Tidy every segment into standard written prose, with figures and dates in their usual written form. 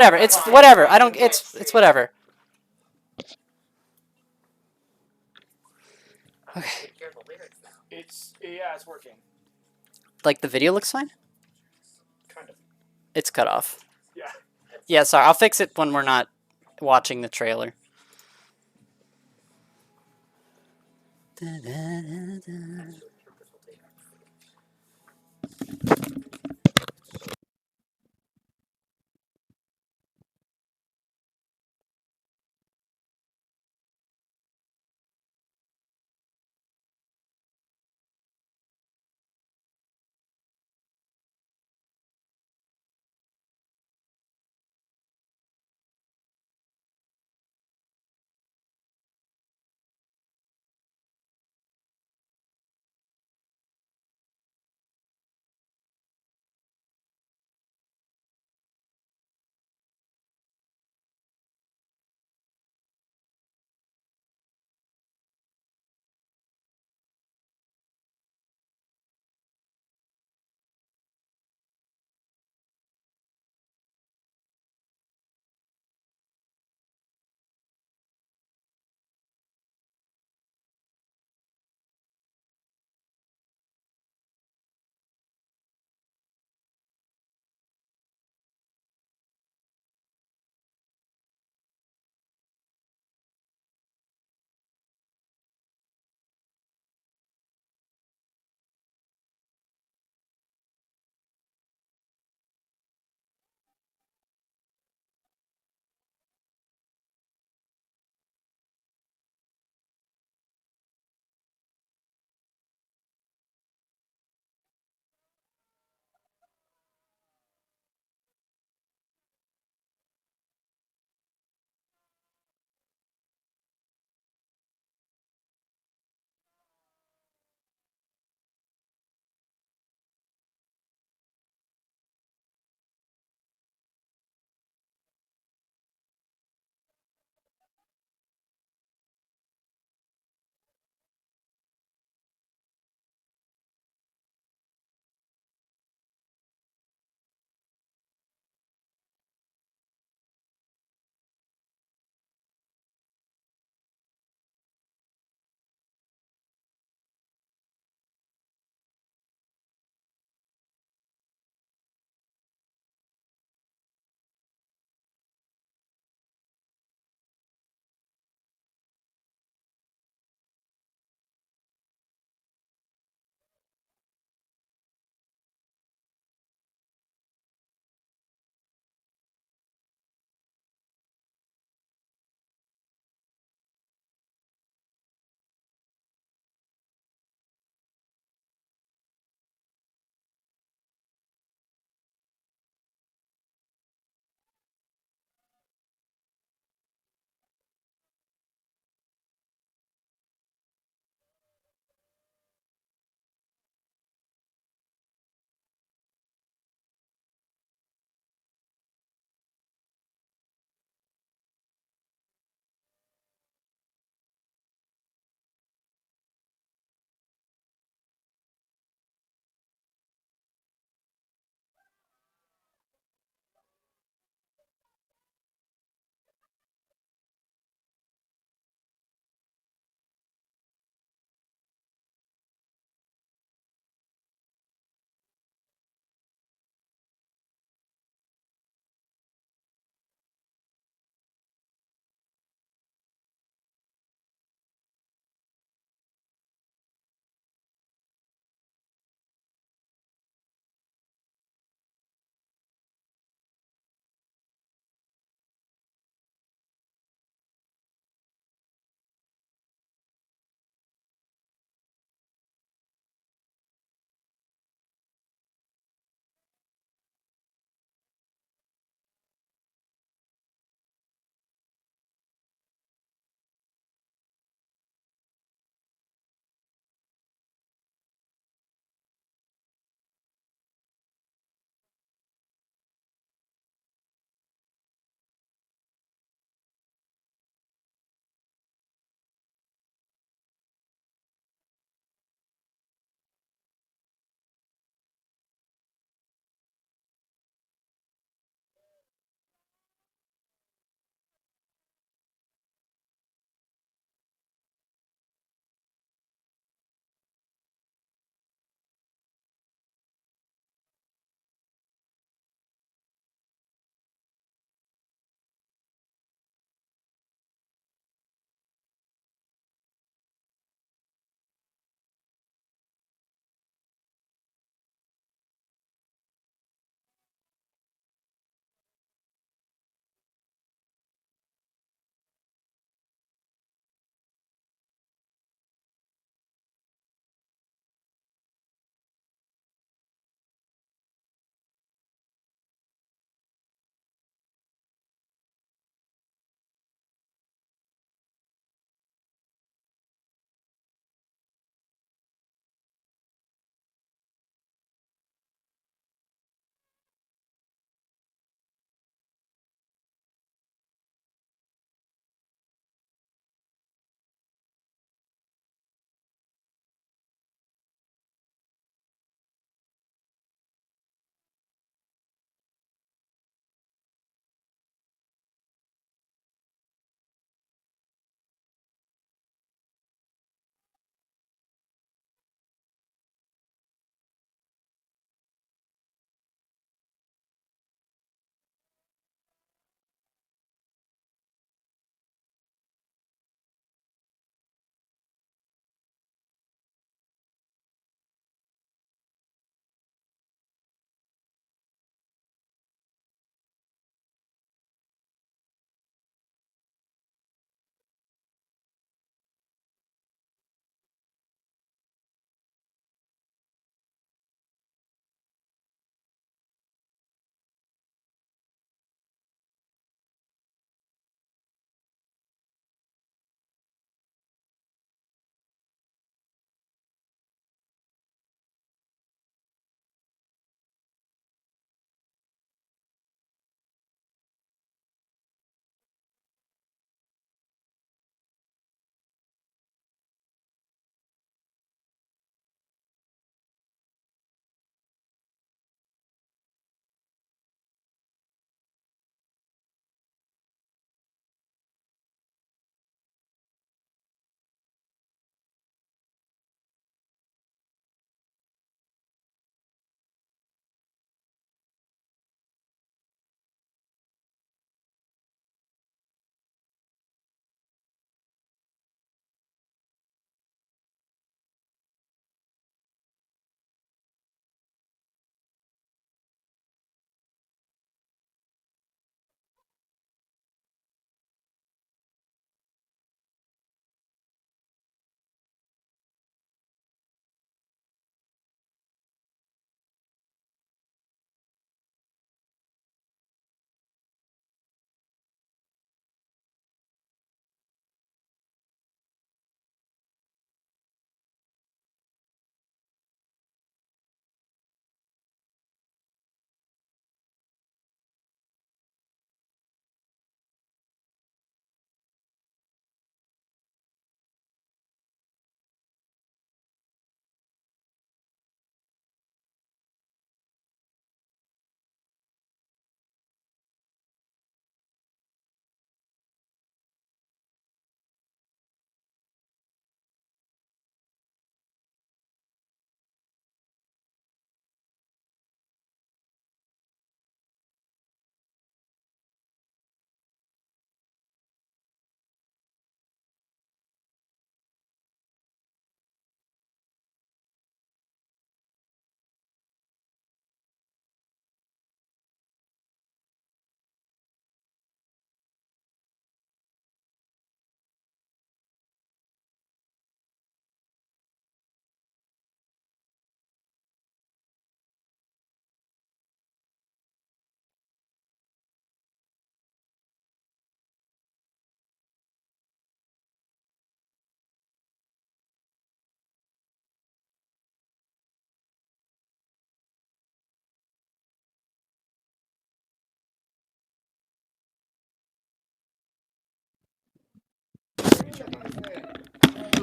Whatever. It's whatever. I don't. It's whatever. Okay. It's working. Like the video looks fine. Kind of. It's cut off. Yeah. Yeah. Sorry. I'll fix it when we're not watching the trailer.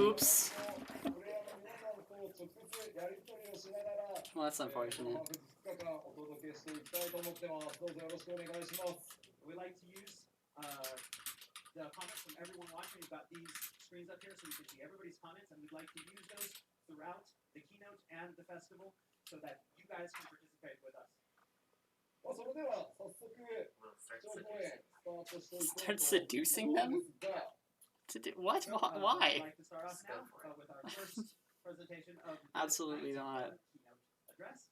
Oops. Well, that's unfortunate. We like to use the comments from everyone watching. We've got these screens up here so you can see everybody's comments, and we'd like to use those throughout the keynote and the festival so that you guys can participate with us. Start seducing them? To do what? Why? I'd like to start off now with our first presentation of Absolutely not. keynote address.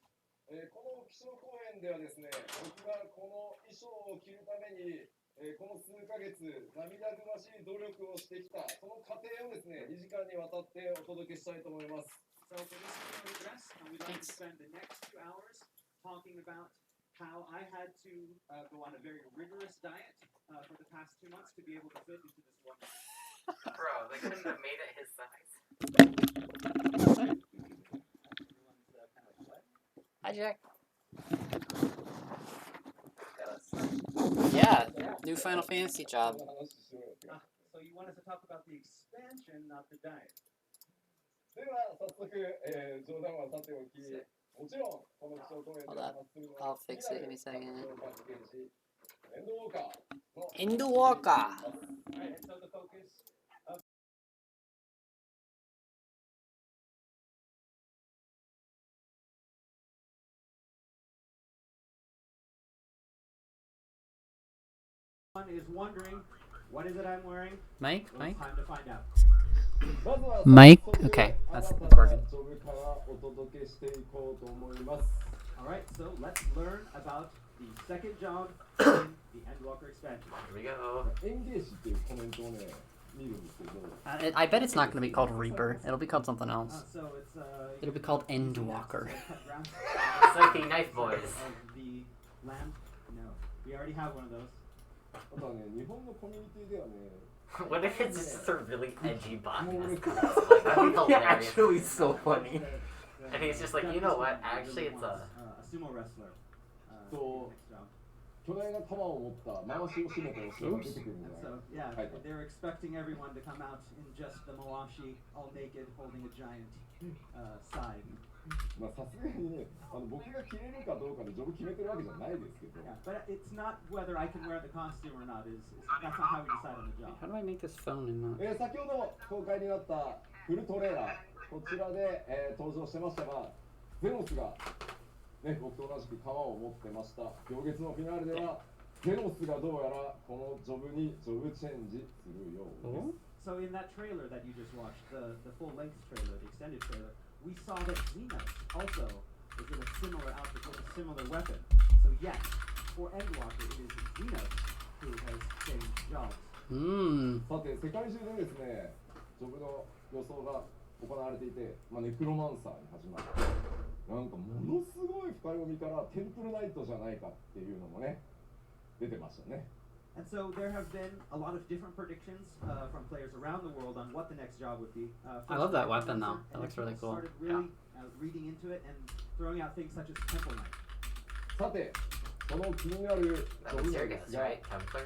この基礎講演ではですね、僕がこの衣装を着るために、この数ヶ月涙ぐましい努力をしてきたその過程をですね、2時間にわたってお届けしたいと思います。 So for this keynote address, we'd like to spend the next 2 hours talking about how I had to go on a very rigorous diet for the past 2 months to be able to fit into this one. Bro, they couldn't have made it his size. Hi, Jack. Yeah, new Final Fantasy job. So you want us to talk about the expansion, not the diet. では早速、冗談はさておき、もちろんこの基礎講演でお話しするのは I'll fix it. Give me a second. エンドウォーカーの Endwalker. Alright, and so the focus of one is wondering, what is it I'm wearing? Mike? Well, it's time to find out. Mike? Okay, that's working. Alright, so let's learn about the second job in the Endwalker expansion. Here we go. エンゲージっていうコメントをね、見るんですけど、 I bet it's not going to be called Reaper. It'll be called something else. So it's It'll be called Endwalker. It's like the Knife Boys. Of the land? No. We already have one of those. あとはね、日本のコミュニティではね、 What if it's just a really edgy podcast? Like, that'd be Yeah, hilarious. actually so funny. And he's just like, you know what? Actually, it's a. A sumo wrestler. So- Next job. 巨大な玉を持った回しを締めたお城が出てくるんじゃ And ない so, yeah, Right. they're expecting everyone to come out in just the mawashi, all naked, holding a giant side. まあさすがにね、僕が着れるかどうかでジョブ決めてるわけじゃないですけど、 Yeah, but it's not whether I can wear the costume or not. That's not how we decide on the job. How do I make this phone and not? 先ほど公開になったフルトレーラー、こちらで、登場してましたが、ゼノスが、ね、僕と同じく鎌を持ってました。行月のフィナーレでは、ゼノスがどうやらこのジョブにジョブチェンジするようです。 So in that trailer that you just watched, the full-length trailer, the extended trailer, we saw that Xenos also is in a similar outfit with a similar weapon. So yes, for Endwalker, it is Xenos who has changed jobs. Mmm. さて、世界中でですね、ジョブの予想が行われていて、ネクロマンサーに始まって、なんかものすごい深読みからテンプルナイトじゃないかっていうのもね、出てましたね。 And so there have been a lot of different predictions from players around the world on what the next job would be. I love that weapon, though. That looks really cool. Started really reading into it and throwing out things such as Temple Knight. さて、その気になるジ That ョ was ブな your んで guess, すが、 right? Templar?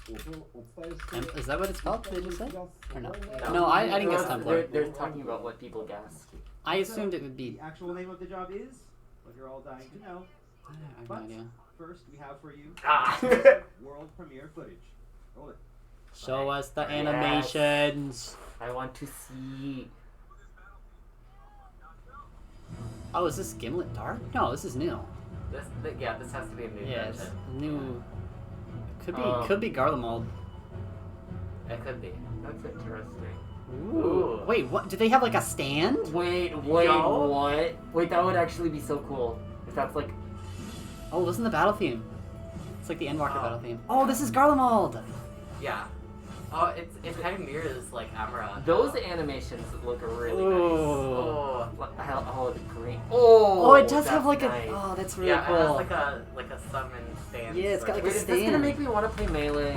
お伝えして、 Is that what it's called? Did you say? Or no? No. No, I didn't guess They're, Templar. they're talking about what people guessed. I assumed it would be. The actual name of the job is what you're all dying to know. I have no But idea. first, we have for you Ah! world premiere footage. Roll it. Show us the Yes. animations. I want to see. Oh, is this Gimlet Dark? No, this is new. Yeah, this has to be a new Yeah, it's version. new. Oh. Could be Garlemald. It could be. That's interesting. Ooh. Wait, what? Do they have like a stand? Wait, Yo. what? Wait, that would actually be so cool. If that's like. Oh, listen to the battle theme. It's like the Endwalker Oh. battle theme. Oh, this is Garlemald. Yeah. Oh, it kind of mirrors like Amara. Those animations look really Ooh. Oh. nice. Oh, the green. Oh, Oh, it does have that's like nice. a. Oh, that's really Yeah, cool. it has like a summon stand. Yeah, it's got, like, Wait, a is this gonna stand. make me want to play Melee?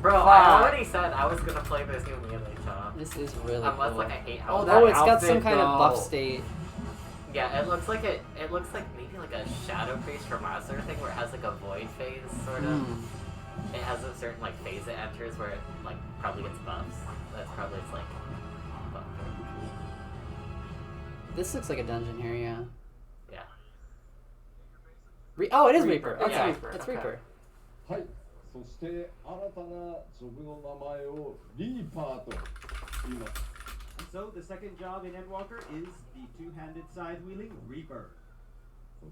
Bro, Fuck. I already said I was gonna play this new Melee job. This is really Unless cool. like I hate how. Oh, it that Oh, it's got outfit, some kind of buff though. state. Yeah, it looks like it. It looks like maybe like a shadow priest from Master thing where it has like a void phase sort of. Mm. It has a certain like phase it enters where it like probably gets buffs. That's probably its like buff. This looks like a dungeon here, yeah. Yeah. Oh, it is Reaper. Reaper. Okay, Yeah, Reaper. it's Okay. Reaper. はい、そして新たなジョブの名前をリーパーと言います。 And so the second job in Endwalker is the two-handed scythe wielding Reaper.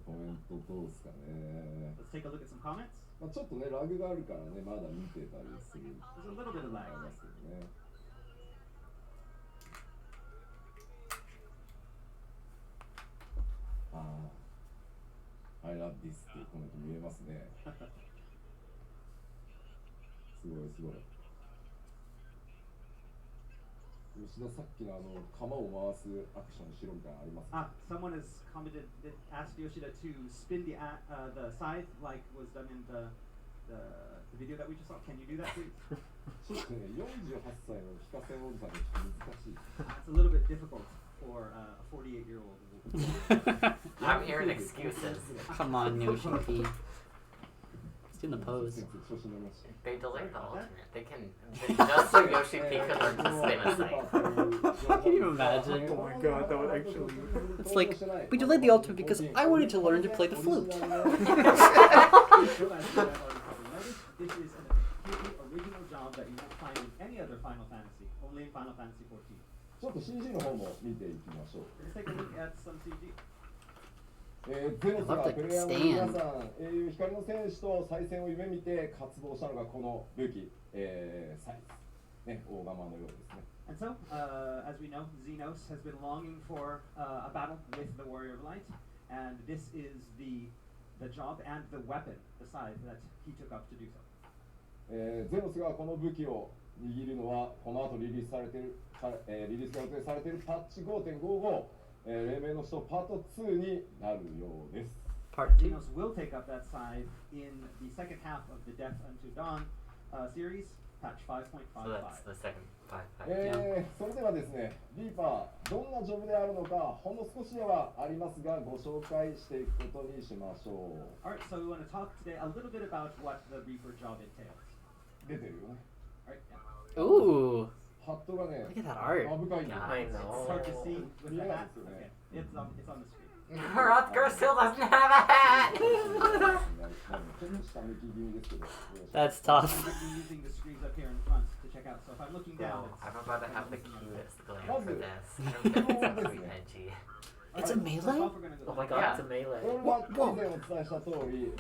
コメントどうですかね。 Let's take a look at some comments. まあ、ちょっとね、ラグがあるからね、まだ見てたりする。 There's a little bit of あ lag. りますよね。ああ、I love this っていうコメント見えますね。すごいすごい。吉田さっきの鎌を回すアクションしろみたいなのありますか？ Someone has commented, asked Yoshida to spin the scythe like was done in the video that we just saw. Can you do that, please? ちょっとね、48歳の非化線おじさんにちょっと難しい。 It's a little bit difficult for a 48-year-old. I'm hearing excuses. Come on, Yoshi P. He's doing the pose. 調子に乗りました。 They delayed the alternate. They can just so Yoshi P could learn to spin a scythe. Can you imagine? Oh my god, that would actually. It's like, we delayed the ultimate because I wanted to learn to play the flute. So as you have already probably noticed, this is a completely original job that you won't find in any other Final Fantasy, only in Final Fantasy 14. ちょっと CG の方も見ていきましょう。 Let's take a look at some CG. ゼロスがプレイヤーの皆さん、英雄光の戦士と再戦を夢見て渇望したのがこの武器、サイズ、ね、大釜のようですね。And so, as we know, Xenos has been longing for a battle with the Warrior of Light, and this is the job and the weapon, the scythe, that he took up to do so. ゼロスがこの武器を握るのはこの後リリースされている、リリースが予定されているパッチ 5.55、黎明の使徒パート2になるようです。 Part 2. Xenos will take up that scythe in the second half of the Death Unto Dawn series, patch 5.55. So that's the second 5.5. それではですね、リーパー、どんなジョブであるのか、ほんの少しではありますが、ご紹介していくことにしましょう。 Alright, so we want to talk today a little bit about what the Reaper job entails. 出てるよね。 Alright, yeah. Ooh, ハットがね、 look at that art. 深いんだよ。 I It's know. hard to see with the Yeah, hat. it's okay. Okay, it's on the screen. Rothgar still doesn't have a hat! ちょっと下向き気味ですけど。 That's I'm tough. going to be using the screens up here in front to check out. So if I'm looking down, Oh, I'm about to have the cutest glam Love for it. this. I'm gonna be so edgy. It's a Alright, first melee? off, we're gonna go Oh my back. god, Yeah. it's a melee. これは以前お伝えした通り、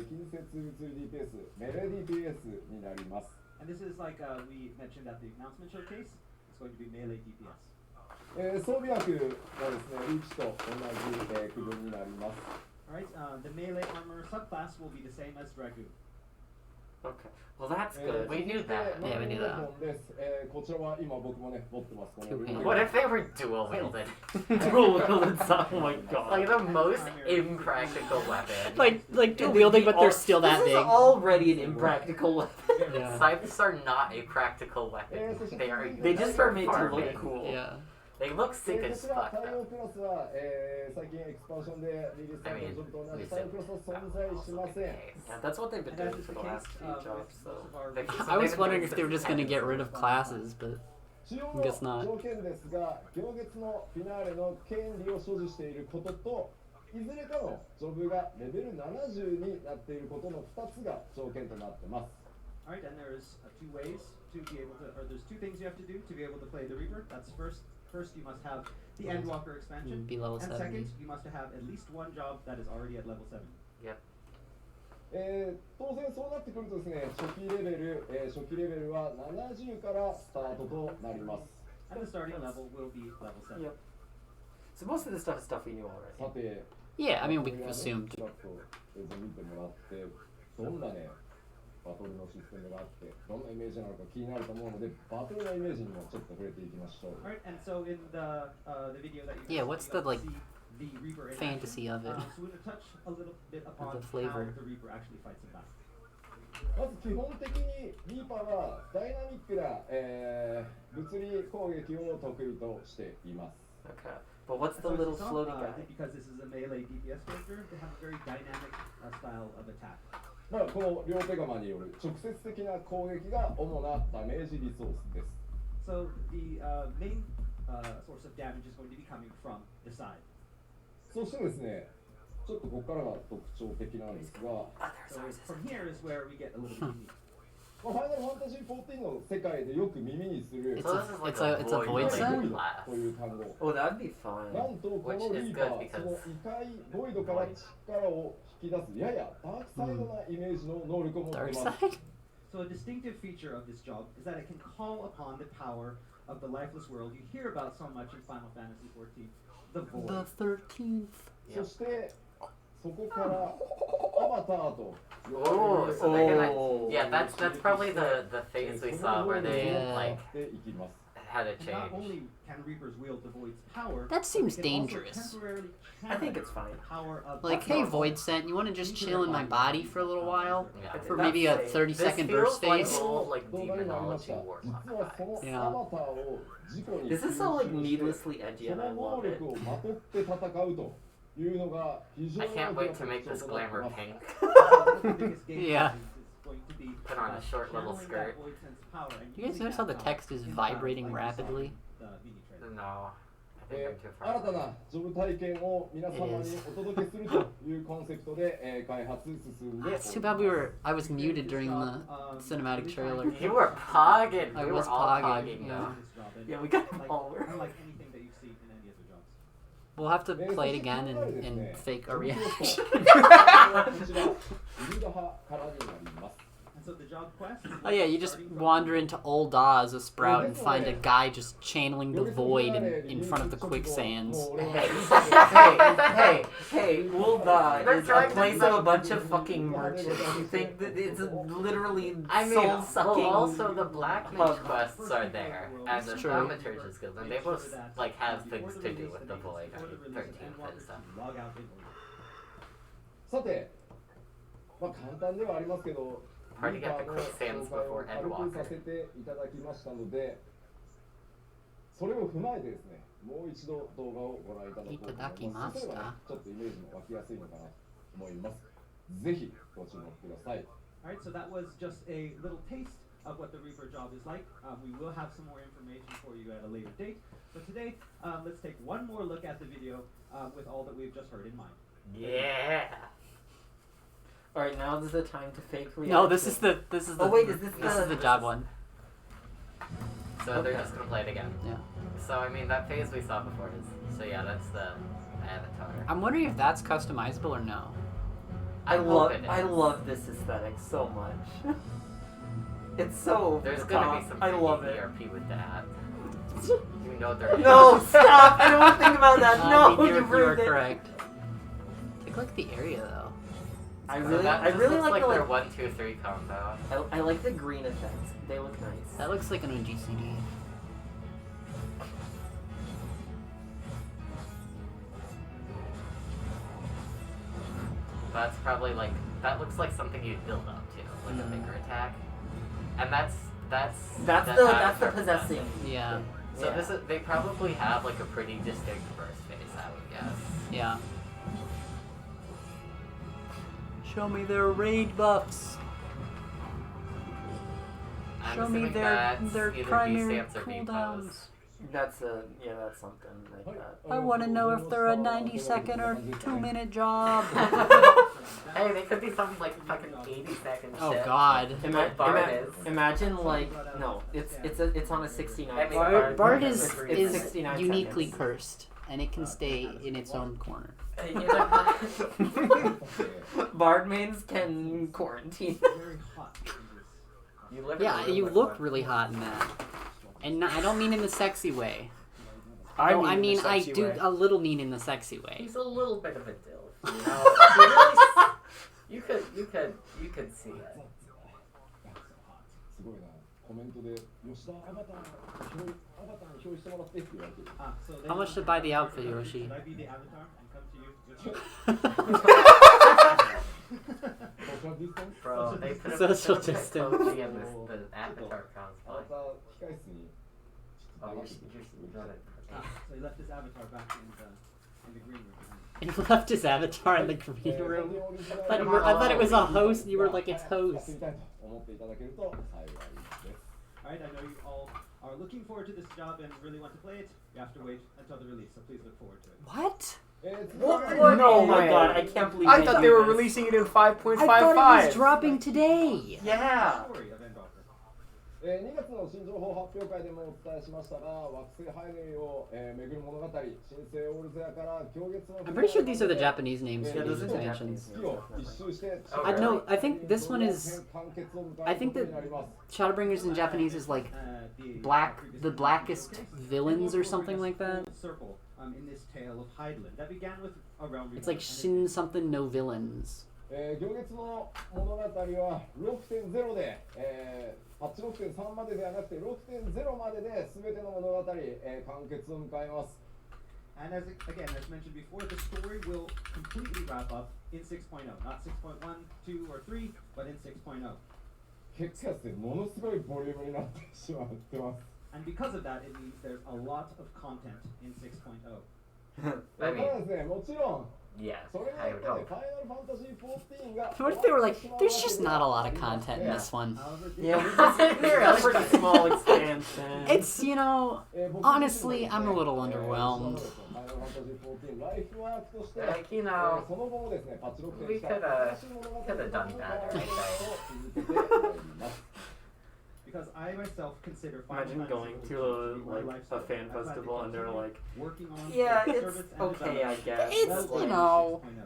近接物理 DPS、メレディ DPS になります。 And this is like we mentioned at the announcement showcase. It's going to be melee DPS. 装備枠がですね、リーチと同じ、区分になります。 Alright, the melee armor subclass will be the same as Dragoon. Okay. Well, that's good. We knew that. Yeah, we knew that. です。こちらは今僕もね、持ってます。この Two-handed. What if they were dual wielded? Dual wielded side. Oh my god. Like the most impractical weapon. Like dual wielding, but they're still that This big. is already an impractical weapon. Yeah. Scythes are not a practical weapon. They are. They just are made to farming. look cool. Yeah. They look sick こ as ちら fuck 太陽 though. クラスは、最近エクスパンションでリリースされたジョブと同じ太陽クラスは存在しません。 Yeah, that's what they've been And doing that is for the the case last few with jobs, so. most of our They- I was wondering if they were just gonna get rid of classes, but 主要の Guess not. 条件ですが、行月のフィナーレの権利を所持していることと、いずれかのジョブがレベル70になっていることの2つが条件となっています。 Alright, and there's two ways to be able to, or there's two things you have to do to be able to play the Reaper. That's first you must have the Endwalker expansion. be level And 70. second, you must have at least one job that is already at level 7. Yep. 当然そうなってくるとですね、初期レベルは70からスタートとなります。 And the starting level will be level 7. Yep. So most of this stuff is stuff we knew さ already. て、 yeah, I mean we これはね assumed. ちょっと映像見てもらって、どんなね、バトルのシステムがあって、どんなイメージなのか気になると思うので、バトルのイメージにもちょっと触れていきましょう。 Alright, and so in the video that you Yeah, can what's see, you the, like, see the Reaper in fantasy action. of it? So we're going to touch a little bit upon the flavor. how the Reaper actually fights in battle. まず基本的にリーパーはダイナミックな、物理攻撃を得意としています。 Okay. But what's And the so as little you saw, floating guy? because this is a melee DPS character, they have a very dynamic style of attack. まあ、この両手釜による直接的な攻撃が主なダメージリソースです。 So the main source of damage is going to be coming from the side. そしてですね、ちょっとここからが特徴的なんですが、 Oh, there's So ours. from here is where we get a little bit unique. ファイナルファンタジー14の世界でよく耳にする It's So a- this is like it's a- it's a void like, set? ボイド class. という単語。 Oh, that'd be fun. なんとこの Which リ is ーパ good ー、 because その異界ボイドから力を引き出すややダークサイドなイメージの能力を持って Dark います。 side? So a distinctive feature of this job is that it can call upon the power of the lifeless world you hear about so much in Final Fantasy XIV, the Void. The 13th. そしてそこからアバターと呼ば Oh, れる so they're gonna. Oh. Yeah, that's probably the phase we saw where they Yeah. like でいきます。 had a And not change. only can Reapers wield the Void's power, That seems it can also dangerous. temporarily I think channel it's fine. the power of Like, the hey, power. Void Scent, you want to just chill in my body for a little while? Yeah. For That's maybe a safe. 30-second This burst feels like phase? old like 動画にもありました。 demonology 実 warlock はその vibes. いやアバターを事故に This is so like 吸収して needlessly edgy そ and I の能 love it. 力をまとって戦うというのが非常 I に can't 大 wait き to な make 特 this 徴となってい glamour ます。 pink. The biggest game Yeah. is going to be, Put on a short little channeling skirt. that Void Sense power and You guys using notice how that the power text is in battles vibrating like we saw rapidly? in the mini trailer. No, I think I'm too 新 far. たなジョブ体験を皆様にお届けするというコンセプトで、開発進んでおりま It's す。 too bad I was muted during the cinematic trailer. You were pogging. I We was were all pogging, pogging yeah. though. Yeah, we got Like, all work. unlike anything that you've seen in any of the jobs. We'll have to play it again and fake a reaction. こちらウルダハからになります。 And so the job quest is Oh yeah, you just starting from- wander into Old Oz, a sprout, and find a guy just channeling the void in front of the quicksands. Hey, Wolda They're is a trying to place like- of a bunch of fucking merchants. You think that it's literally I mean, soul-sucking? well, also the black mage quests are there, and the True. thaumaturge's guild, and they Make sure both that like have the things order to do release with of the these- void. order I mean, release of 13th Endwalkers and stuff. to log out in order. さて、簡単ではありますけど、 Hard to リー get パ the ーの quicksands 紹介を before 軽く Endwalker. させていただきましたので、それを踏まえてですね、もう一度動画をご覧いただこうと思います。それはね、ちょっとイメージも湧きやすいのかなと思います。ぜひご注目ください。 Alright, so that was just a little taste of what the Reaper job is like. We will have some more information for you at a later date. But today, let's take one more look at the video with all that we've just heard in mind. Yeah. Alright, now is the time to fake reaction. No, this is the Oh wait, is this this is the job one. So they're Okay. just gonna play it again. Yeah. So I mean that phase we saw before is. So yeah, that's the avatar. I'm wondering if that's customizable or no. I hope it is. I love this aesthetic so much. It's so There's over the gonna be top. some I love freaking it. ERP with that. You know there is. No, stop! I don't want to think about that. No, you you've were ruined it. correct. Take a look at the area though. I So really, that I just really looks like like the their like. 1, 2, 3 combo. I like the green effects. They look nice. That looks like an OGCD. That's probably like that looks like something you'd build up to, like a bigger attack. And that's That's that the avatar possessing. Yeah. So Yeah. this is they probably have like a pretty distinct burst phase, I would guess. Yeah. Show me their raid buffs. I'm Show me assuming their that's their either primary V-stance or cooldowns. V-pose. That's something like that. I want to know if they're a 90-second or 2-minute job. Hey, they could be something like fucking 80-second Oh shit. God. Like Bard is. Imagine like no, it's on a 69. I mean, Bard, Bard is is 69 uniquely seconds. cursed, and it can stay in its own corner. You know, Bard mains can quarantine. Very hot. you live in Yeah, a room you with look one- really hot in that, and I don't mean in the sexy way. I No, I in the mean I sexy do way. a little mean in the sexy way. He's a little bit of a dilf, you know. You could see it. すごいな。コメントで吉田アバターに表示してもらってって言われてる。 So they How much to buy the outfit, Yoshi? Should I be the avatar and come to you? Yoshi? Social distance? Bro, they put Social a distance. coaching in the avatar アバ cosplay. ター控室に Oh, 黙 you're ってて doing it. So he left his avatar back in the green room behind. He left his avatar in the green room. I thought it was a host. You were like its やって host. みたいと思っていただけると幸いです。Alright, I know you all are looking forward to this job and really want to play it. You have to wait until the release, so please look forward to it. What? What? Oh my god, I can't believe I thought they were did this. releasing it in 5.55. I thought it was dropping today. Yeah. Story of Endwalker. 2月の新情報発表会でもお伝えしましたが、惑星ハイネイを巡る物語、新生オールゼアから今月の I'm pretty sure these are the Japanese names for Yeah, these those are the expansions. Japanese. 月を一周して Oh, I really? know. I think this one is. I think that Shadowbringers in Japanese is like the blackest villains or something like that. Circle in this tale of Hydaelyn that began with a realm It's like Shin something no villains. 行月の物語は 6.0 で、パッチ 6.3 までではなくて 6.0 までで全ての物語、完結を迎えます。 And as mentioned before, the story will completely wrap up in 6.0, not 6.1, 2, or 3, but in 6.0. 結果ですね、ものすごいボリュームになってしまってます。 And because of that, it means there's a lot of content in 6.0. I ただですね、もちろん Yes, それに I よっ would てね、 hope. ファイナルファンタジー14が What if they were like, there's just not a lot of content in this one? However, Yeah, it's a pretty small expansion. It's, you know, honestly, I'm a little underwhelmed. ファイナルファンタジー14ライフワークとして、 Like, you know, その後もですね、パッチ we 6.1 could have done better, I think. because I myself consider Imagine Final going Fantasy to XIV my like life a story. fan I plan to festival and they're continue like, working on Yeah, the it's service and okay, I development guess. It's, while you playing know. 6.0.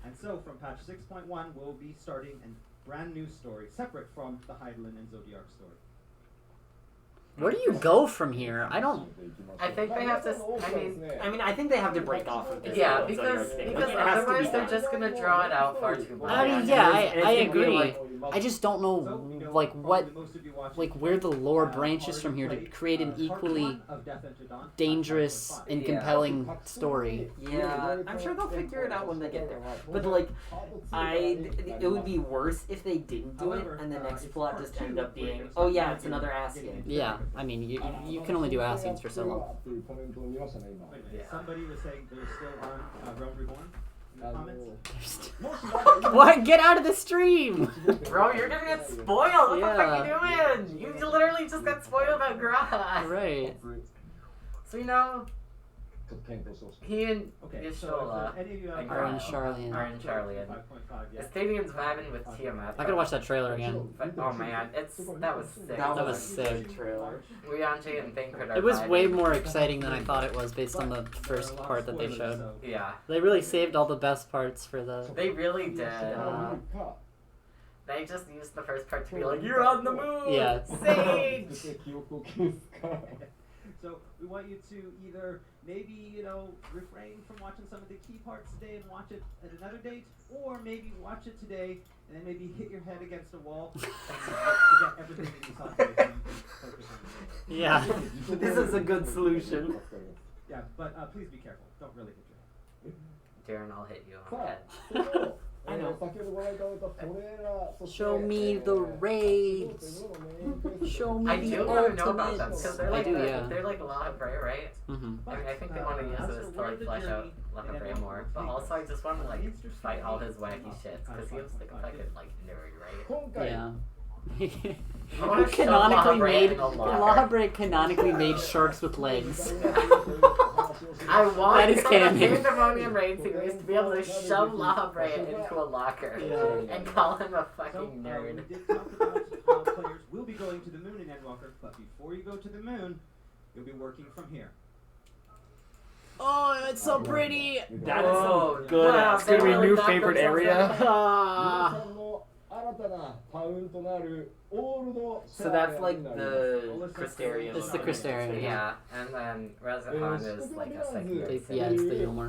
And so from patch 6.1, we'll be starting a brand new story, separate from the Hydaelyn and Zodiac story. Where do you go from here? I don't. I think they have to. I mean, I think they have to break off of this. Yeah, whole because Zodiac thing. because Like, it has to be otherwise they're done. just gonna draw it out far too long. I mean, And yeah, it's- and I it's gonna be agree. like- I just don't know, So, you know, like, what, probably most of you watching like, where the lore uh, branches from here to already create an played, part equally one of Death Enter Dawn, patch dangerous 5.5. and Yeah. compelling story. Yeah, I'm sure they'll figure it out when they get there. But like, it would be worse if they didn't do it and the next plot just ended up being, oh yeah, it's another Ascian. Yeah, I mean, you can only do Ascians for so long. Wait a minute, Yeah. somebody was saying they're still on Realm Reborn in the comments? What? Get out of the stream! Bro, you're gonna get spoiled. What Yeah. the fuck are you doing? You literally just got spoiled about Gra. Right. So you know, he and Okay, so Yashola if any of you have Are in Wow. Charlian. are in Charlian. 5.5, The yeah. stadium's vibing with Tiamat. I gotta watch that trailer again. But, oh man, that was sick. That was a sick. good trailer. Rianji and Thancred are It was vibing. way more exciting than I thought it was based on the But first there are a lot part of that they spoilers, showed. so- Yeah, They really saved all the best parts for the. they really did. They just used the first part to be like, "You're on the moon, Yeah. Sage." So we want you to either maybe, refrain from watching some of the key parts today and watch it at another date, or maybe watch it today and then maybe hit your head against a wall and forget everything that you saw today so you can focus on it. Yeah. This is a good solution. Yeah, but please be careful. Don't really hit your head. Darren, I'll hit you on the head. I know. Show me the raids. Show me I the do want to know about them ultimates. because they're I like do, yeah. they're like La Habrea, right? Mm-hmm. I mean, I think they want to use this to like flesh out La Habrea more, but also I just want to like fight all his wacky shits because he looks like a fucking like nerd, right? Yeah. I wanna Who shove canonically La Habrea made in a locker. Lahabra canonically made sharks with legs. I want That is in the canon. Pandemonium Raid series to be able to shove La Habrea into a locker Yeah. and call him a So, fucking nerd. we did talk about how players will be going to the moon in Endwalker, but before you go to the moon, you'll be working from here. Oh, it's so pretty. That is Whoa, so good. wow, It's gonna be they a really new got favorite themselves area. out. Ah. So that's like the Crystarium. It's the Crystarium, Yeah, and then Rezahan is like a secondary city. Yeah, it's the Yomar.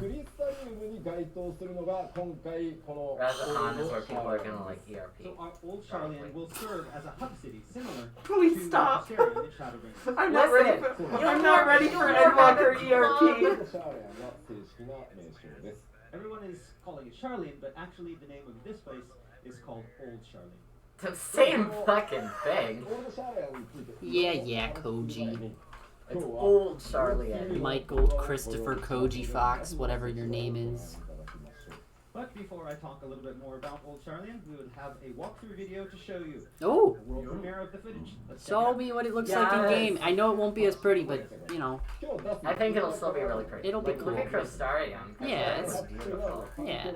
Rezahan is where people are gonna like ERP. So our old Charlian will serve as a hub city, similar Please to stop. Crystarium in Shadowbringers. I'm not Listen, ready for. you I'm not ready for Endwalker ERP. Everyone is calling it Charlian, but actually the name of this place is called Old Charlian. The same fucking thing. Yeah, Koji. It's old Charlian. Michael Christopher Koji Fox, whatever your name is. But before I talk a little bit more about Old Charlian, we would have a walkthrough video to show you. Oh! The world premiere of the footage. Let's check it Show out. me what it looks like in game. I know it won't be as pretty, but, you know. I think it'll still be really pretty. It'll be Look at cool. Crystarium. Yeah, It's beautiful. Yeah.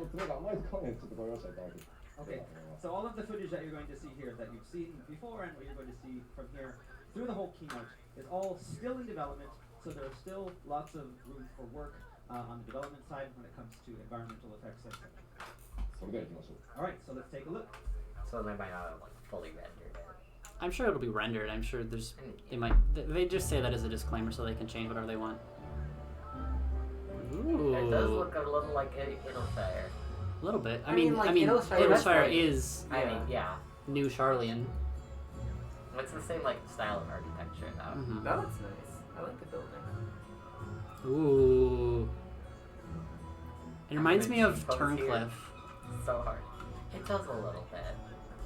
Okay, so all of the footage that you're going to see here that you've seen before and what you're going to see from here through the whole keynote is all still in development, so there are still lots of room for work on the development side when it comes to environmental effects, etc. Alright, so let's take a look. So they might not have like fully rendered it. I'm sure it'll be rendered. I'm sure they might. They just say that as a disclaimer so they can change whatever they want. Ooh. It does look a little like Idleshire. A little bit. I mean, like, Idleshire is I mean, yeah. New Charlian. It's the same like style of architecture though. Mm-hmm. That looks nice. I like the building. Ooh. It reminds me of Cheapos Turncliffe. here. So hard. It does a little bit.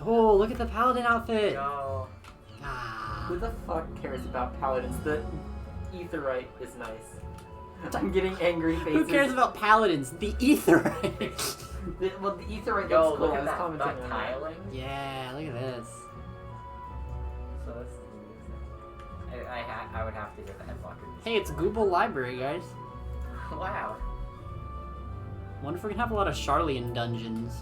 Oh, look at the paladin outfit. No. Ah. Who the fuck cares about paladins? The Aetheryte is nice. I'm getting angry faces. Who cares about paladins? The Aetheryte. The Aetheryte Yo, looks cool. look I at was that commenting on that. tiling. Yeah, look at this. So this is amazing. I would have to give the headwalker. Hey, it's Google Library, guys. Wow. Wonder if we're gonna have a lot of Charlian dungeons.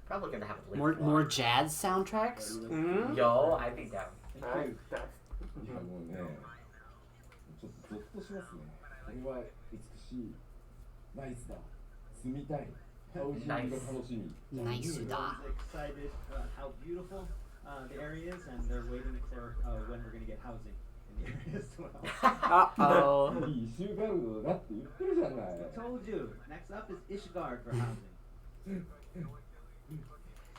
Probably gonna have a More jazz soundtracks. Mm-hmm. Yo, I think that. That's いやもうね、ちょっとゾッとしますね。これは美しい、ナイスだ、住みたい、ハウジングが楽しみ。Nice Everyone's da. excited how beautiful the area is, and they're waiting for when we're going to get housing in the area as well. Uh-oh. いいシューガルドだって言ってるじゃない。 I told you. Next up is Ishgard for housing.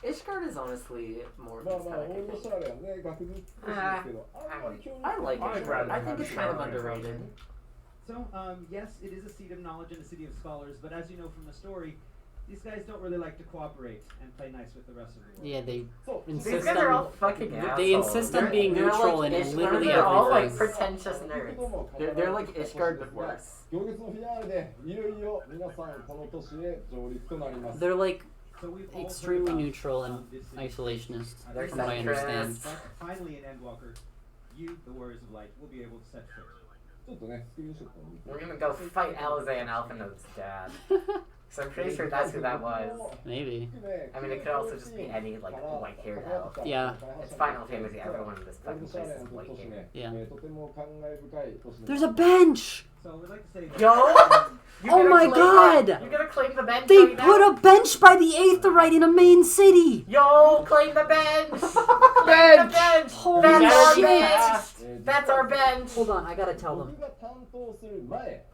Ishgard is honestly more まあまあ、オ aesthetic. ールドシャーレはね、学術っぽいですけど、あんまり興味 I like I'd Ishgard. rather I think have it's kind of Ishgard. underrated. So, yes, it is a seat of knowledge and a city of scholars, but as you know from the story, these guys don't really like to cooperate and play nice with the rest of the world. Yeah, they そう These insist guys are all on fucking assholes. they insist on being They're neutral like in Ishgard. literally They're all like everything. pretentious nerds. They're like Ishgard but worse. 行月のフィナーレでいよいよ皆さんこの都市へ上陸となります。 They're like So we've all heard extremely about, neutral and this city. isolationist, They're from what I understand. centrist. But finally in Endwalker, you, the Warriors of Light, will be able to set foot. ちょっとね、スクリーンショットを見て。 We're gonna go fight Alize and Alphinode's dad. So I'm pretty sure that's who that was. Maybe. I mean, it could also just be any like white-haired elf. Yeah. It's Final Fantasy. Everyone in this fucking place is white hair. Yeah. とても感慨深い都市です。 There's a bench! So we'd like to say that, Yo! You Oh gonna my claim god! that- You gonna claim the bench? They right put now? a bench by the Aetheryte in a main city! Yo! Claim the bench! Claim Bench! the bench! Holy That's our shit! bench! That's our bench! Hold on, I gotta tell 僕 them. が担当する前、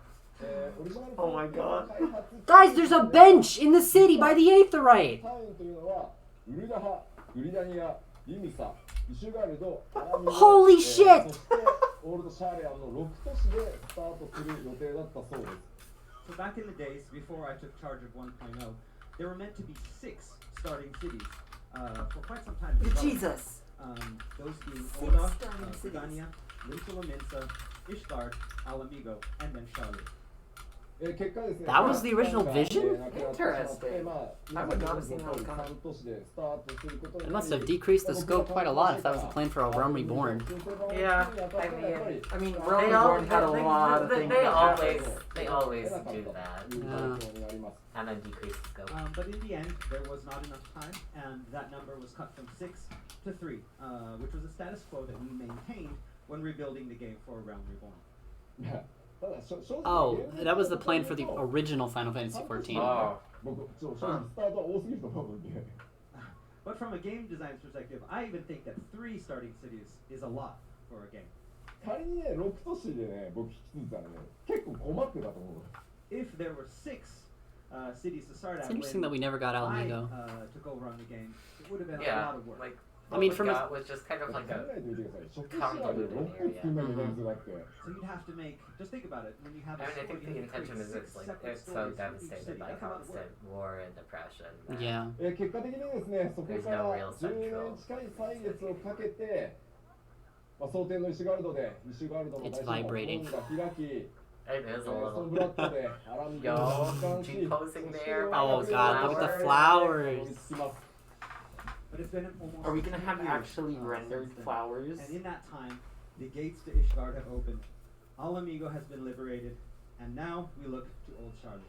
オリジナル Oh my god. 開発 Guys, there's a bench in the city by the Aetheryte! タウンというのはウルダハ、グリダニア、リミサ、イシュガルド、アラミド Holy shit! そしてオールドシャーレアンの6都市でスタートする予定だったそうです。 so back in the days before I took charge of 1.0, there were meant to be 6 starting cities for quite some time. in development. Jesus. Those being 6 Oda, starting cities. Gudania, Linsula Minsa, Ishgard, Alamigo, and then Charlie. 結果ですね、 That was the original vision? Interesting. I would not have seen that coming. It must have decreased the scope quite a lot if that was the plan for a Realm Reborn. Yeah, I mean, They, Realm all, Reborn had a lot of they, things. they that always happened. they always do that Yeah. and then decrease the scope. But in the end, there was not enough time, and that number was cut from 6 to 3, which was a status quo that we maintained when rebuilding the game for Realm Reborn. Oh, that was the plan for the original Final Fantasy XIV. Oh. 僕そう正直スタートは多すぎると思うんで But from a game design's perspective, I even think that 3 starting cities is a lot for a game. 仮にね6都市でね僕引き継いだらね結構困ってたと思う If there were 6 cities to start It's out interesting that when we never got I Alamigo. took over on the game, it would have been a Yeah, lot of work. like I mean, what from we a- got was just kind of 考 like a えてみてください食事はね6個作んなきゃいけないんですよだって So you'd have to make, just think about it, when you have I a mean, I think story, the you have to intention create is 6 it's like separate it's so stories for each devastated city. by That's a lot of constant work. war and depression. that Yeah. 結果的にですねそこから There's no real 10年近い歳月をかけて、まあ、蒼天のイシュガルドでイシュガルドの大 It's 師の vibrating. 門が開き It is a その little. ブラッドでアラミド Yo, の感じ G posing there. Oh god, look at the flowers. But it's been almost Are we gonna have 2 years, actually since rendered then. flowers? And in that time, the gates to Ishgard have opened. Al Amigo has been liberated, and now we look to Old Charlie.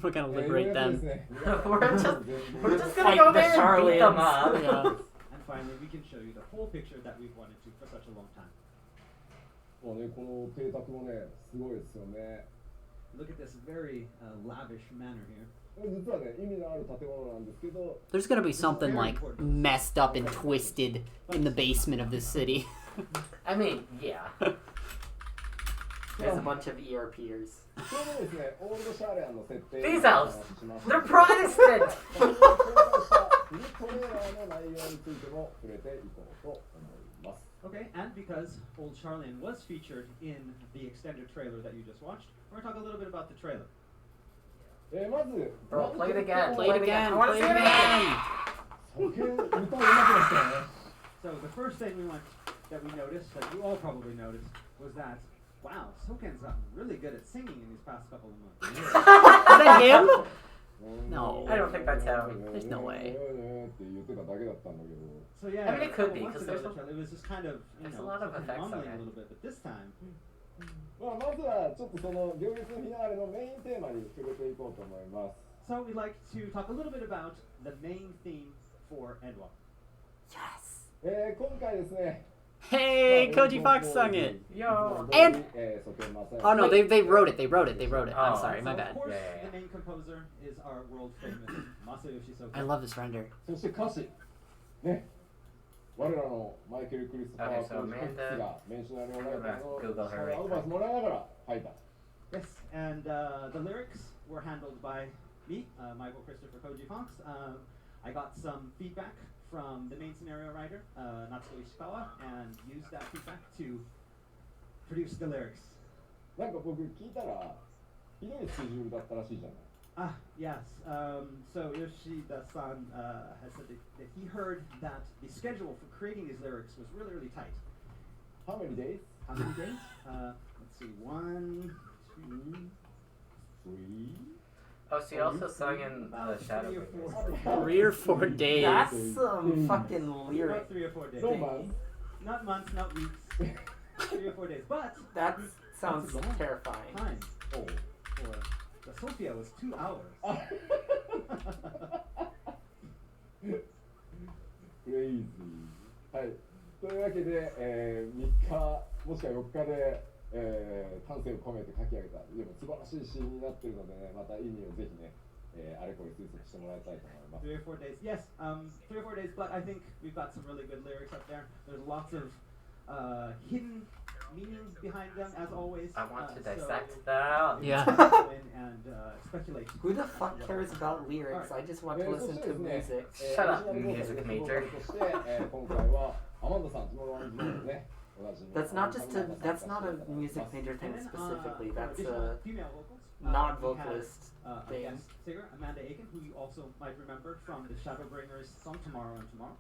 We're gonna liberate them. We're just Fight gonna go the there and beat them Charlians. up. Yeah. And finally, we can show you the whole picture that we've wanted to for such a long time. もうね、この邸宅もね、すごいですよね。 Look at this very lavish manor here. 実はね、意味のある建物なんですけど、 There's gonna be something like messed up and twisted in the basement of this city. I mean, yeah. There's a bunch of ERPers. それでですね、オールドシャーレアンの設定 These を elves, お話しします。 they're Protestant. 紹介したフルトレーラーの内容についても触れていこうと思います。 Okay, and because Old Charlian was featured in the extended trailer that you just watched, we're going to talk a little bit about the trailer. まず、 Bro, play it again. Play it again. I wanna Play see it it again. again. 歌うまくなったよね。 So the first thing that we noticed, that you all probably noticed, was that, wow, Soken's gotten really good at singing in these past couple of months. Is that him? No. I don't think that's him. There's no way. って言ってただけだったんだけど。 So yeah, I mean, it could be, a couple months 'cause ago, there's the a- trailer, it was just kind of, you there's a know, lot of Soken effects on mumbling it. a little bit, but this time, まずはちょっとその行列フィナーレのメインテーマに触れていこうと思います。 so we'd like to talk a little bit about the main theme for Endwalk. Yes. 今回ですね。 Hey, Koji Fox sung it. Yo. And- そこまさ Oh no, they wrote it. They wrote it. I'm Oh. sorry, my So bad. of course, Yeah, yeah, yeah. the main composer is our world famous Masayoshi Soken. I love this render. そして歌詞ね。我らのマイケル・クリストファー・ Okay, so コーチ Amanda- がメンショナリーライター Google her のアドバイスもらいながら書いた。 Yes, and the lyrics were handled by me, Michael Christopher Koji Fox. I got some feedback from the main scenario writer, Natsuko Ishikawa, and used that feedback to produce the lyrics. なんか僕聞いたらひどいスケジュールだったらしいじゃない。 Ah, yes. So Yoshida-san has said that he heard that the schedule for creating these lyrics was really, really tight. How many days? How many days? Let's see, 1, 2, 3? Oh, so you also sung in about the Shadow 3 or Bringers. 4 3 or 4 days. That's some fucking About lyric. 3 or 4 days. No months. Not months, not weeks. 3 or 4 days. But That sounds that's a long terrifying. time Oh. for the Sophia was 2 hours. Crazy. はい。というわけで、3日もしくは4日で、丹精を込めて書き上げた、でも素晴らしいシーンになっているのでね、また意味をぜひね、あれこれ推測してもらいたいと思います。 3 or 4 days. Yes, 3 or 4 days, but I think we've got some really good lyrics up there. There's lots of hidden meanings behind them, as always. I want to so dissect them. Yeah. go in and speculate. Who the fuck cares about lyrics? I just want to listen to music. Shut up, music major. そして、今回はアマンダさん、トゥモローワンズのね、おなじみ That's not just a. That's not a music major thing And then, specifically. for That's additional a female vocals, not we had, vocalist a thing. guest singer, Amanda Aiken, who you also might remember from the Shadowbringers song Tomorrow and Tomorrow.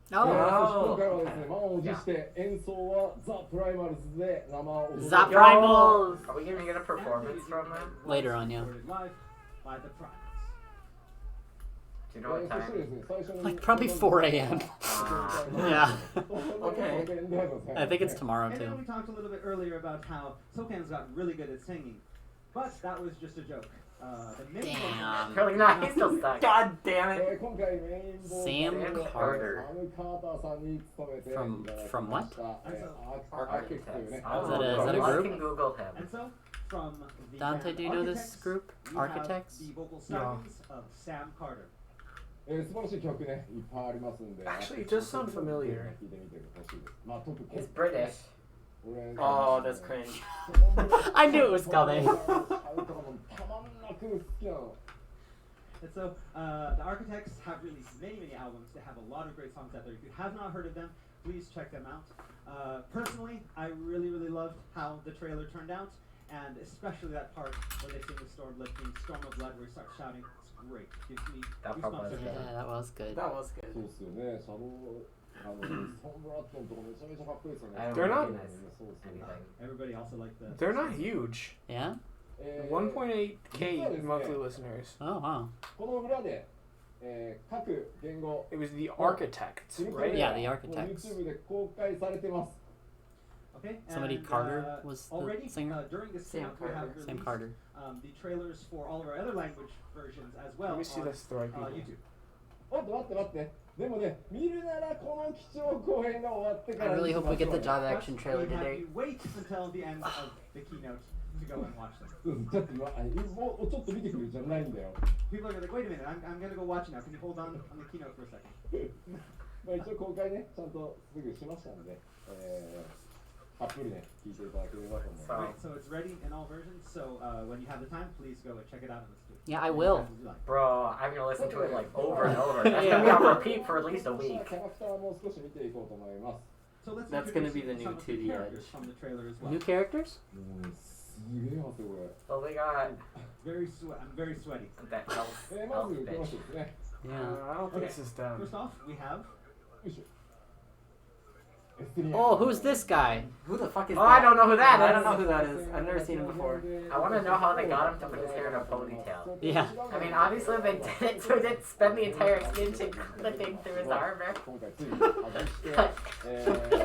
そして Oh, 今回はですね、満を持して演奏はザ・プライマルズで生を踊る Zapp Yo, Primals. are we gonna get a performance from them? Later on, yeah. Recorded live by the Primals. Do you know what そしてです time? ね、最初に Like probably 4 a.m. Yeah. Okay. I think it's tomorrow And then too. we talked a little bit earlier about how Soken's got really good at singing, but that was just a joke. The main Damn. You're like, nah, he's still stuck. God damn it! 今回メインボー Sam カルを Carter. サム・カーターさんに務めていただきました From what? アーキテクトというね Oh, Is that a I group? can Google him. And so, from the Dante, band do you know this Architects, group? we have Architects? the vocal No. stylings of Sam Carter. 素晴らしい曲ね、いっぱいありますんで Actually, it does sound familiar. 聞いてみてほしいです。まあ、特に He's British. Oh, that's cringe. I knew it was coming. たまんなく好きなの。 And so, the Architects have released many, many albums. They have a lot of great songs out there. If you have not heard of them, please check them out. Personally, I really, really loved how the trailer turned out, and especially that part where they sing the Storm of Blood, where he starts shouting. It's great. Gives me That part was goosebumps every good. time. Yeah, that was good. That was good. そうっすよね、シャドウ、ソンブラッってんとこめちゃめちゃかっこいいですよね。 I don't They're not- recognize そうですね。 anything. Everybody also liked the. They're not huge. Yeah. 1.8k monthly listeners. Oh wow. この裏で、各言語 It was the architects, ウルト right? レ Yeah, ア the も architects. YouTube で公開されてます。 Okay. Somebody and, Carter was the already singer? During this Sam keynote, we have Carter. Sam released, Carter. The trailers for all of our other language versions as well Let me see on this the right people. YouTube. おっと待って待って。でもね、見るならこの貴重公演が終わってか I ら really にし hope ま we しょ get う the ね。 job action trailer We have today. you wait until the end of the keynote to go and watch them. ちょっともうちょっと見てくるじゃないんだよ。 People are like, wait a minute, I'm gonna go watch now. Can you hold on the keynote for a second? まあ一応公開ね、ちゃんとすぐしましたんで、たっぷりね、聞いていただければと思います。 Right, so it's ready in all versions. So when you have the time, please go and check it out and listen to it. Yeah, I As many will. times as you like. Bro, I'm gonna listen to it like over and over. That's Yeah. gonna be on repeat for at least a キ week. ャラクターも少し見ていこうと思います。 So let's That's gonna introduce be the new some of 2D characters Edge. from the trailer as well. New characters? もうね、すげえ汗これ。 Oh, they got I'm very sweaty. that elf, ま elf ず受けまし bitch. ょうですね。 Yeah. I don't think Okay. this is them. First off, we have よいしょ。エステリア Oh, who's this guy? Who the fuck is Oh, that? I don't know who that I don't know is. who that is. I've never seen him before. I wanna know how they got him to put his hair in a ponytail. Yeah. I mean, obviously they did it so he didn't spend the entire extension clipping through his armor. 今回ついに外して、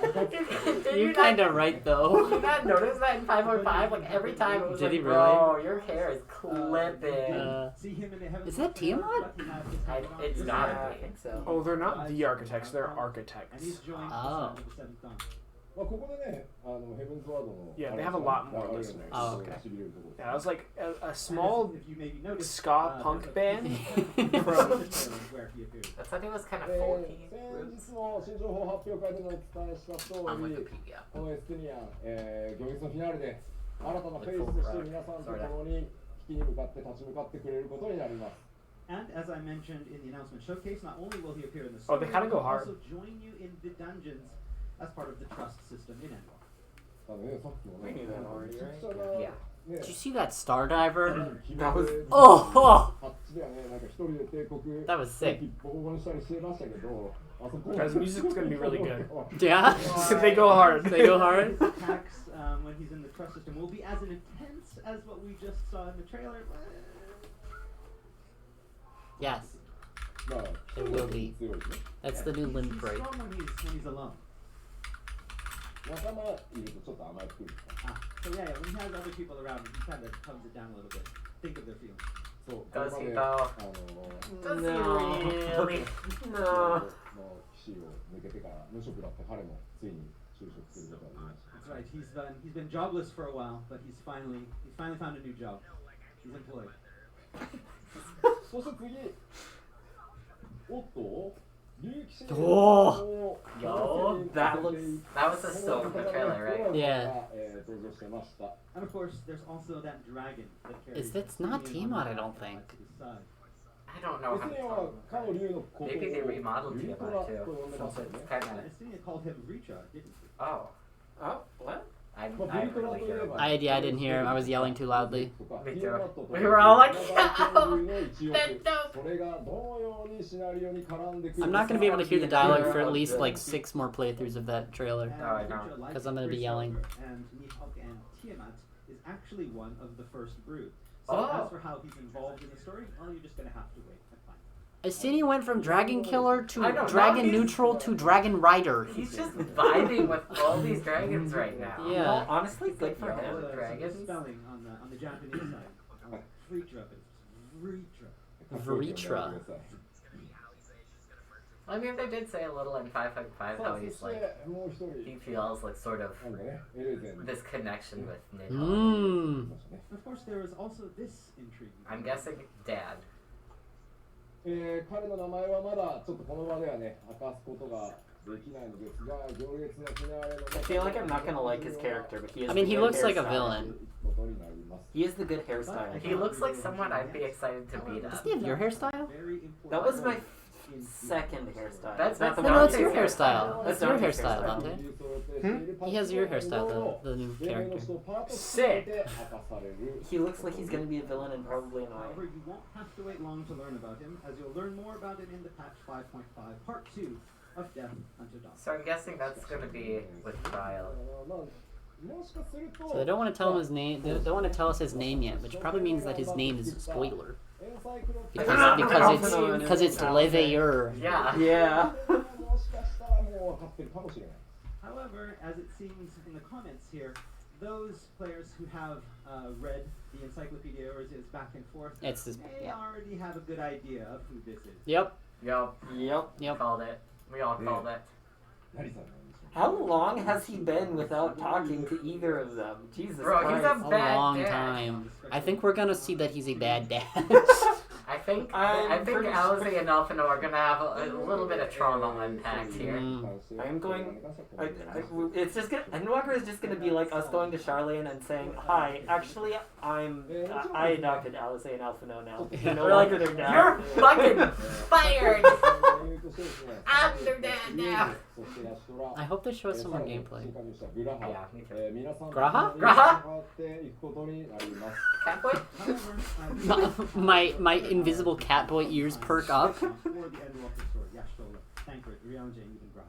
Did You're you not, kinda right did though. you not notice that in 5.5? Like every time it was Did like, he bro, your hair is clipping. see him in the heavens. Is that Tiamat? It's Yeah, gotta I be. think so. Oh, they're not the architects, they're And architects. he's joined Oh. the seventh dawn. まあここでね、ヘブンズワードの Yeah, they have a lot more 流れが listeners. Oh, okay. しびれるところです Yeah, it was like a small If you maybe noticed, ska punk band. where he appeared. I thought he was kind of 先 folky. 日の新情報発表会でもお伝えした通 On り、 Wikipedia. このエステニアン、行列のフィナーレで新たなフェイスとして皆さんと共に危機に向かって立ち向かってくれることになります。 And as I mentioned in the announcement showcase, not only will he appear in the Oh, story, they kinda go he'll hard. also join you in the dungeons as part of the trust system in Endor. さっきもね、 We knew that already, めちゃくちゃ Yeah. ね Did you see that star diver? That was- Oh, oh, あっちではね、なんか一人で帝国 that was sick. ボコボコにしたりしてましたけど、あそこ Guys, the music's gonna be really good. Yeah? They go hard. They go hard? Attacks when he's in the trust system will be as intense as what we just saw in the trailer. Yes. まあ、 It will be. 強いですね。 That's the new He's Lind break. strong when he's alone. 仲間いるとちょっと甘えてくる。 So yeah, when he has other people around him, he kind of comes it down a little bit. Think of their feelings. そう、 Does こ he れ though? まで Does he really? No. の騎士を抜けてから無職だった彼もついに就職することができました。 That's right. He's been jobless for a while, but he's finally found a new job. He's employed. そして次、おっと、竜騎士おー Yo, that looks- That was a stone for trailer, right? Yeah. 登場してました。 And of course, there's also that dragon that carries. It's not Tyrion Tiamat, on I don't his think. side. I don't know how 別 to には tell. かの竜のことを Maybe they remodeled ユニ Tiamat トラ too. と呼んでま So したよ it's ね。 kind of. Estina called him Richa, didn't he? Oh, Oh, what? I Well, I Yuni really hear Tora him. I didn't hear him. I was yelling too loudly. Me too. We were all like, "Yo, that's dope." I'm not going to be able to hear the dialogue for at least like 6 more playthroughs of that trailer. And Oh, I know. Richa, like 'Cause I'm gonna be Richa yelling. And Mihawk and Tiamat is actually one of the first brood. So Oh. as for how he's involved in the story, well, you're just gonna have to wait and find. Estini went from Dragon Killer to I know, Dragon now he's- Neutral to Dragon Rider. He's just vibing with all these dragons right now. Yeah. Well, honestly, good for Yeah. him. The Dragons? spelling on the Japanese side. Fritra, but it's Vritra. Vritra. I mean, they did say a little in 5.5 how he's like, he feels like sort of this connection with Ninja. Mmm. Of course, there is also this intrigue. I'm guessing dad. 彼の名前はまだちょっとこの場ではね明かすことができないのですが、行列のフィナーレの I feel like I'm not gonna like his character, but he is. I mean, the he good looks like a hairstyle. villain. He has the good hairstyle. He looks like someone I'd be excited to beat up. Doesn't he have your hairstyle? Very important That was my in- second hairstyle. That's not the No, one no, it's he your said. hairstyle. That's It's your Dante's hairstyle, hairstyle. Dante. He has your hairstyle, the new character. Sick. He looks like he's gonna be a villain and probably However, annoying. you won't have to wait long to learn about him, as you'll learn more about him in the patch 5.5 Part 2 of death unto dawn. So I'm guessing that's gonna be with trial. まあもしかすると So they don't want to tell him his name. They don't want to tell us his name yet, which probably means that his name is a spoiler. エンサイクロピ Because it's Leveilleur. Yeah. Yeah. もしかしたらもう分かってるかもしれない However, as it seems in the comments here, those players who have read the encyclopedia or its back and forth It's this. may Yeah. already have a good idea of who this is. Yep. Yup. Yep. Called it. We all called it. 何さんなんでしょう How long has he been without talking to either of them? Jesus Bro, he's Christ. A Bad long dad. time. I think we're gonna see that he's a bad dad. I think I'm pretty Alize and Alphino are gonna have a little bit of trauma unpacked here. I'm going. It's just gonna. Endwalker is just gonna be like us going to Charlene and saying, "Hi, actually, I adopted Alice and Alphino now. You're no We're like, longer their dad." you're fucking fired! 理由としてですね I'm their dad now! そしてラストラ I hope they show us some more gameplay. グラハ Yeah, me too. 皆さんグラハグラハ変わっていくことになります Catboy? However, My invisible catboy ears perk up. for the Endwalker story, Yashtola, Thancred, Ryanje, and even Grana.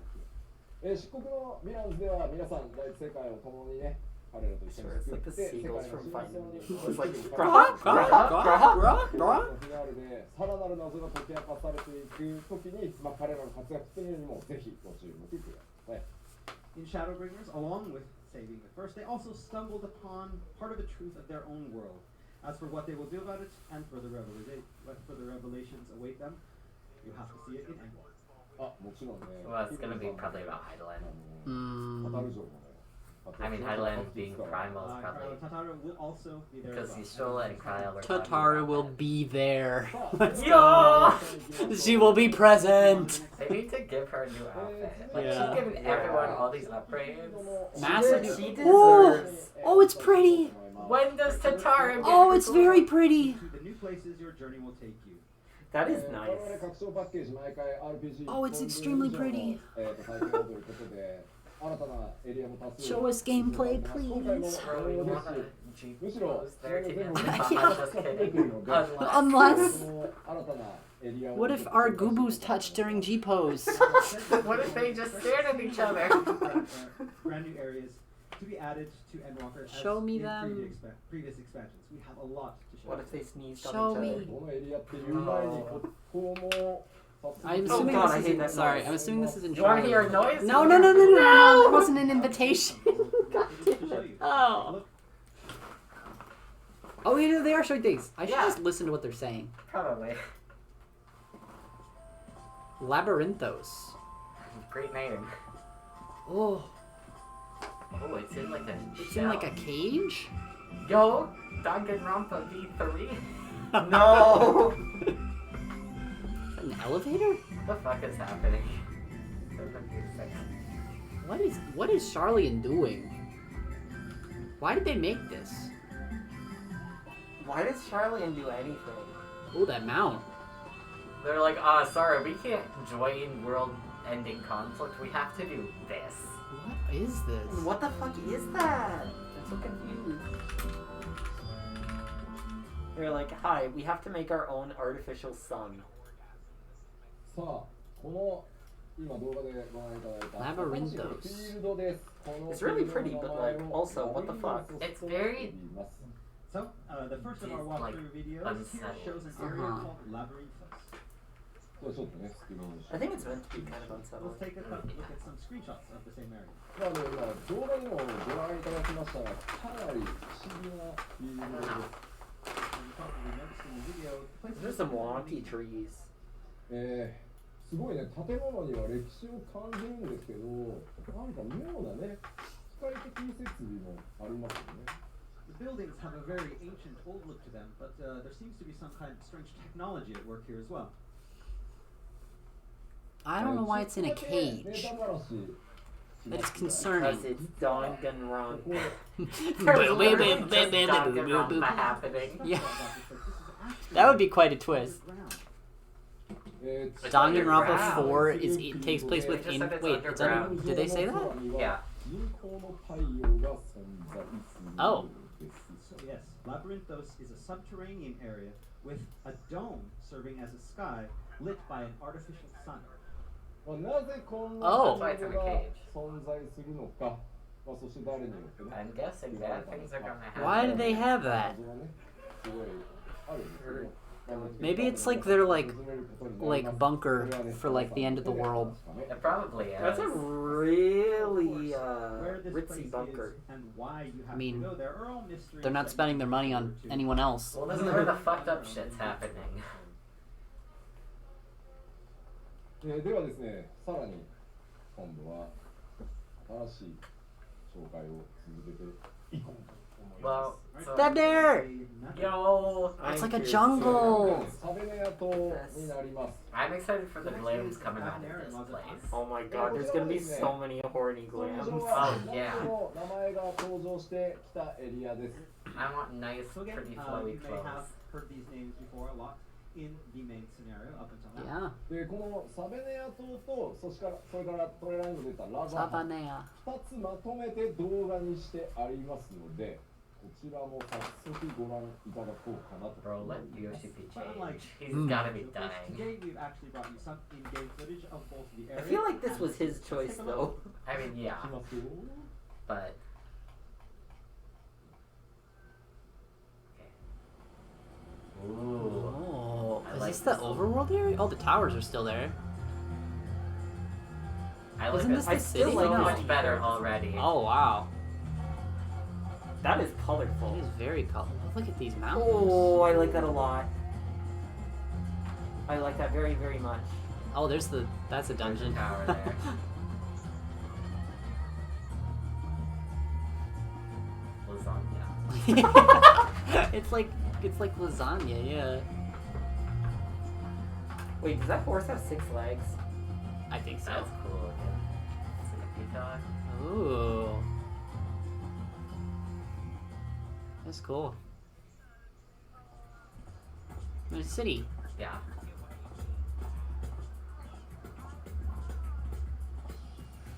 漆黒のヴィランズでは皆さん第一世界を共にね彼らと一緒 Sure, に it's 作 like っ the て世界の seagulls from 真 Finding 相 Nemo. It's like, に Graha, Graha, Graha, フ Graha. ィナーレでさらなる謎が解き明かされていくときに、彼らの活躍というのにもぜひご注目ください。 In Shadowbringers, along with saving the first, they also stumbled upon part of the truth of their own world. As for what they will do about it, and further revelations await them, you have to see it in Endwalker. あ、もちろんね。 Well, it's gonna be probably about Heidelin. 語る情報ね。 I mean, Heidelin being primal is probably... Tatara will also be there. Because Yashola and Kyle are Tatara will be there. Let's Yo! go. She will be present. They need to give her a new outfit. Like, Yeah. she's giving everyone all these upgrades. Massive. She Oh, deserves. oh, it's pretty. When does Tatara get Oh, her it's very pretty. To the new places your journey will take you. That is nice. 我々拡張パッケージ毎回 RPG Oh, it's extremely pretty. 体験をということで新たなエリアも多数 Show us gameplay, 今回も please. Bro, you 無 wanna Jeep むしろ goes there to get Yeah. Just kidding. Unless. この新たなエリアを What if our goobos touch during G pose? What if they just stared at each other? Brand new areas to be added to Endwalker. Show me in them. Previous expansions. We have a lot to show. What if they sneezed Show on each other? me. このエリアっていう前にここも I'm Oh assuming God, this I is hate in, that sorry. noise. I'm assuming this is in You wanna hear a trial. noise? No, no, no, no, no! It wasn't an invitation. God To damn show it. you. Oh. Look, Oh, you know, they are showing things. I should Yeah. just listen to what they're saying. Probably. Labyrinthos. Great name. Oh, Oh, it's in like a it's in like a cage? Yo, Danganronpa V3? No. An elevator? What the fuck is happening? So confusing. What is Charlian doing? Why did they make this? Why does Charlene do anything? Oh, that mount. They're like, sorry, we can't join world-ending conflict. We have to do this. What is this? What the fuck is that? I'm so confused. They're like, hi, we have to make our own artificial sun. さあこの今動画でご覧いただいた Labyrinthos. フィールドです。この It's really pretty, but, like, also, what the fuck? It's very- So, the first of our It's, like, walkthrough videos here unsettled. shows an area Uh-huh. called Labyrinthos. これちょっとねスクリーンにして I think it's meant to be kind of unsettling. Let's take a look at some screenshots of the same area. まあ今動画にもご覧いただきましたがかなり不思議なフィールドです And you probably noticed in the video, the place There's some wonky trees. すごいね建物には歴史を感じるんですけどなんか妙なね機械的設備もありますよね The buildings have a very ancient, old look to them, but there seems to be some kind of strange technology at work here as well. I don't know why it's in a cage. ネタ話 That's Because concerning. it's Danganronpa. ここ Danganronpa happening. Yeah, that would be quite a twist. Danganronpa 4 is it takes place They just within. said it's Wait, it's under, underground. did they say that? Yeah. 人工の太陽が存在する Oh. です So yes, Labyrinthos is a subterranean area with a dome serving as a sky lit by an artificial sun. まあ、なぜこんな Oh. トンネルが存在するのか、まあ、そして誰によってね I'm guessing bad things are gonna happen. Why do they have that? 謎がねすごいあるんですけど、 Maybe it's like their like bunker for like the end of the world. It probably is. That's a really Where this place ritzy is bunker. and why you have I mean, to go there are all mysteries They're not that spending you their can money on look forward to. anyone else. Well, this is where the fucked up shit's happening. ではですね、さらに今度は新しい紹介を続けていこうと思いま Well, す。 so, Step there! yo, It's like a I'm curious. jungle. サベネア島になります。 I'm excited for the glams coming out of this place. Oh my god, there's gonna be so many horny 通 glams. 常は Oh, yeah. 何度も名前が登場してきたエリアです。 I want nice, So again, pretty you flowy may have clothes. heard these names before a lot in the main scenario up until Yeah. now. でこのサベネア島とそれからトレーラーにも出たラザハン Sabanea. 2つまとめて動画にしてありますので、こちらも早速ご覧いただこうかなと Bro, 思 let います。 Yoshi be But unlike changed. He's Mm. gotta be so dying. today we've actually brought you some in-game footage of both the I area. feel like this was his choice though. I mean, yeah, いきますよ。 but... Okay. Ooh. Oh, I is like this the this. overworld area? Oh, the towers are still there. I like Isn't this this the still city? like so this. much better already. Oh wow, That is it colorful. is very colorful. Look at these mountains. Oh, I like that a lot. I like that very, very much. Oh, that's a dungeon. tower there. Lasagna. it's like lasagna, yeah. Wait, does that horse have 6 legs? I think so. That's cool looking. It's like a peacock. Ooh, that's cool. There's a city. Yeah.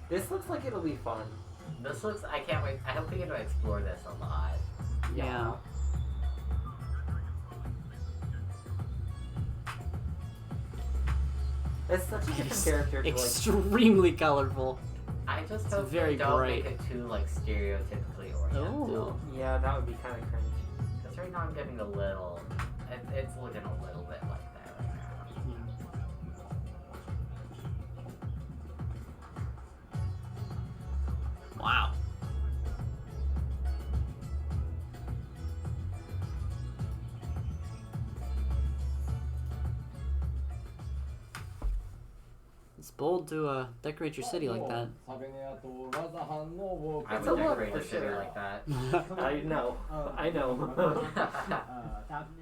This looks like it'll be fun. This looks, I can't wait. I hope we get to explore this a lot. Yeah. It's such a different character to like. Extremely colorful. I just It's hope very they don't bright. make it too, like, stereotypically oriental. Oh. Yeah, that would be kind of cringe. Because right now I'm getting a little, it's looking a little bit like that right now. Wow. It's bold to decorate your city like that. サベネア島ラザハンのウォー I ク would a lot decorate for a city sure. like that. I know. I know. Thousand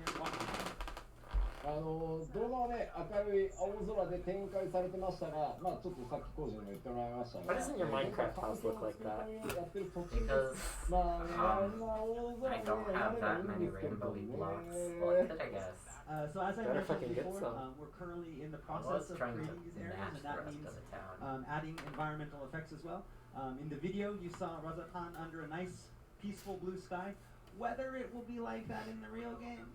動画はね、明るい青空で展開されてましたが、まあちょっとさっき工事にも言ってもらいましたが、 Why doesn't your Minecraft house look like that? やってる途中で Because まあ、青空 I に don't have that many なればいいんですけど rainbowy ね blocks. Well, I could, I guess. So as I Better mentioned fucking get before, some. we're currently in the I was process of trying to creating these areas, match and the that rest means of the town. adding environmental effects as well. In the video, you saw Razatan under a nice, peaceful blue sky. Whether it will be like that in the real game,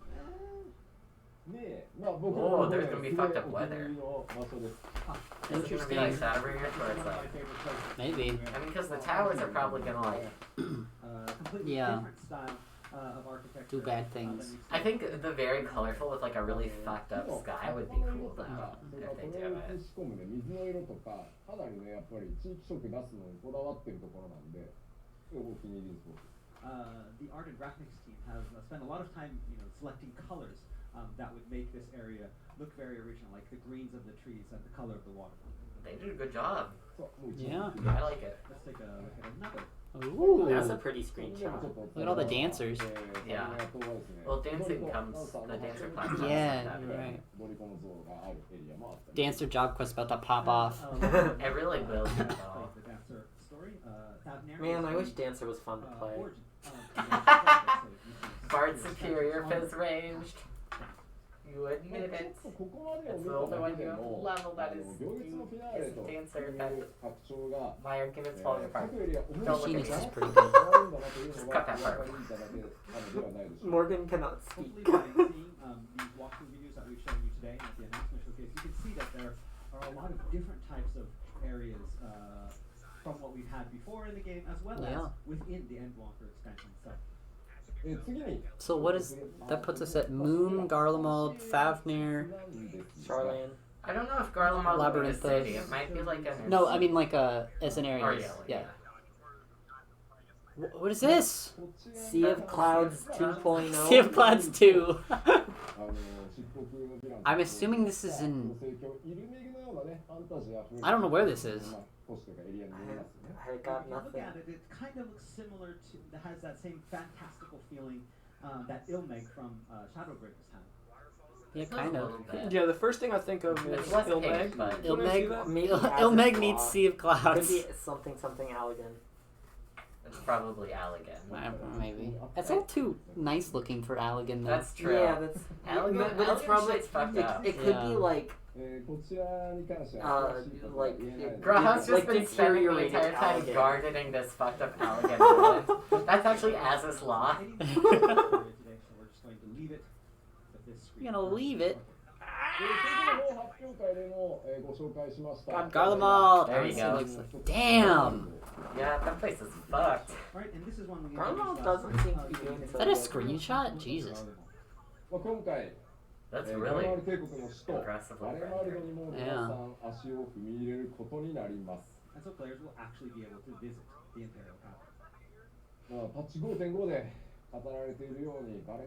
ねえ、まあ僕 Oh, の there's gonna be すごい fucked up お気に weather. 入りの場所です。 Is it gonna be like Shadowbringers where it's one of my like, favorite places. Maybe. I mean, because the towers are probably gonna like, Completely Yeah. different style of architecture. Do bad than things. we've I seen. think the very colorful with like a really fucked up sky would be cool though, それ if から they こ do れを it. 仕込むね、水の色とか、かなりね、やっぱり地域色出すのにこだわってるところなんで、すごいお気に入りです僕。The art and graphics team have spent a lot of time, selecting colors that would make this area look very original, like the greens of the trees and the color of the water. They did a good job. そうもう一 Yeah. 度 I like it. Let's take a look at another. Ooh. That's a pretty それでも screenshot. ちょっと Look at all the dancers. Yeah. Well, dancing comes, the dancer class. Yeah, comes you're with right. ドリコの像があるエリアもあったり。 Dancer job quest about to pop off. that. It really will be though. The dancer story. Thavnir Man, is I the, wish Dancer was fun to play. origin of the dancer project, so you can Bard see superior on- fizz ranged. You admit it. ここまでを It's 見 the た only だ one け you で have も、 level that is 行列のフィナーレ is という dancer 拡張が、 My argument's falling apart. 各エリア面 Don't 白い look at な Phoenix is 可 pretty 愛い good. んだなというの Just が cut that 分か part. りいただけではないでしょうか。 Morgan cannot Hopefully speak. by seeing these walkthrough videos that we've shown you today at the announcement showcase, you can see that there are a lot of different types of areas from what we've had before in the game, as well as within the Endwalker expansion itself. So what is that? Puts us at Moon, Garlemald, Fafnir, Charlan. I don't know if Garlemald would be a Labyrinthos. city. It might be like a... No, I mean like as an area. Or yeah. What is this? Sea of Clouds 2.0. Sea of Clouds 2. I'm assuming this is in... I don't know where this is. I got If you look nothing. at it, it kind of looks similar to, it has that same fantastical feeling that Ilmeg from Shadowbringers had. Yeah, It's a kind of. little bit. Yeah, the first thing I think of is It's less Ilmeg. pink, but... When I see that- Maybe Ilmeg Az's needs Law. Sea of Could Clouds. be something Allegan. It's probably Allegan. Maybe. That's all too nice looking for Allegan, though. That's true. Yeah, that's. Allegan, but it's Allegan probably shit's fucked up. it could be Yeah. like like Grah's just like been spending the deteriorated entire time Allegan. gardening this fucked up Allegan island. That's actually Az's Law. Today, so we're just going to leave it with this screen. You're gonna leave it. Garlemald. Garlemald. There you go. Damn. Yeah, that place is fucked. Right, and this is one we Garlemald introduced doesn't last seem time. to be doing Is so that a good. screenshot? Jesus. That's really impressive. Yeah. And so players will actually be able to visit the Imperial capital.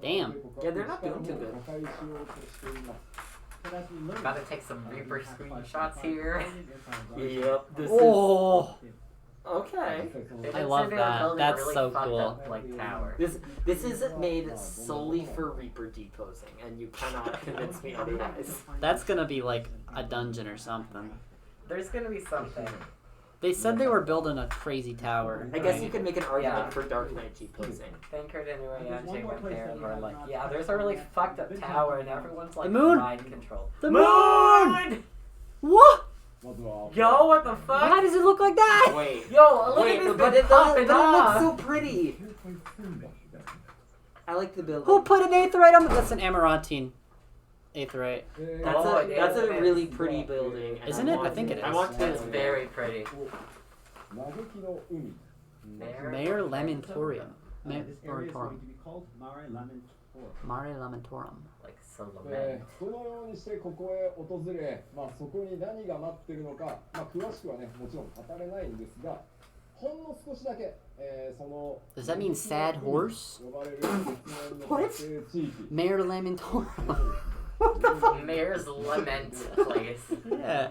Damn. Yeah, they're not doing too good. But as we learn, Gotta take some Reaper screenshots here. Yep. This Oh. is okay. They I did love say they were that. building a That's really so fucked cool. up, like, tower. This is made solely for Reaper deposing, and you cannot convince me otherwise. That's gonna be like a dungeon or something. There's gonna be something. They said they were building a crazy tower. I guess right? you could make an argument Yeah. for Dark Knight deposing. Thinkered anyway, There's one MJ more went place there that and we we're have like, not yeah, there's a touched really yet. fucked up Been tower talking and about everyone's The like moon! mind control. The moon! What? Yo, what the fuck? Why does it look like that? Wait. Yo, look Wait, at this but thing it popping looks off. so pretty. I like the building. Who put an aetheryte on the... That's an Amarantine aetheryte. That's a really pretty building. and Isn't I it? want I think it I is. want to. It's very pretty. Mayor Lamentorium. this area is going Lamentorum. to be called Mare Lamentor. Mare Lamentorum. Like so lament. そのようにしてここへ訪れ、そこに何が待ってるのか、詳しくはね、もちろん語れないんですが、ほんの少しだけ、その Does that mean sad horse? 呼ばれる月面の火星地域 Mayor Lamentorum. Mayor's Lament place. Yeah.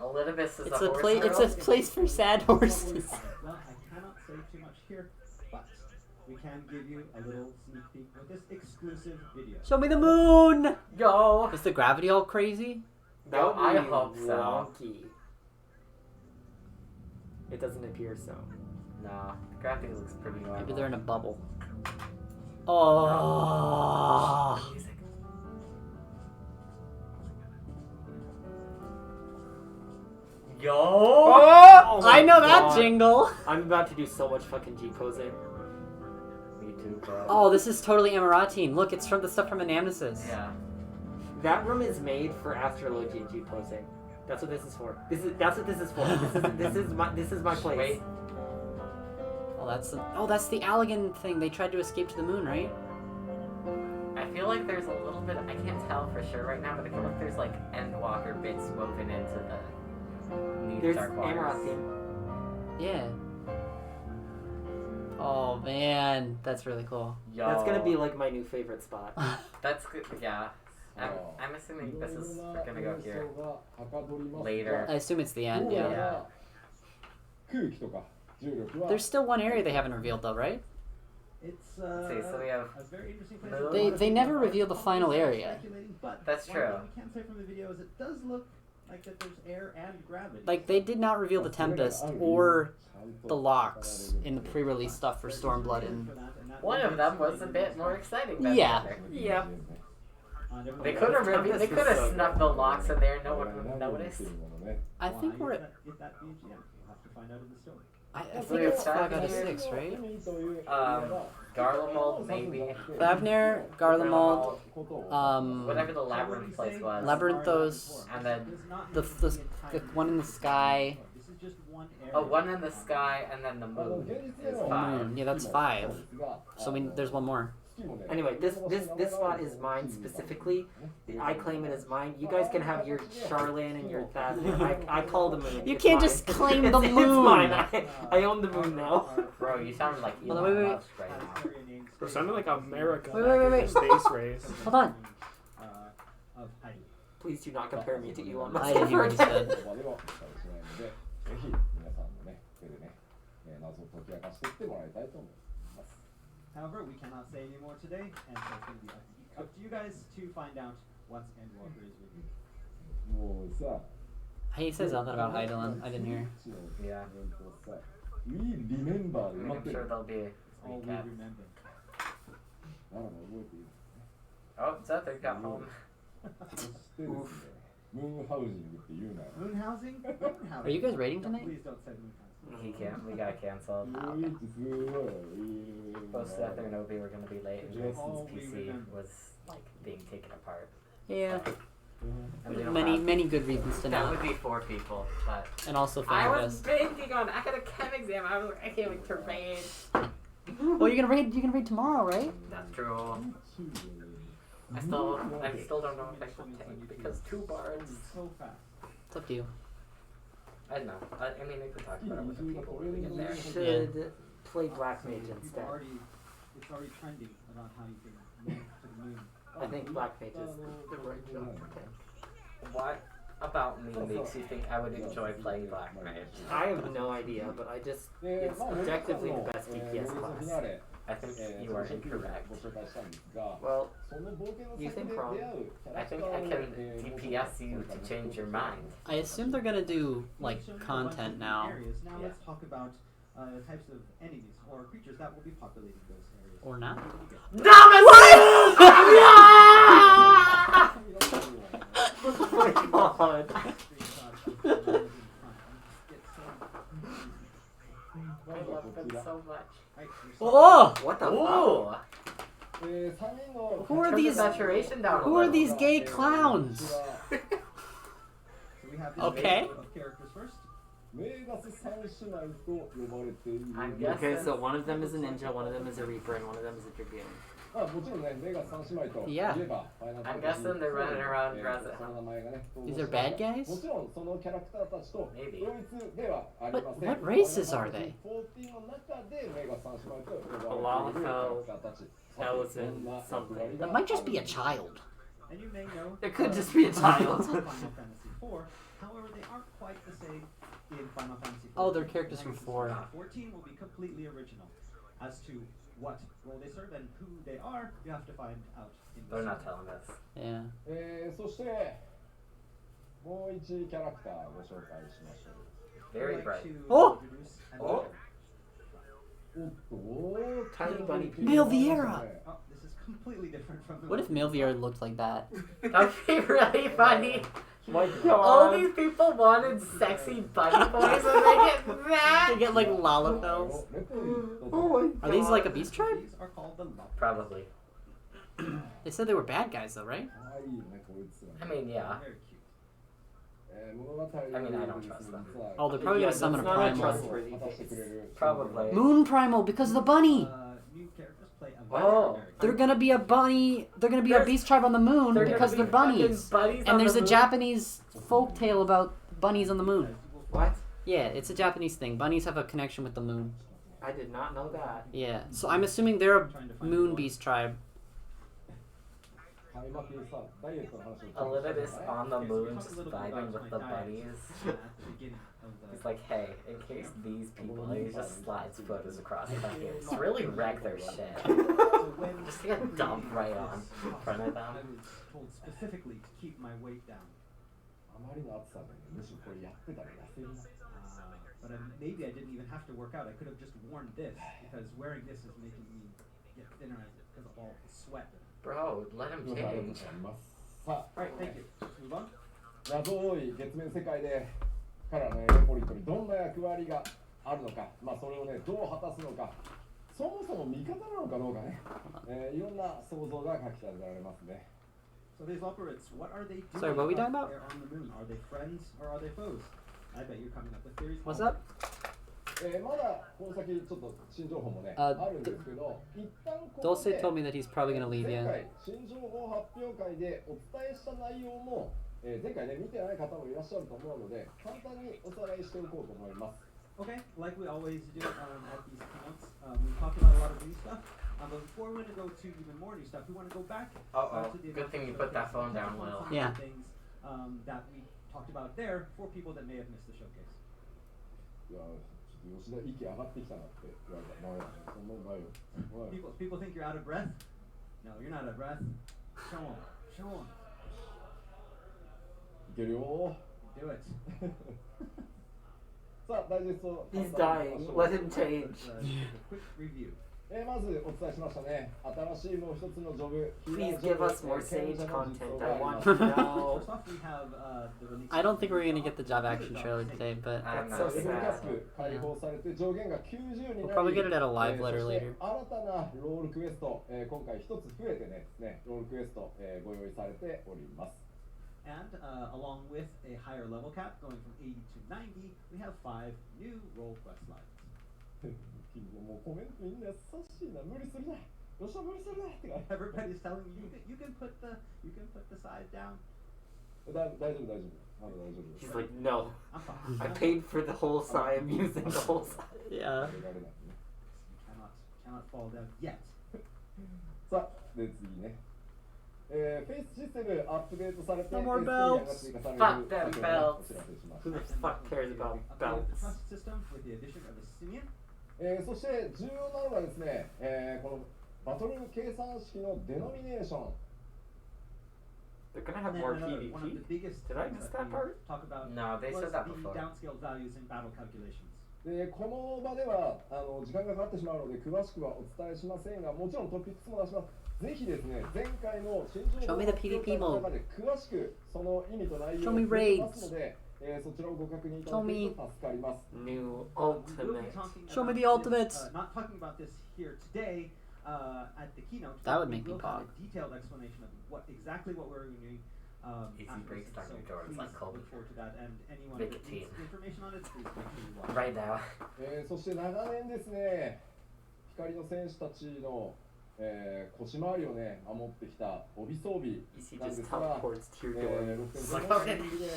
Olympus is It's a a horse place. It's girl. a place for sad horses. Well, I cannot say too much here, but we can give you a little sneak peek with this exclusive video. Show me the moon. Yo. Is the gravity all crazy? That would I be hope so. wonky. It doesn't appear so. Nah, the graphic looks pretty normal. Maybe they're in a bubble. Oh. Music. Yo. Oh I know my that God. jingle. I'm about to do so much fucking G posing. Me too, bro. Oh, this is totally Amarantine. Look, it's from the stuff from Anamnesis. Yeah. That room is made for astrology and G posing. That's what this is for. That's what this is for. This is my place. Wait. Oh, that's the Allegan thing. They tried to escape to the moon, right? I feel like there's a little bit. I can't tell for sure right now, but I feel like there's like Endwalker bits woven into the new There's Dark Waters. Amaranth theme. Yeah. Oh man, that's really cool. Yo. That's gonna be like my new favorite spot. That's good. Yeah. I'm assuming this is we're gonna go here later. I assume it's the end. Yeah. Yeah. 空気とか重力は There's still one area they haven't revealed though, right? It's Okay, so we have a very interesting place. moon. They never revealed the final area. But That's one true. thing we can say from the video is it does look like that there's air and gravity. Like they did not reveal the Tempest or the locks in the pre-release stuff for Stormblood and One of them was a bit more exciting than Yeah. the other. Yep. They could have snuck the locks in there. No one would have noticed. I think we're at. If that BGM, you'll have to find out in the story. I think it's 5 out of 6, right? Garlemald, maybe. Fafnir, Garlemald, Whatever the labyrinth place was. Labyrinthos, And then the one in the sky. This is just one area. oh, one in the sky, and then the moon is 5. Moon. Yeah, that's 5. So there's one more. Anyway, this spot is mine specifically. I claim it as mine. You guys can have your Charlene and your Thasmir. I call the moon. You It's can't mine. just claim the It's moon. mine. I own the moon now. Bro, you sound like Hold on, Elon wait. Musk right now. It sounded like America. Wait, back in wait. the space race. Hold on. Of Heidi. Please do not compare me to Elon Musk. I didn't hear what he said. ぜひ皆さんのね、手でね、謎を解き明かしていってもらいたいと思います。 However, we cannot say any more today, and so it's going to be up to you guys to find out once Endwalker is with you. もうさ、 He says something about Eidolon. I didn't hear. Yeah. We remember で埋まっ I'm てる。 sure there'll be a All we recap. remember. ならば覚えている。 Oh, Zephyr got home. そしてですね、ムーンハウジングって言うなよ。 Moon housing? Are you guys raiding tonight? Please don't say moon housing. He can't. We got canceled. すごいすごい。 Both Zephyr and Obi were gonna be late, and Jason's PC was like being taken apart. Yeah. And we don't Many have- good reasons to That not. would be 4 people, but And also I was Fanfest. banking on. I had a chem exam. I can't wait to raid. Well, you're gonna raid tomorrow, right? That's true. I still don't know if I should take because 2 bards. So fast. It's up to you. I don't know. I mean, we could talk about it with the people when we get there. Should play Black Mage It's instead. already trending about how you can move to the moon. I think Black Mage is the right job to pick. What about me makes you think I would enjoy playing Black Mage? I have no idea, but it's objectively the best DPS class. I think you are incorrect. Well, you think wrong. I think I can DPS you to change your mind. I assume they're gonna do like We've shown you a bunch content of now, areas. Now Yeah. let's talk about types of enemies or creatures that will be populating those areas. or not. Oh my god. I love them so much. Oh! What the fuck? Ooh! 3人の Who are Turn the these? saturation down a Who are little. these gay clowns? So we have this Okay. wave of characters first. メガス三姉妹と呼ばれている。 I'm guessing. Okay, so one of them is a ninja, one of them is a reaper, and one of them is a dragoon. まあもちろんね、メガス三姉妹とい Yeah. えば、ファイナルファ I'm ンタジー guessing they're running around そ dressed の名前がね、 These are bad も guys? ちろんそのキャラクターたちと同 Maybe. 一ではありません。 What races are they? 14の中でメガス三姉妹と呼ばれているキャ Balafel, ラクターたち。 Elephant, something. That might just be a child. And you may know It could just be a child. Final Fantasy IV. However, they aren't quite the same in Final Fantasy IV. Oh, they're characters from 4. 14 will be completely original. As to what role they serve and who they are, you have to find out in the They're not story. telling us. Yeah. そしてもう1キャラクターご紹介しましょう。 Very I'd bright. like to Oh! introduce Oh! Tiny bunny pea. Milviera! Oh, this is completely different from the What if Milvier looked like that? That'd be really funny. My All god. these people wanted sexy bunny boys and they get They that. get like Lalafels. Oh my god. Are these like a beast tribe? These are called the Lop. Probably. They said they were bad guys though, right? I mean, yeah. Very cute. I mean, I don't trust them. Oh, they're probably gonna summon a that's not a primal. trustworthy face. Probably. Moon primal because of the bunny. New characters play a Oh. very They're gonna be a bunny. They're gonna be a There's- beast tribe on the moon They're gonna because be they're fucking bunnies. bunnies on And there's the a moon. Japanese folk tale about bunnies on the moon. What? Yeah, it's a Japanese thing. Bunnies have a connection with the moon. I did not know that. Yeah, so I'm assuming they're a moon beast tribe. Olivia is on the moon just vibing with the bunnies. He's like, hey, in case these people, he just slides photos across the bucket. Just really wreck their shit. Just get a dump right on in front of them. I was told specifically to keep my weight down. But maybe I didn't even have to work out. I could have just worn this because wearing this is making me get thinner because of all the sweat and Bro, let him すみません、ありがとうご change. ざいます。さあ、 Alright, thank you. Let's move on. 謎多い月面世界で彼らのエレポリットにどんな役割があるのか、まあそれをね、どう果たすのか、そもそも味方なのかどうかね、いろんな想像が書き立てられますね。So these operates, what are they doing? Sorry, what are we talking about? They're on the moon. Are they friends or are they foes? I bet you're coming up with theories. What's up? まだこの先ちょっと新情報もね、 Uh, あるんですけど、一旦ここ Dulce で told me that he's probably gonna leave 前 you. 回新情報発表会でお伝えした内容も、前回ね見てない方もいらっしゃると思うので、簡単におさらいしておこうと思います。 Okay, like we always do at these keynotes, we talk about a lot of new stuff. But before we want to go to even more new stuff, we want to go back Uh-oh, to the good thing you announcement put that phone showcase and down, touch Will. upon some of the Yeah. things that we talked about there for people that may have missed the showcase. いや、ちょっと吉田息上がってきたなって言われた。ないよ、そんなのないよ。ないよ。 People think you're out of breath. No, you're not out of breath. Show them. Show them. いけるよ。 Do it. さあ、ダイジェスト。 He's dying. Let him change. A quick review. まずお伝えしましたね。新しいもう一つのジョブ。 Please give us more Sage content. I want to First know. off, we have the release. I don't think we're gonna get the job action trailer today, but I'm So not エフ sad. キャップ解放されて上限が90に we'll な probably り、 get it at a live そ letter して later. 新たなロールクエスト、今回一つ増えてね、ロールクエスト、ご用意されております。 And along with a higher level cap going from 80 to 90, we have 5 new role quest lines. もうコメントみんな優しいな、無理するな、よっしゃ無理するなってか。 Everybody's telling you can put the side down. 大丈夫大丈夫、まだ大丈夫。 He's like, no. I'm fine. I paid for the whole side. I'm using the whole side. Yeah. 入れられないね。 cannot fall down yet. さあ、で次ね。フェイスシステムアップデートされて No more S3 が belts. 追加される Fuck them 先ほど belts. お知らせしまし Who た the fuck cares about Updated the belts? trust system with the addition of a simian. そして重要なのがですね、このバトル計算式のデノミネーション。 They're gonna have And then more one of the PvP. biggest Did I things miss that that we part? talk about No, they was said that the before. downscaled values in battle calculations. でこの場では時間がかかってしまうので詳しくはお伝えしませんが、もちろんトピックスも出します。ぜひですね、前回の新情 Show 報 me the 発表 PvP 会の中で詳しくその意味と内容 Show を me 触れます raids. ので、そちらをご確認いただけると助かります。 New We will be ultimate. talking Show me about the this, ultimates. not talking about this here today at the keynote. That but would we make me will have pog. a detailed explanation of exactly what we're doing. Easy after breaks this, down so your doors please like Kobe. look forward to that, and anyone Make that it needs team. information on it, please make sure you watch. Right now. そして長年ですね、光の戦士たちの、腰回りをね守ってきた帯装備 EC なんで just すが、teleports to your door. 6.0のリーグで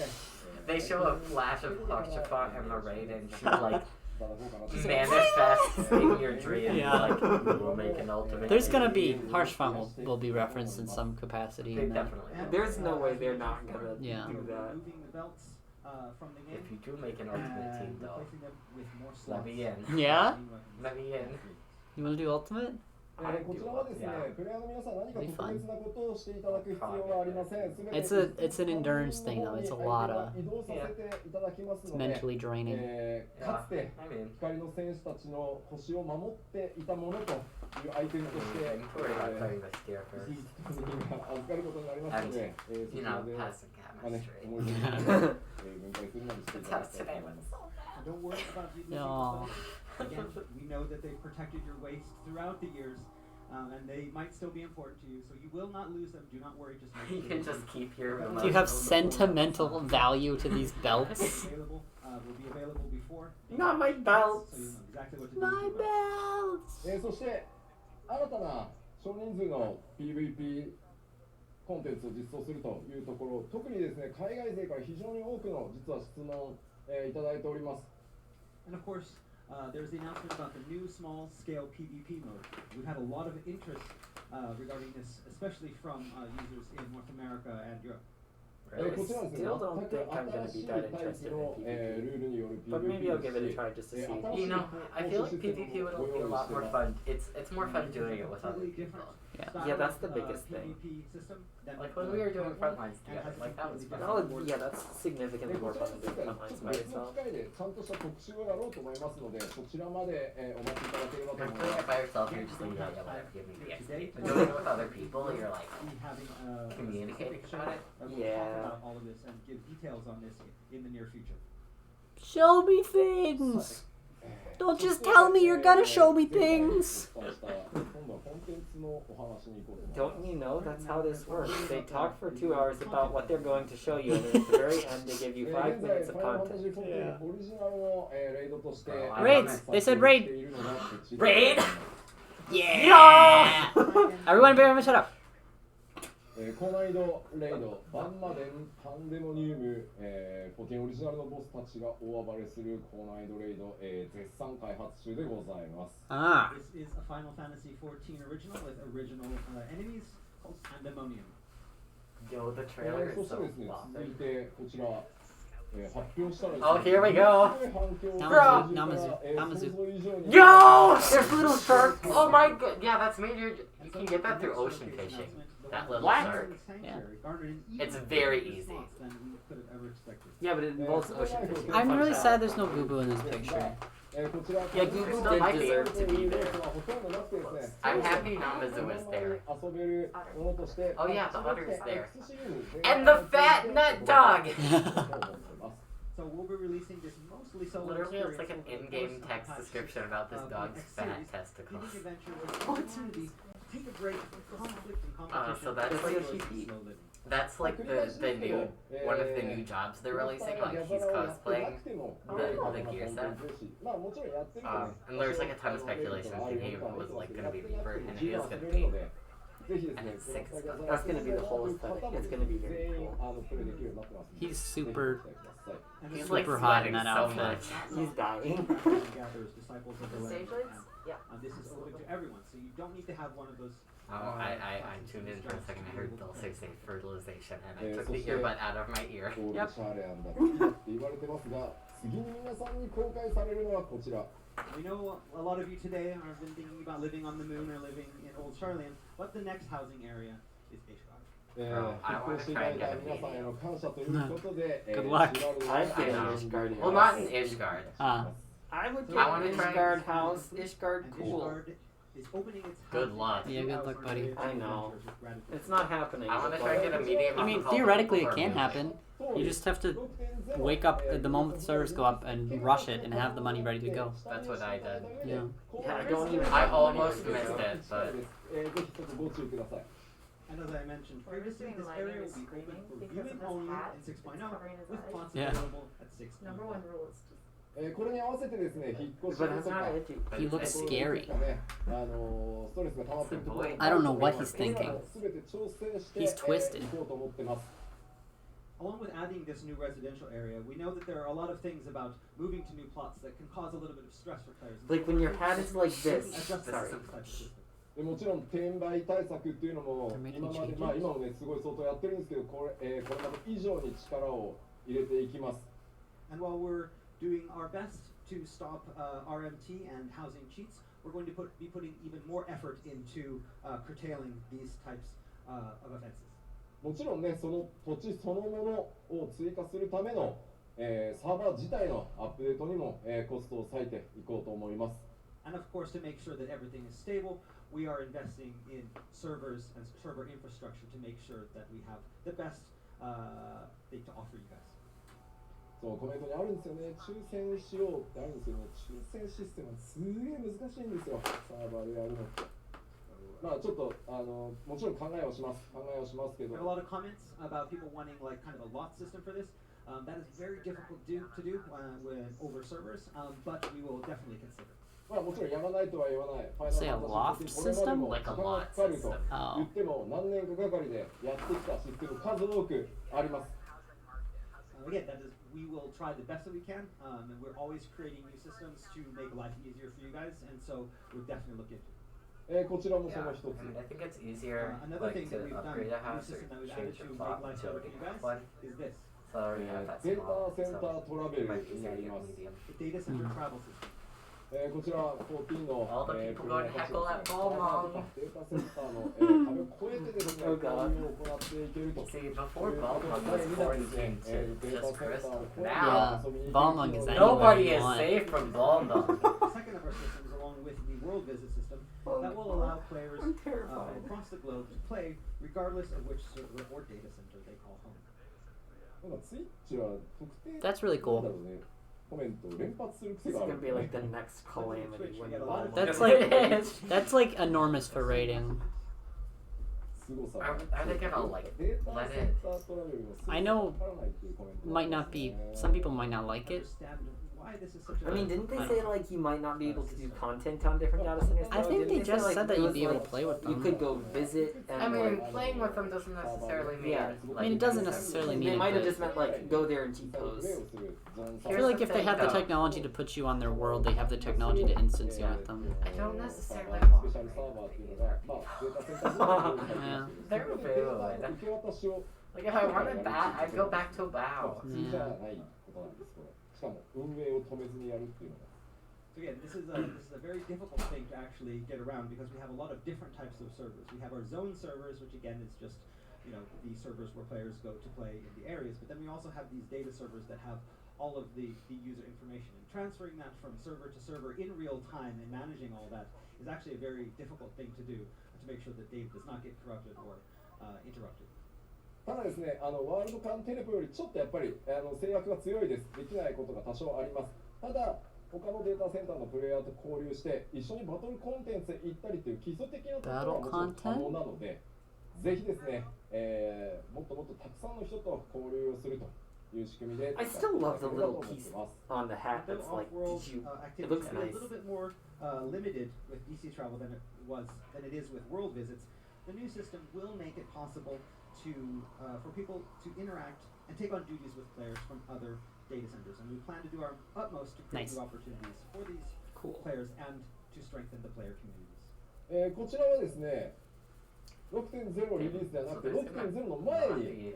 They show a flash of Oxypot in the raid and she like いただこうかなと manifests in your dream. Yeah. Like, we'll make an ultimate. There's gonna be Harsh Fun will be referenced in some capacity. They In that. definitely will. There's no way they're not gonna Yeah. do that. Removing the belts from the game. If you do make an ultimate team and though, replacing them with more let slots. me in. Yeah? Let me in. You wanna do ultimate? こちらはですね、プレイヤーの皆さん何か特別なことをしていただく必要はありません。 It's an endurance thing though. It's a lot of. 移動させていただきます It's ので、 mentally draining. かつて I mean, 光の戦士たちの星を守っていたものというアイテムとして、 I'm worried about playing this gear いい first. 預かることになりますので、そ You ちら know, で、 passing まあね、 chemistry. 思い出に分解するなりしてい That's ただ how きたいと today 思いま was す。 so bad. Don't worry about you losing No. the belts. Again, we know that they've protected your waist throughout the years, and they might still be important to you, so you will not lose them. Do not worry, just make You sure can you just keep your. Do you have emotional- sentimental value to these belts? available. Will be available before. the Not my event, belts. So you know exactly what to do. My with your belts. belts. そして新たな少人数の PVP コンテンツを実装するというところ、特にですね、海外勢から非常に多くの実は質問、いただいております。 And of course, there's the announcement about the new small-scale PvP mode. We've had a lot of interest regarding this, especially from users in North America and Europe. really こちらはですね、 Still don't 全 think I'm く gonna 新し be い that タイ interested プ in の、 PvP. ルールによる But maybe I'll give it a ですし try just to see. You know, I feel like PvP would be a lot more fun. It's more fun doing it with other people. Yeah, that's the biggest thing. Like when we were doing Frontlines together, like that was fun. Oh, yeah, that's significantly でこ more ちら fun に than ついて doing は frontlines 別 by の itself. 機会でちゃんとした特集をやろうと思いますので、そちらまで、お待ちいただければと When 思い playing ま it す。 by yourself, you're just like, yeah, whatever, give me the XP. But doing it with other people, you're like communicating about it. Yeah. All of this and give details on this in the near future. Show me things. Don't just tell me you're gonna show me things. Don't you know that's how this works? They talk for 2 hours about what they're going to show you, and then at the very end they give you 5 minutes of content. Raids. They said raid. Raid! Yeah. Everyone, very much shut up. 高難易度レイド、バンマデン、パンデモニウム、ポケンオリジナルのボスたちが大暴れする高難易度レイド、絶賛開発中でございます。Ah. This is a Final Fantasy XIV original with original enemies called Pandemonium. Yo, the trailer そ is して so ですね、続い floppy. てこちら、発表したらですね、 Oh, here we go. すごい反響を Namazu. 想像以上に Yo! There's little sharks! Oh my god! Yeah, that's major. You can get that through ocean fishing. That little What? shark. Yeah. It's very easy. Yeah, but it involves ocean fishing. I'm really sad there's no Boo Boo in this picture. こちら Yeah, Google did deserve to be there. I'm happy Namazu was there. 遊べるものとして Oh yeah, the otter's there. XCU And the fat nut dog! So we'll be releasing this mostly solo Literally, it's like an experience in-game over the text course of description about this the dog's X fat series. testicles. Unique adventure with opportunity to take a break from conflict and competition. So that's and like- enjoy some slow living. That's like the new one of the new jobs they're releasing. Like he's cosplaying the gear set. And there's like a ton of speculation thinking it was like gonna be Reaper, and it is gonna be. And it's 6 bucks. That's gonna be the whole aesthetic. It's gonna be very cool. He's super, And He's this like super hot in sweating that so outfit. much. He's dying. gathers disciples of the The land. stage lights? Yeah. This is open to everyone, so you don't need to have one of those. Oh, I tuned in for a second. I heard Dulce say fertilization, and I took the earbud out of my ear. Yep. シャーレアンだって言われてますが、次に皆さんに公開されるのはこちら。 We know a lot of you today have been thinking about living on the moon or living in Old Charlian, but the next housing area is Ishgard. 結婚していただいた皆さんへの感謝ということで、 Good luck. I'd get an Ishgard Well, house. not in Ishgard. Ah. I would get I wanna an try- Ishgard house. Ishgard And cool. Ishgard is opening its Good housing luck. Yeah, good luck, buddy. I know. It's not happening. I want to try and get a medium. I mean, alcohol theoretically it for can me. happen. You just have to wake up at the moment the servers go up and rush it and have the money ready to go. That's what I did. Yeah. Yeah, I don't even. I almost missed it, but ぜひちょっとご注意ください。 And as I mentioned previously, this area will be open for viewing only in 6.0, with plots Yeah. available at 6. Number one rule is just これに合わせてですね、引っ越し But と that's か not edgy. but He it's looks edgy. scary. ね、ストレスが溜まってるところ I don't know what he's thinking. 全て調整して He's twisted. 行こうと思ってます。 Along with adding this new residential area, we know that there are a lot of things about moving to new plots that can cause a little bit of stress for players. Like when your pad is like this. Adjust Sorry. this type of system. でもちろん転売対策っていうのも They're making 今まで changes. まあ今もねすごい相当やってるんですけどこれまで以上に力を入れていきます。 And while we're doing our best to stop RMT and housing cheats, we're going to be putting even more effort into curtailing these types of offenses. もちろんねその土地そのものを追加するための、サーバー自体のアップデートにも、コストを割いていこうと思います。 And of course, to make sure that everything is stable, we are investing in servers and server infrastructure to make sure that we have the best thing to offer you guys. そうコメントにあるんですよね。抽選しようってあるんですよね。抽選システムはすげえ難しいんですよ。サーバーでやるのって。まあちょっともちろん考えをしますけ We ど have a lot of comments about people wanting like kind of a lot system for this. That is very difficult to do when over servers, but we will definitely consider. まあもちろんやらないとは言わない。 Say a loft これまでも Like a 時間が lot かかると system. 言っても何年かかかりでやってきたシステム数多くあります。 Again, that is, we will try the best that we can, and we're always creating new systems to make life easier for you guys, and so we'll definitely look into it. こちらもそ Yeah, の一つ。 I mean, I think it's easier Another like thing that to we've done, upgrade a a new house or system that we've change added your to plot make life to better already for you have guys one. is this, So I already have that データ small, センタ so ートラベ it ル might be にな easier り to ます。 medium. the data center travel system. こちら14の All the people going to heckle at デ Balmong. ータセンターの壁を越えてですね、 Oh 交 God. 流を行っていけると。 See, before Balmong was quarantined to just Crystal. Yeah, Now, Balmong is nobody anywhere you is want. safe from Balmong. The second of our systems, along with the world visit system, that will allow players I'm terrified. across the globe to play regardless of which server or data center they call home. なんかツイッチは特定 That's really なん cool. だろうね、コメントを連発する This 癖 is があ gonna るん be だよ like ね the next calamity when Balmong. That's It like is. that's like enormous for rating. すごさ Are they gonna, like, データ let セ it- ンタートラベルのすごさ I が know わからないっていうコメントが Might not be. Some people might not like it. Understand why this is such a I mean, didn't they I say like you might not be able to do content on different data centers? I though? think Didn't they say, just like, said that it you'd was, be able like, to play with you them. could go visit and I mean, like, playing with them doesn't necessarily mean. Yeah. I mean, it doesn't necessarily mean they it, might have but just meant like go there and T-pose. I feel like if they have the technology to put you on their world, they have the technology to instance you with them. I don't necessarily ス want ペシャルサーバーっていうのが、まあ、データセンターの Yeah. They're 受け good. 渡しを Like if I wanted that, I'd go back to まあ WoW. 普通じゃないことなんです、これ。しかも運営を止めずにやるっていうのが。 So again, this is a very difficult thing to actually get around because we have a lot of different types of servers. We have our zone servers, which again is just the servers where players go to play in the areas. But then we also have these data servers that have all of the user information, and transferring that from server to server in real time and managing all that is actually a very difficult thing to do to make sure that data does not get corrupted or interrupted. ただですね、ワールドカンテレポよりちょっとやっぱり制約が強いです。できないことが多少あります。ただ、他のデータセンターのプレイヤーと交流して一緒にバトルコンテンツへ行ったりという基礎的なところはもちろん可能なので、ぜひですね、もっともっとたくさんの人と交流をするという仕組みで I still love the little piece on the hat The that's like, off-world did you? activities It looks are a nice. little bit more limited with DC travel than it is with world visits. The new system will make it possible to for people to interact and take on duties with players from other data centers, and we plan to do our utmost to create Nice. new opportunities for these Cool. players and to strengthen the player communities. こちらはですね、6.0 リリースではなくて 6.0 の前に、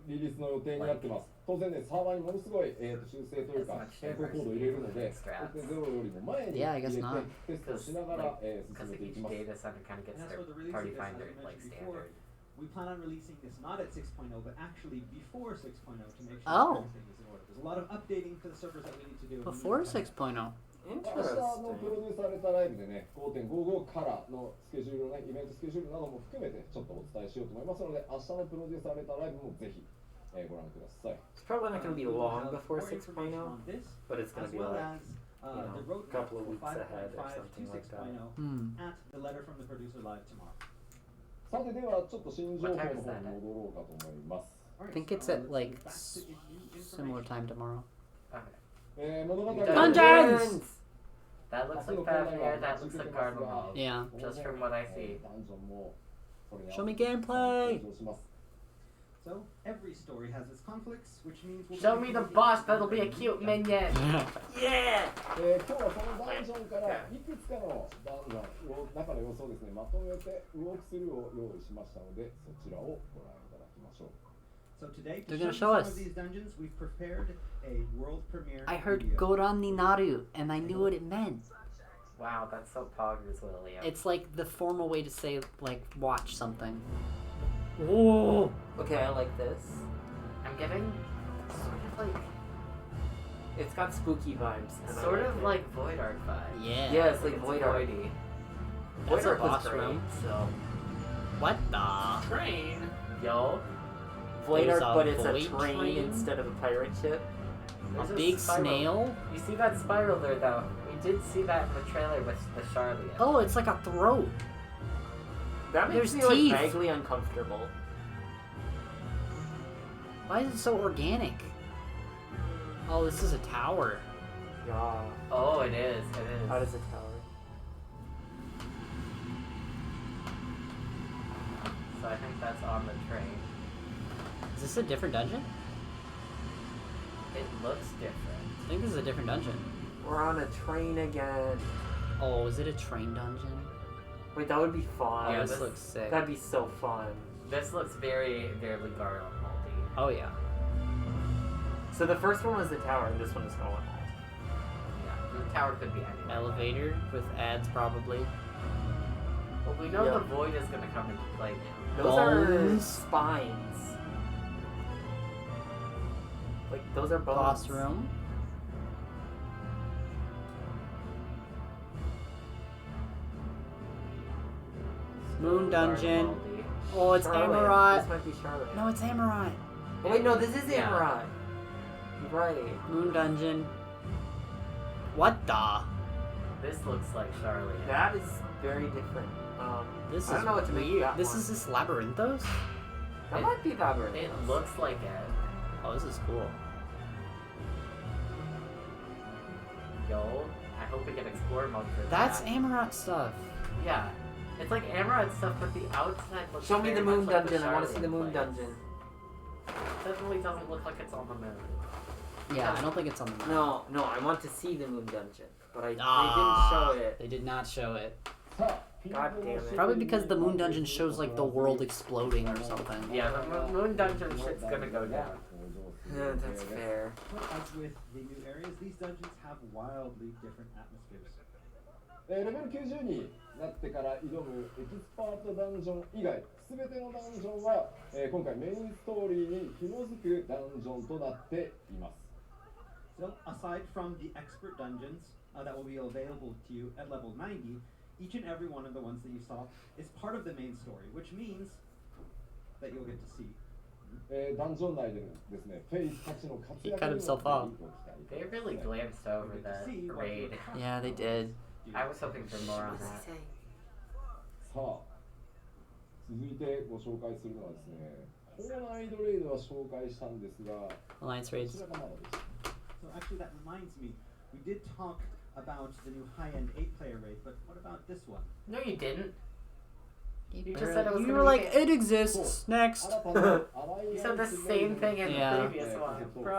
リリースの予定になってます。当然ね、サーバーにものすごい、修正というか変更コードを入れるので、6.0 よりも前に Yeah, I 入れ guess て not. テストしながら、進 Because めてい each きます。 data center kind of gets And as their for the release party of this, as finder I like mentioned before, standard. we plan on releasing this not at 6.0, but actually before 6.0 to make sure Oh. everything is in order. There's a lot of updating for the servers that we need to do. and we need Before to have- 6.0. 明日のプロデュースされたライブでね、5.55 からのスケジュールをね、イベントスケジュールなども含めてちょっとお伝えしようと思いますので、明日のプロデュースされたライブもぜひ、ご覧ください。 It's probably not going to be We'll long have before more information 6.0, on this, but it's going as to be well like as you know, the roadmap couple of for weeks ahead or 5.5 to something like that. 6.0 at the letter from the producer live tomorrow. さてではちょっと新情報の方に戻ろうかと思います。 All I right, think it's so at let's like move back to new similar information. time tomorrow. Okay. 物語 Dungeons! That looks like Fafnir, that looks like Cardinal Mode. Yeah. Just from what I see. ダンジョンもそれに Show me 合わせて gameplay! 登場します So every story has its conflicts, which means we'll Show be me the looking boss, at that'll be a cute minion! Yeah! 今日はそのダンジョンからいくつかのダンジョンの中の様子をですね、まとめてウォークスルーを用意しましたので、そちらをご覧いただきましょう。 So today, They're to gonna show show you some us. of these dungeons, we've prepared a world premiere I heard video. Goran ni Naru, and I knew what it meant. Wow, that's so poggers, William. It's like the formal way to say, like, watch something. Whoa! Okay, I like this. I'm getting sort of like It's got spooky vibes. and I sort like of it. like Void Art vibes. Yeah. Yeah, it's like It's Void Art. voidy. That's Void a Art was boss great, room. so. What the? Train. Yo. Void There's Art, a but it's a void train, train? instead of a pirate ship. A There's big spiral. snail? You see that spiral there, though? We did see that in the trailer with the Charlie. Oh, it's like a throat. That makes There's me teeth. like vaguely uncomfortable. Why is it so organic? Oh, this is a tower. Yeah. Oh, it is. It is. How does it tower? So I think that's on the train. Is this a different dungeon? It looks different. I think this is a different dungeon. We're on a train again. Oh, is it a train dungeon? Wait, that would be fun. Yeah, this looks sick. That'd be so fun. This looks very, very Garland moldy. Oh yeah. So the first one was the tower, and this one is Garland. Yeah, the tower could be anything. Elevator with ads probably. Well, we know the void is gonna come into play now. Those are Bones. spines. Like, those are bones. Boss room. Moon dungeon. Garland moldy. Oh, it's Charlotte. Amarat. This might be Charlotte. No, it's Amarat. Oh, wait, no, this is Yeah. Amarat. You're right. Moon dungeon. What the? This looks like Charlotte. That is very different. This I is don't know what to make weird. that This one. is this Labyrinthos? That might be Labyrinth. It looks like it. Oh, this is cool. Yo, I hope we get explore mode for That's that. Amarat stuff. Yeah. It's like Amarat stuff, but the outside looks Show me the very moon much like dungeon. I want to see the Charlotte moon place. dungeon. Definitely doesn't look like it's on the moon. Yeah, I don't think it's on the map. No, I want to see the moon dungeon. But they Ah, didn't show it. They did not show it. God damn it. Probably because the moon dungeon shows like the world exploding or something. Yeah, the moon dungeon shit's gonna go down. Yeah, that's fair. But as with the new areas, these dungeons have wildly different atmospheres. レベル90になってから挑むエキスパートダンジョン以外すべてのダンジョンは、今回メインストーリーに紐づくダンジョンとなっています。 So, aside from the expert dungeons that will be available to you at level 90, each and every one of the ones that you saw is part of the main story, which means that you'll get to see. ダンジョン内でですね、フェイスたちの活 He 躍 cut に himself も off. ご期待 They really glanced over that raid. Yeah, they did. I was hoping for more on that. さあ、続いてご紹介するのはですね、ホーナイドレイドは紹介したんですが、 Alliance こ raids. ちらがまだです。 So, actually, that reminds me, we did talk about the new high-end 8-player raid, but what about this one? No, you didn't. You just said it was You gonna were be like, big. it exists. Next. 新たなアライアンス You said the same thing in Yeah. the previous one. Bro,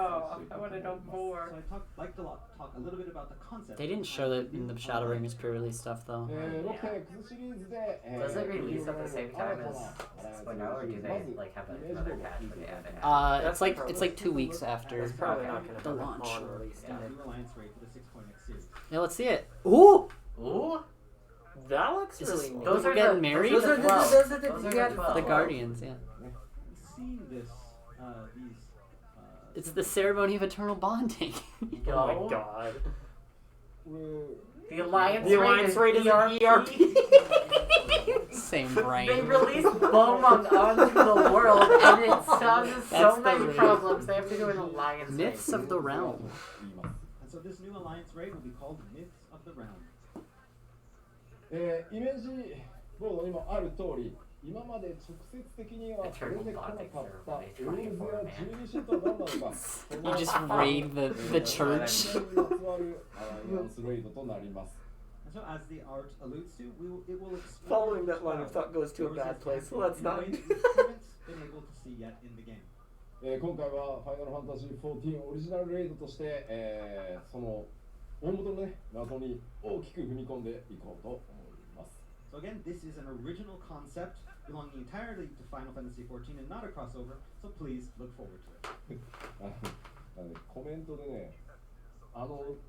I want to know more. So, I liked a little bit about the concept. They didn't show that in the Shadowbringers pre-release stuff though. 6.x シリーズで、Does it release at the same time as 6.0, or do they like have another patch for the add-in? It's like 2 weeks after. It's probably not going to The have launch. on release Yeah, date. new Alliance raid for the 6.x series. Yeah, let's see it. Ooh, Ooh, That looks Is really this- neat. those are getting the, married? Those are the 12. Those are the- Those are yeah, the 12. the Guardians. Yeah, Seeing this, these, it's the ceremony of eternal bonding. Oh my Yo, god. the Alliance The Alliance raid is an ERP. Same They brain. released Beaumont onto the world, and it causes so That's the many raid. problems. They have to do an Alliance raid. Myths of the Realm. and so this new Alliance raid will be called Myths of the Realm. イメージボードにもある通り、今まで直接的には触れてこなかったエルズや十二使徒が何なのか、 You just raid the church. そのまつわるアライアンスレイドとなります。 And so, as the art alludes to, it will explore Following that line of thought goes to a bad place, so let's not. in ways that we haven't been able to see yet in the game. 今回はファイナルファンタジー14オリジナルレイドとして、その大元のね謎に大きく踏み込んでいこうと思います。 So again, this is an original concept belonging entirely to Final Fantasy XIV and not a crossover, so please look forward to it. なんでコメントでね、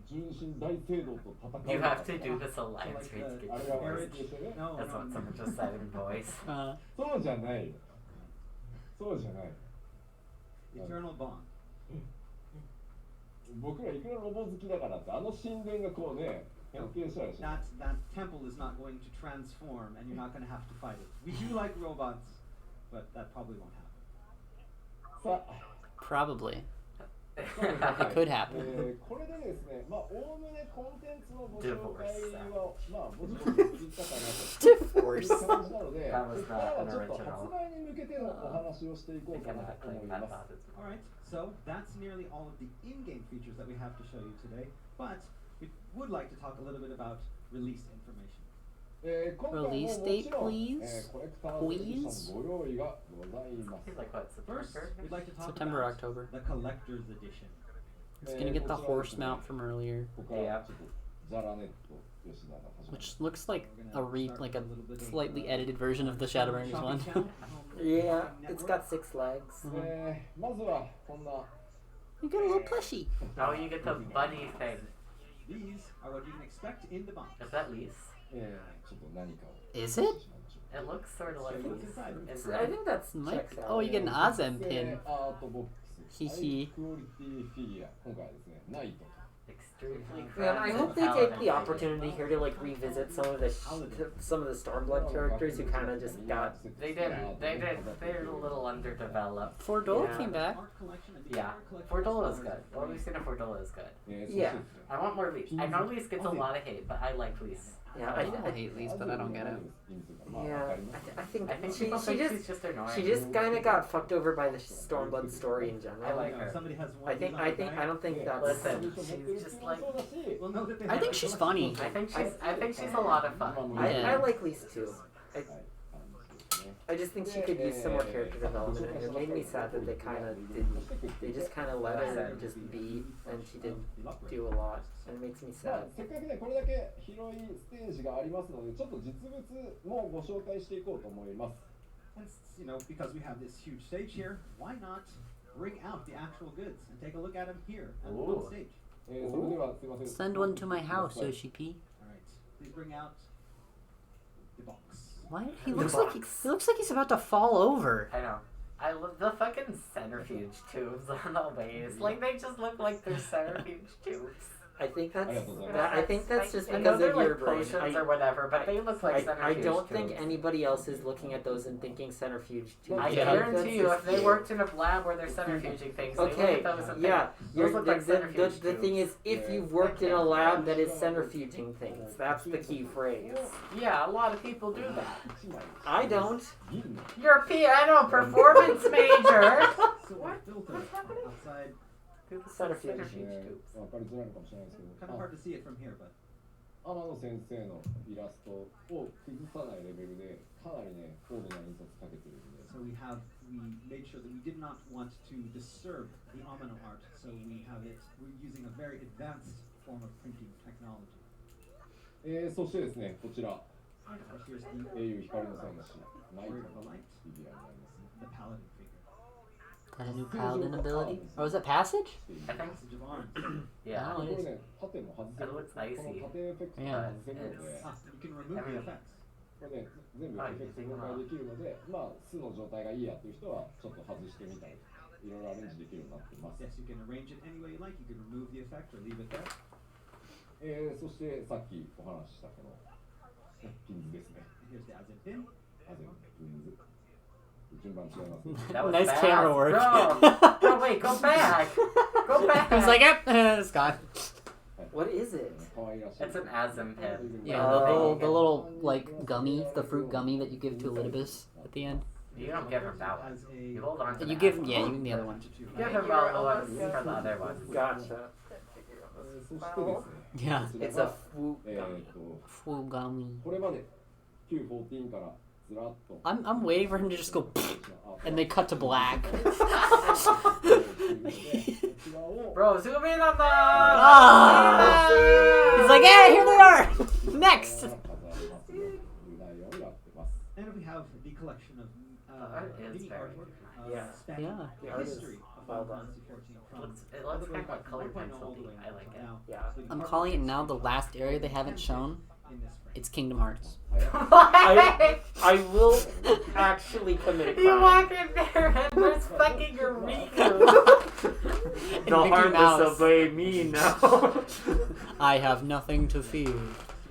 純真大聖堂と戦う。 You have to do this So Alliance like raid to the get I don't know. marriage, no, That's what someone just said in voice. そうじゃないよ。そうじゃない。 eternal bond. 僕らいくらロボ好きだからって神殿がこうね変形したらしい。 That temple is not going to transform, and you're not going to have to fight it. We do like robots, but that probably won't happen. さあ。 Probably. はい It could happen. これでですね、まあおおむねコンテンツのご紹介はまあぼちぼちついたかなという Divorce. 感じなので、 That was ここからは not ちょ an っと original. 発売に向けてのお話をしていこ I うかな cannot と思 claim い that ます。 thought as well. Alright, so that's nearly all of the in-game features that we have to show you today, but we would like to talk a little bit about release information. 今回もも Release ち date, ろん、 please? コレクターズエディションご用意がございます He's。like, what, First, September? we'd like to talk September, about October. the collector's edition. It's gonna get the horse mount from earlier. ここからちょっとザラネット吉田が始まる Which looks like like a slightly edited version of the Shadowbringers one. Yeah, it's got 6 legs. まずはこんな You get a little plushie. Oh, you get the bunny thing. These are what you can expect in the box. Is that Lise? ちょっと何かを Is it? It looks sort of like What's Lise. inside? It's I red. think that's Might checks out. oh, you get an Azem で pin. アートボックスひひハイクオリティフィギュア今回はですねナイト Extremely Man, I crafted hope they paladin take the opportunity here to like revisit some of the Stormblood characters who kind of just got. They didn't. They're a little underdeveloped. Fordola Yeah. came back. Art collection and the Yeah, art collection Fordola is is good. What we've seen of Fordola is good. そして Yeah. ですね I want more Lise. I know Lise gets a lot of hate, but I like Lise. Yeah, I hate Lise, but I don't get it. Yeah, I think I think she people think just she's just annoying. she just kind of got fucked over by the Stormblood story in I general. like her. Somebody has one. I don't think that's. Listen, she's just like. We'll know that they I have think a she's collection. funny. I think she's a lot of fun. I like Lise too. はい感じですね I just think she could use some more character development, and it made me sad that they kind of didn't. They just kind of let her just be, and she didn't do a lot, and it makes me まあ sad. せっかくねこれだけ広いステージがありますのでちょっと実物もご紹介していこうと思います And, you know, because we have this huge stage here, why not bring out the actual goods and take a look at them here at the Ooh. one stage? それではすいません Send one to my house, Yoshi-P. All right, please bring out the box. Why? He The looks like he looks like he's about to fall over. I know. I love the fucking centrifuge tubes on the waist. Like they just look like they're centrifuge tubes. I think that's. Yeah. I think that's just I know because they're of like your brain. potions or whatever, but they look like I centrifuge don't tubes. think anybody else is looking at those and thinking centrifuge too. I Yeah. guarantee you, if they worked in a lab where they're centrifuging things, they Okay, look at those and yeah. Those look like centrifuge The thing is, if you've worked in a lab that is centrifuging things, that's the key phrase. think, yeah, a lot of people do that. I don't. 銀の You're a piano performance major. So what filter outside? Do the Centrifuge. tubes. 分かりづらいのかもしれないですけ Kind ど of hard to see it from here, but 天野先生のイラストを崩さないレベルでかなりね高度な印刷かけてるんで so we made sure that we did not want to disturb the Amino art, so we're using a very advanced form of printing technology. そしてですねこちら And of course, here's the 英雄光の戦士ナイト Warrior の of the Light, フィギュアになります the Paladin figure. Got a new paladin ability. Oh, is that passage? I think, Passage of Arms. yeah. Oh, こ it れ is. ね縦も外せる It looks この icy. 縦エフェクト Yeah. が外せるので Ah, you can remove the effects. これね全部エフェクト分解できるのでまあ素の状態がいいやっていう人はちょっと外してみたりいろいろアレンジできるようになってます Yes, you can arrange it any way you like. You can remove the effect or leave it there. そしてさっきお話ししたこのピンズですね And here's the Azim pin. アゼンピンズ順番違いますね That was Nice fast. camera work. Bro, no, wait, go back. Go back. He's like, yep, it's gone. What is it? 可愛らしい It's an Azim pin. Yeah, Oh. the little like gummy, the fruit gummy that you give to Elidibus at the end. You don't give him that one. Has a You hold on to You the give Azim yeah, you one. give him the other one. Give him all the ones for the other ones. Gotcha. そしてですね Yeah. こちら It's が a fruit gummy. Fugami. これまで Q14 からずらっと I'm waiting for him to just go and they cut to black. Bro, zoom in on the. Ah! He's like, yeah, here they are. Next. And we have the collection of Art is mini very artwork Yeah. spanning Yeah. The the art is history of well Final done. Fantasy 14 from It all looks the way kind of back color 1.0 all the pencil-y. way I like up it. now, Yeah. including I'm part calling it one now the last area they haven't shown. in this frame. It's Kingdom Hearts. I will actually commit a You crime. walk in there and there's fucking Eureka. And Mickey Mouse. me now. I have nothing to fear.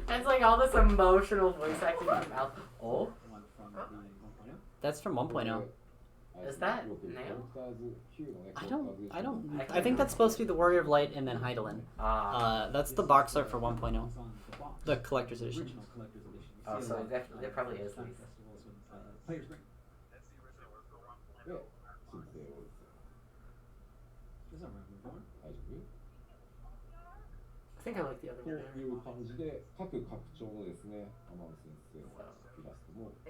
It's like all this emotional voice acting in your mouth. Oh, One from the 1.0. That's from 1.0. Is that Nail? I don't. I think that's supposed to be the Warrior of Light and then Heidelin. That's the box art for 1.0, It's on the box. the collector's edition. Original collector's edition. You Oh, see a so lot there probably is of these. festivals with, Players Bring. Does that remember going? I think I like the other と one. いう感じで各拡張のですね天野先生のイラストも We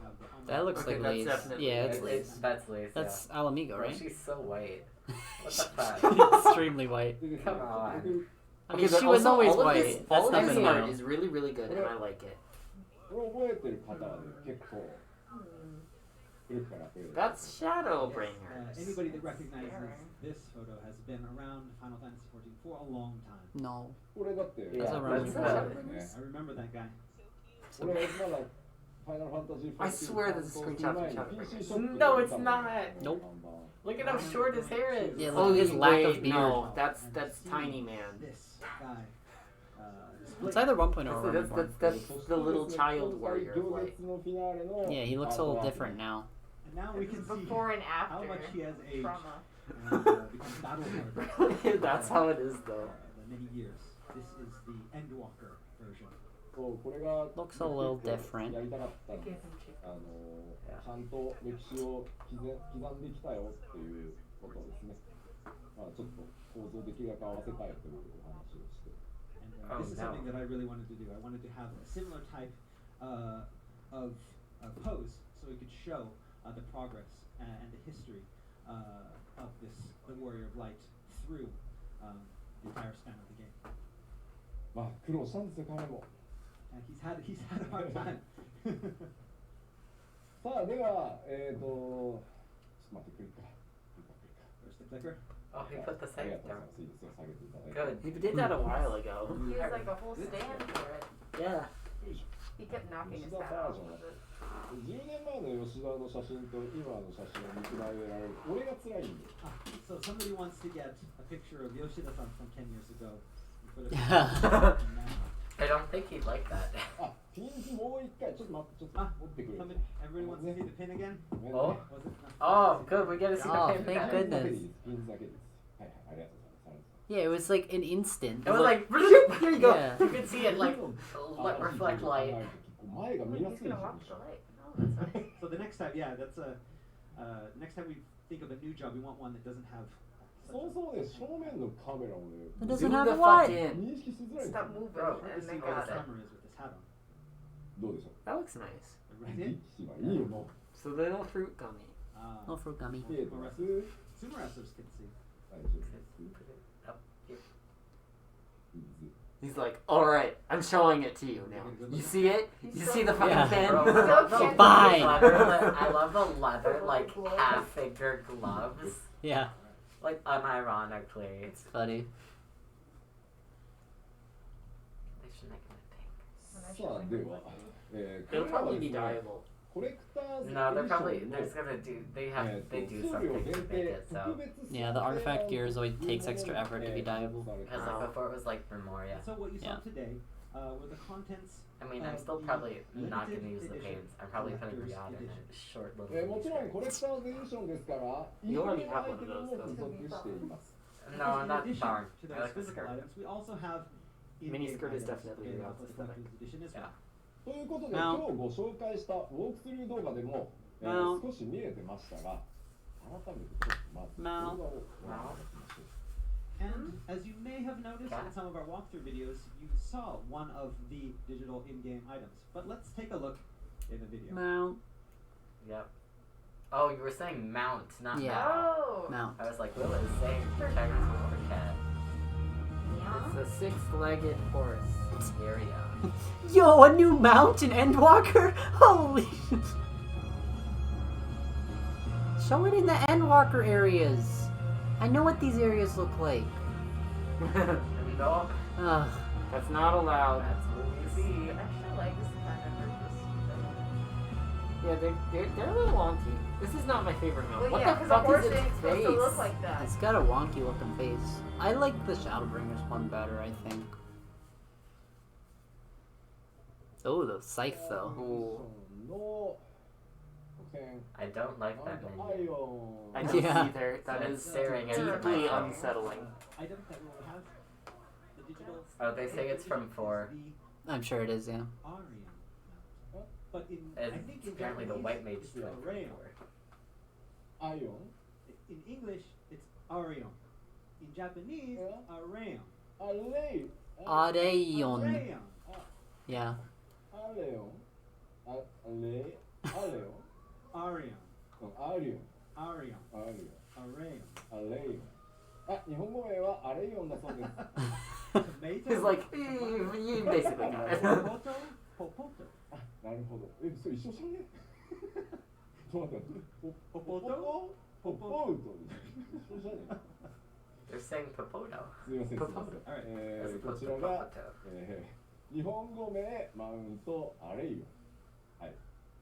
have the That looks Okay, like that's Lace. definitely Yeah, That's it's Lace. That's Lace. that's Alamigo, Bro, right? she's so white. What the fuck? Extremely white. でですね Come on. 僕 I Okay, mean, but she was also always all of white. this- All that's of this nothing art new. is really, really good, and I like it. これ覚えてる方はね結構古くからプレイ That's Shadowbringers. Anybody that recognizes this photo has been around Final Fantasy XIV for a long time. No. これだって Yeah, that's I remember that guy. これまだファイナルファンタジー I swear this is a screenshot from PC Shadowbringers. ショップで No, 売っ it's たの not. Nope. Look at how short his hair is. Yeah, look at his lack of beard. No, that's Tiny Man. This guy. It's either 1.0 or That's 1.1. that's the little child warrior of light. Yeah, he looks a little different now. And now we can see Before and how after much he has aged. trauma. And become battle-hardened. That's how it is, though. The many years. This is the Endwalker version. そうこれが Looks a little different. やりたかったんですちゃんと歴史を刻んできたよっていうことですね。まあちょっと構造できるだけ合わせたいというお話をして。And this is something that I really wanted to do. I wanted to have a similar type of pose so we could show the progress and the history of the Warrior of Light through the entire span of the game. まあ苦労したんですよ彼も。And he's had a hard time. さあではちょっと待ってくれか。 Where's the clicker? Oh, he put the ありが save とうござい down. ます。いいですよ下げていただいて。 Good. He did that a while ago. He has like a whole stand for it. Yeah. He kept knocking his Yoshida hat off version. with it. 10年前の吉田の写真と今の写真を見比べられる。俺が辛いんで。 So somebody wants to get a picture of Yoshida-san from 10 years ago. And put it now. I don't think he'd like that. あ、ピンズもう一回ちょっと待ってちょっと持ってくれ。 Somebody, everybody wants to see the pin again? ごめんね Oh. Was it not? Oh, good. We get to see Oh, the pin. thank ピンズだけ goodness. でいいです。ピンズだけです。はいはい、ありがとうございます。 Yeah, it was like an instant. It was like, here you go. Yeah. You could see it like reflect light. 前が見や He's すいでし gonna ょ watch the light. No, that's nice. So the next time, yeah, that's next time we think of a new job, we want one that doesn't have. そうそうね、正面のカメラをね、 It doesn't Zoom have the a fuck what? in. 認識しづらいんですよ Stop moving Bro, Hard to and see they where got the it. camera is with this hat on. どうでしょう That looks nice. Right? 力士はいいよ、も So little fruit gummy. No fruit gummy. う。見えてます。 Sumo wrestlers can see. 大丈夫です。 Put it up here. ピンズ He's like, all right, I'm showing it to you now. You see it? You see the fucking Yeah. pin? Bro, Still can't Fine. I love the leather, like half-finger gloves. Yeah, Like unironically. it's funny. They should make him in pink. さあ、では、It'll probably be dyeable. コレクターズ No, they're エディション probably の they're just gonna do they do 数量 something 限 to make 定 it so 特別 Yeah, the artifact gears always takes extra effort to be dyeable. because like before it was like Memoria. And so what you saw Yeah. today were the contents. I mean, I'm still probably not gonna use the paints. I'm probably putting Rihanna in a short little. もちろんコレクターズエディションですから、 You already いろん have なアイ one テ of ム those, も though. 付属しています。 No, I'm not In addition darn. to I those like the physical skirt. items, we also have Mini in-game skirt is items definitely in Rihanna's the aesthetic. collector's edition as well. ということで、 Now- 今日ご紹介したウォークスルー動画でも、 Now- 少し見えてましたが、改めてちょっとまず動 Now- 画をご覧いただきましょう。 And as you may have noticed in some of our walkthrough videos, you saw one of the digital in-game items. But let's take a look in the video. Mount. Yep. Oh, you were saying mount, not Yeah. mount. Oh. Mount. I was like, Will is saying Chinese water cat. It's a six-legged horse. Here we go. Yo, a new mount in Endwalker? Holy. Show it in the Endwalker areas. I know what these areas look like. No, Ugh. That's not allowed. that's what we The see. extra legs kind of hurt this. Yeah, they're a little wonky. This is not my favorite mount. Well, What yeah, the because a fuck horse is its ain't supposed face? to look like that. It's got a wonky looking face. I like the Shadowbringers one better, I think. Oh, the scythe though. の点 I don't like なん that か menu. アイオン I don't Yeah. either. That It's is staring at deeply my phone. unsettling. Item that will have the digital. Oh, they say it's from 4. The I'm sure it is, yeah. Arian mount. But in I And think in apparently the Japanese, white mage it's is like Arion. アイオン In English, it's Arion. In Japanese, Yeah. Arion. アレイ Areion. Arion. Yeah. アレオンアレアレオン Arion. アリオン Arion. アリオン Arion. アレイオンあ、日本語名はアレイオンだそうです。 He's like, you basically got it. あ、なるほど。それ一緒じゃね？ちょっと待って。ポポウト？一緒じゃね？ They're saying Popoto. すみません。 Popoto. As こ opposed ち to らが、 Popoto. 日本語名マウントアレイオン。はい。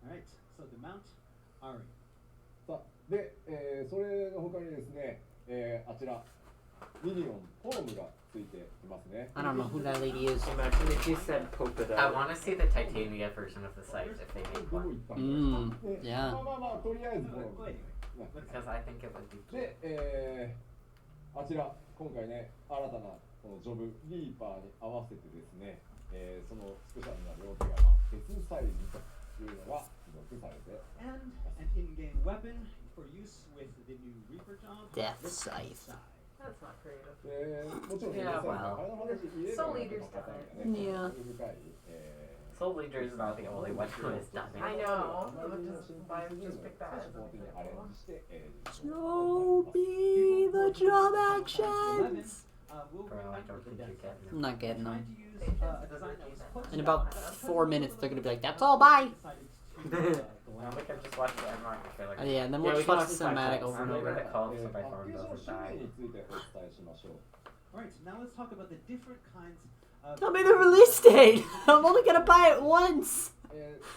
Alright, so the Mount Ari. さあ、で、それの他にですね、あちらミニオンホームがついていますね。 I don't know who that lady is. Imagine if you said polka I dot. want to see the Titania version of the site if they ど make こ one. 行ったんだろう。で Yeah. まあまあまあとりあえずこの Because I think it would be cute. で、あちら今回ね新たなこのジョブリーパーに合わせてですね、そのスペシャルな両手が別サイズというのが付属されて And an in-game weapon for use with the new Reaper job. Death the Scythe. That's not creative. もちろん Yeah, well. ソウリーダースだね。 Yeah. Soul Leader is not the only one who is done I it. know. Why just pick that? Show me the job actions. We'll Bro, bring I back don't the think death you're getting side. I'm not getting Tried them. to use a design that was close In to about that, 4 minutes, they're gonna be like, "That's all, bye." decided to, Now we can just watch the Emrock trailer. Yeah, and then Yeah, we'll we just can watch the watch the cinematic fight over and I'm over. gonna call so my phone doesn't die. についてお伝えしましょう。 Alright, now let's talk about the different kinds of. Tell me the release date. I'm only gonna buy it once.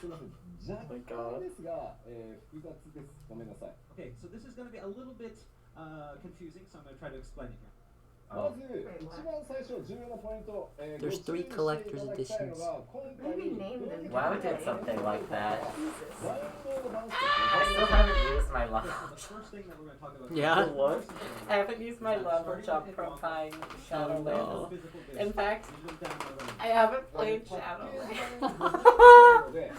すみません。若干ですが、複雑です。ごめんなさい。 Okay, so this is going to be a little bit confusing, so I'm going to try to explain it here. まず一番最初重要なポイント、There's 3 collector's editions. Maybe name them. Wow, did something like that. I I still haven't used my love. So the first thing that we're going to talk about Yeah? is What? I haven't used my love or jump from Pine Shadow no. Land. physical disc. In fact, Digital download only. I haven't played Shadow Land.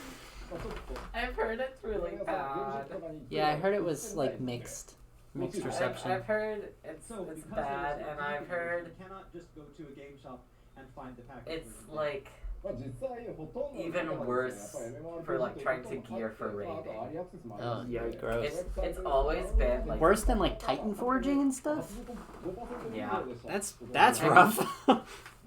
I've heard it's really bad. Yeah, I heard it was like mixed reception. I've heard it's Because bad, it is and I've heard you cannot just go to a game shop and find the package. it's like まあ実際ほとんどの even 方が worse ですねやっぱり for like trying to と gear for あと raiding. アーリーアクセスもあり Oh, ますんで yeah, gross. It's always been like Worse than like Titan forging and stuff? 5% Yeah. That's rough.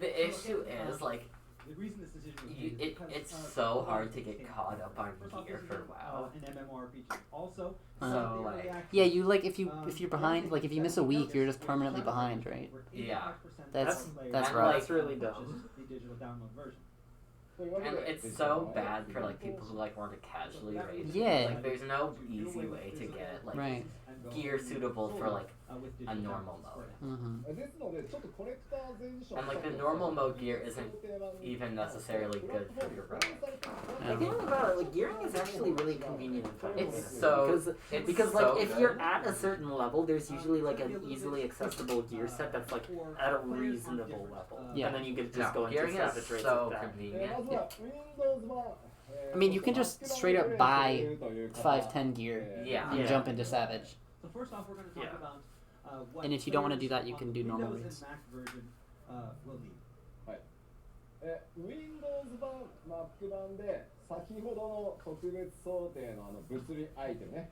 the issue is like The reason this decision was you, made is it, because, it's the so hard to games get came caught out. up on First off, gear this for is, WoW. an MMORPG. Also, So, the early like- access, Yeah, you like if you're behind, like if you miss a week, you're just permanently behind, right? where Yeah. 85% That's- of players that's are rough. That's really purchase dumb. The digital download version. And it's so bad for like people who like want to casually raid. Yeah. Like there's no easy way to get like Right. gear suitable for like With a digital normal downloads. mode. Mm-hmm. ですのでちょっとコレクターズエディション And like the normal mode gear isn't even necessarily good for your run. The thing about it, like gearing is actually really convenient and fun. It's so Because so like if good. you're at a certain level, there's usually like an easily accessible gear set that's like at a reasonable level. Yeah. And then you could just go No, into gearing savage is raids so with that. ま convenient. ずは Windows 版 I mean, you can just straight up buy 510 gear Yeah. and Yeah. jump into Savage. So first off, we're going to talk Yeah. about what And if you don't wanna do that, players you can on do normal Windows raids. and Mac version will need. Windows 版 Mac 版で先ほどの特別想定の物理アイテムね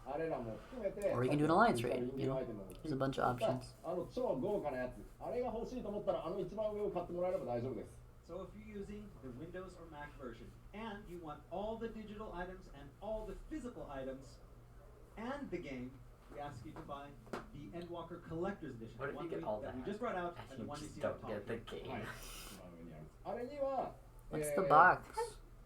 あれらも含めて Or you can do an alliance raid, you know? There's a bunch of options. 超豪華なやつあれが欲しいと思ったら一番上を買ってもらえれば大丈夫です So if you're using the Windows or Mac version and you want all the digital items and all the physical items and the game, we ask you to buy the Endwalker Collector's Edition. What if the one you get all that that we just brought out and the and you one you just see up don't top. get the game? あれには What's the box?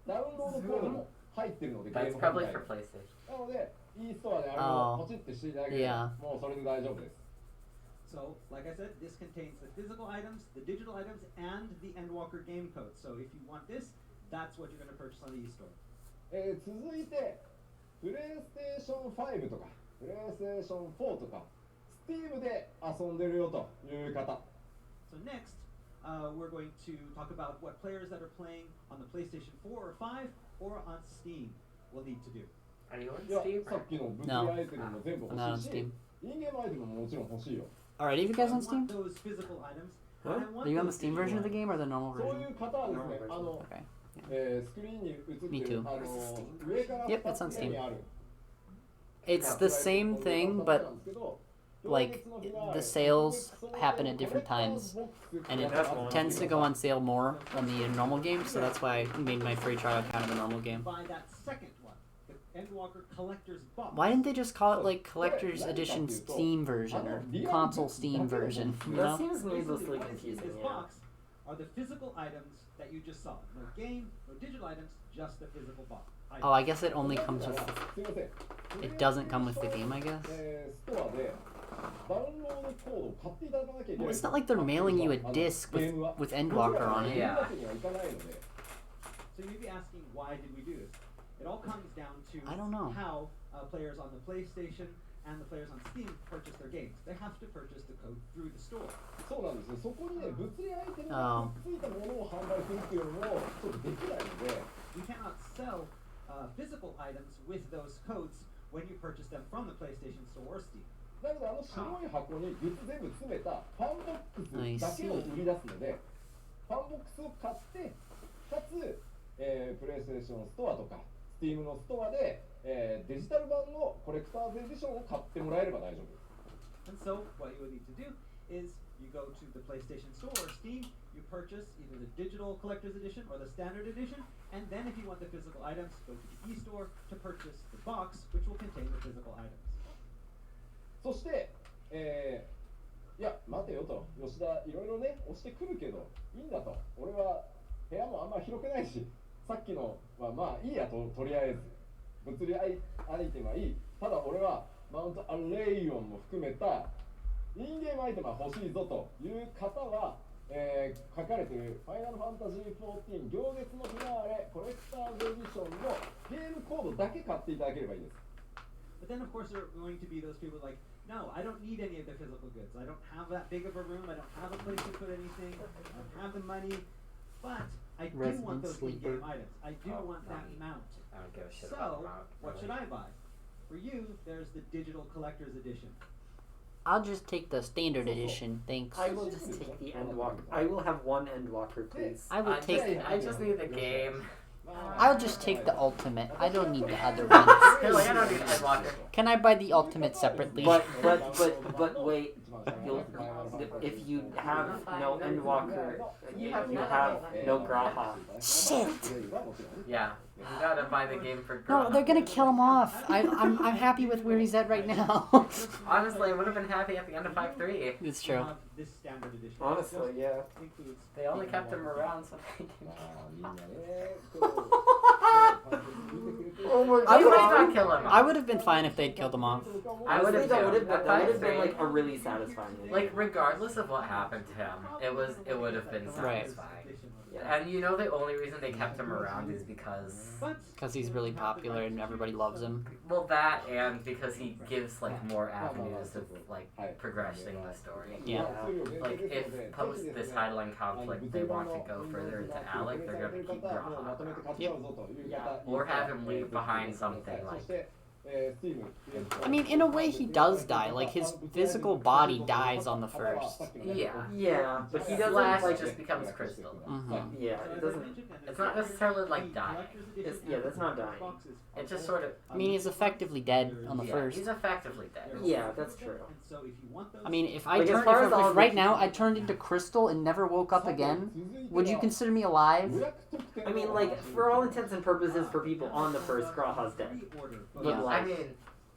ダウンロードコードも入ってるので But it's ゲーム probably 本体 for PlayStation. なので e ストアであれをポチってしていただければもうそれで大丈夫です So, like I said, this contains the physical items, the digital items, and the Endwalker game code. So if you want this, that's what you're going to purchase on the eStore. 続いてプレイステーション5とかプレイステーション4とか Steam で遊んでるよという方 So next, we're going to talk about what players that are playing on the PlayStation 4 or 5 or on Steam will need to do. Are you on いや Steam? さっきの物理アイテムも全部 I'm not on 欲しいし Steam. インゲームアイテムももちろん欲しいよ Are any of you guys on I want Steam? those physical items. Huh? and I want Are you on the those Steam digital version of the items. game or the normal そうい version? う方はですね Okay. スクリーンに映って Me る too. 上から Yep, it's on 2つ目にある It's the same thing, but like the sales happen at different times, and it tends to go on sale more than the normal game. So that's why I made my free trial count of the normal game. Buy that second one, the Endwalker Collector's Box. Why didn't they just call it like Collector's Edition Steam version or console Steam version? You That know? seems needlessly What is in confusing. this Yeah. box are the physical items that you just saw. No game, no digital items, just the physical box. Oh, I guess it only comes with. すいません It doesn't come with the game, I guess. ストアでダウンロードコードを買っていただかなきゃいけない Well, it's not like they're mailing you a disc with Endwalker on it. Yeah. So you'd be asking, why did we do this? It all comes down to I don't know. how players on the PlayStation and the players on Steam purchase their games. They have to purchase the code through the store. そうなんですよ。そこにね、物理アイテムがくっついたものを販売するっていうのもちょっとできないので、 You cannot sell physical items with those codes when you purchase them from the PlayStation Store or Steam. だけど白い箱にグッズ全部詰めたファンボックスだけを売り出すので、ファンボックスを買って、かつ、プレイステーションストアとか Steam のストアで、デジタル版のコレクターズエディションを買ってもらえれば大丈夫。 And so what you would need to do is you go to the PlayStation Store or Steam, you purchase either the digital collector's edition or the standard edition, and then if you want the physical items, go to the e-store to purchase the box, which will contain the physical items. そして、いや、待てよと、吉田、いろいろね、押してくるけど、いいんだと、俺は部屋もあんま広くないし、さっきのはまあいいやと、とりあえず、物理アイテムはいい、ただ俺はマウントアレイオンも含めたインゲームアイテムは欲しいぞという方は、書かれているファイナルファンタジー14行月のフィナーレコレクターズエディションのゲームコードだけ買っていただければいいです。 But then, of course, there are going to be those people like, no, I don't need any of the physical goods. I don't have that big of a room. I don't have a place to put anything. I don't have the money. But I do want those in-game items. I do want that mount. I don't give a shit about So, the mount. what should I buy? For you, there's the digital collector's edition. I'll just take the standard edition, thanks. I will just take the Endwalker. I will have one Endwalker, please. I will take. I just need the game. I'll just take the ultimate. I don't need the other ones. You're like, I don't need Endwalker. Can I buy the ultimate separately? But wait. If you have no Endwalker, you have no Graha. Shit! Yeah, you gotta buy the game for No, Grok. they're gonna kill him off. I'm happy with where he's at right now. Honestly, I would have been happy at the end of 5.3. It's true. This standard edition. Honestly, yeah. Includes They only kept him around so they can... Oh my I You would- might not kill him. I would have been fine if they'd killed him off. I would have that would too. have been like a really satisfying ending. Like, regardless of what happened to him, it would have been Right. satisfying. Yeah. And you know the only reason they kept him around is because... Because he's really popular and everybody loves him. Well, that and because he gives, like, more avenues of, like, progressing the story. Yeah. Like, if post this Highland conflict they want to go further into Alec, they're gonna keep Graha. Or have him leave behind something like... I mean, in a way, he does die. Like, his physical body dies on the first. Yeah. Yeah, but he doesn't Flash like. just becomes crystal. Yeah, it doesn't. It's not necessarily like dying. Yeah, that's not dying. It just sort of... I mean, he's effectively dead on the Yeah, first. he's effectively dead. Yeah, that's true. I mean, if I Like, as turned, far as all if the- right now I turned into crystal and never woke up again, would you consider me alive? I mean, like, for all intents and purposes, for people on the first, Graha's dead. But Yeah. like, I mean,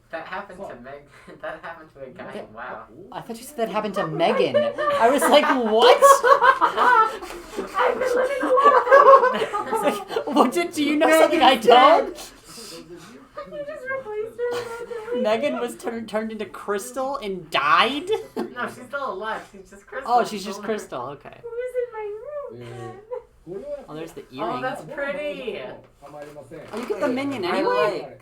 that happened to Meg. That happened to a guy. Wow. I thought you said that happened to Megan. I was like, what? I've been living I was like, what do you know something I don't? You just replaced her. Megan was turned into crystal and died? No, she's still alive. She's just crystal. Oh, she's just crystal. Okay. Who is in my room? Oh, there's the Oh, earring. that's pretty. Oh, you get the minion I anyway?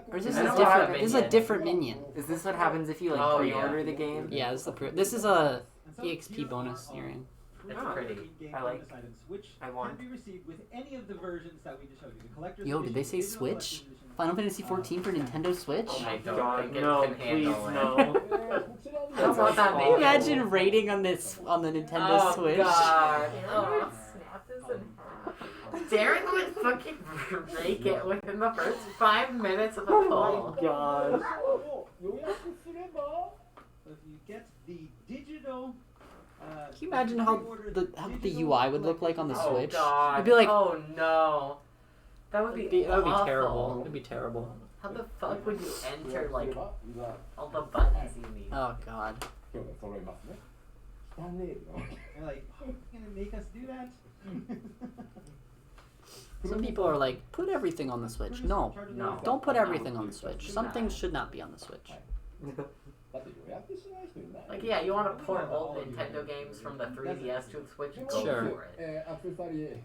Or is this I a don't have different? a This is a minion. different minion. Is this what happens if you like Oh, pre-order yeah. the game? Yeah, this is a EXP bonus earring. It's pretty. I like. I want. Can be received with any of the versions that we just showed you. The collector's Yo, did they say edition, digital Switch? collector's edition. Final Fantasy 14 for Nintendo Switch? Oh my God, god, think it no, can please, handle it. no. I don't want that Can you imagine rating on this on the Nintendo Oh Switch? god. I would Oh. snap this in half. Darren would fucking break it within the first 5 minutes of the Oh call. my god. Can you imagine how the UI would look like on the Oh Switch? god. It'd be like oh no. That would be that would be awful. terrible. It'd be terrible. How the fuck would you enter like いざ all the buttons you need? Oh god. 今日で揃いますね。汚ねえな。 They're like, oh, you're gonna make us do that? Some people are like, put everything on the Switch. No. No. Don't put everything on the Switch. Some things should not be on the Switch. だって予約しない人いない。 Like yeah, you want to port old Nintendo games from the 3DS to the Switch? Go Sure. for it. アクセサリー。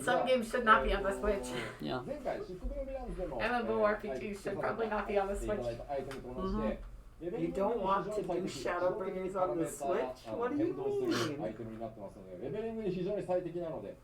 Some games should not be on the Switch. Yeah. 前回漆黒のヴィランズでも MMORPGs should probably not be on the Switch. You don't want to do Shadowbringers on the Switch? What do you mean? アイテムになってますので、レベリングに非常に最適なので、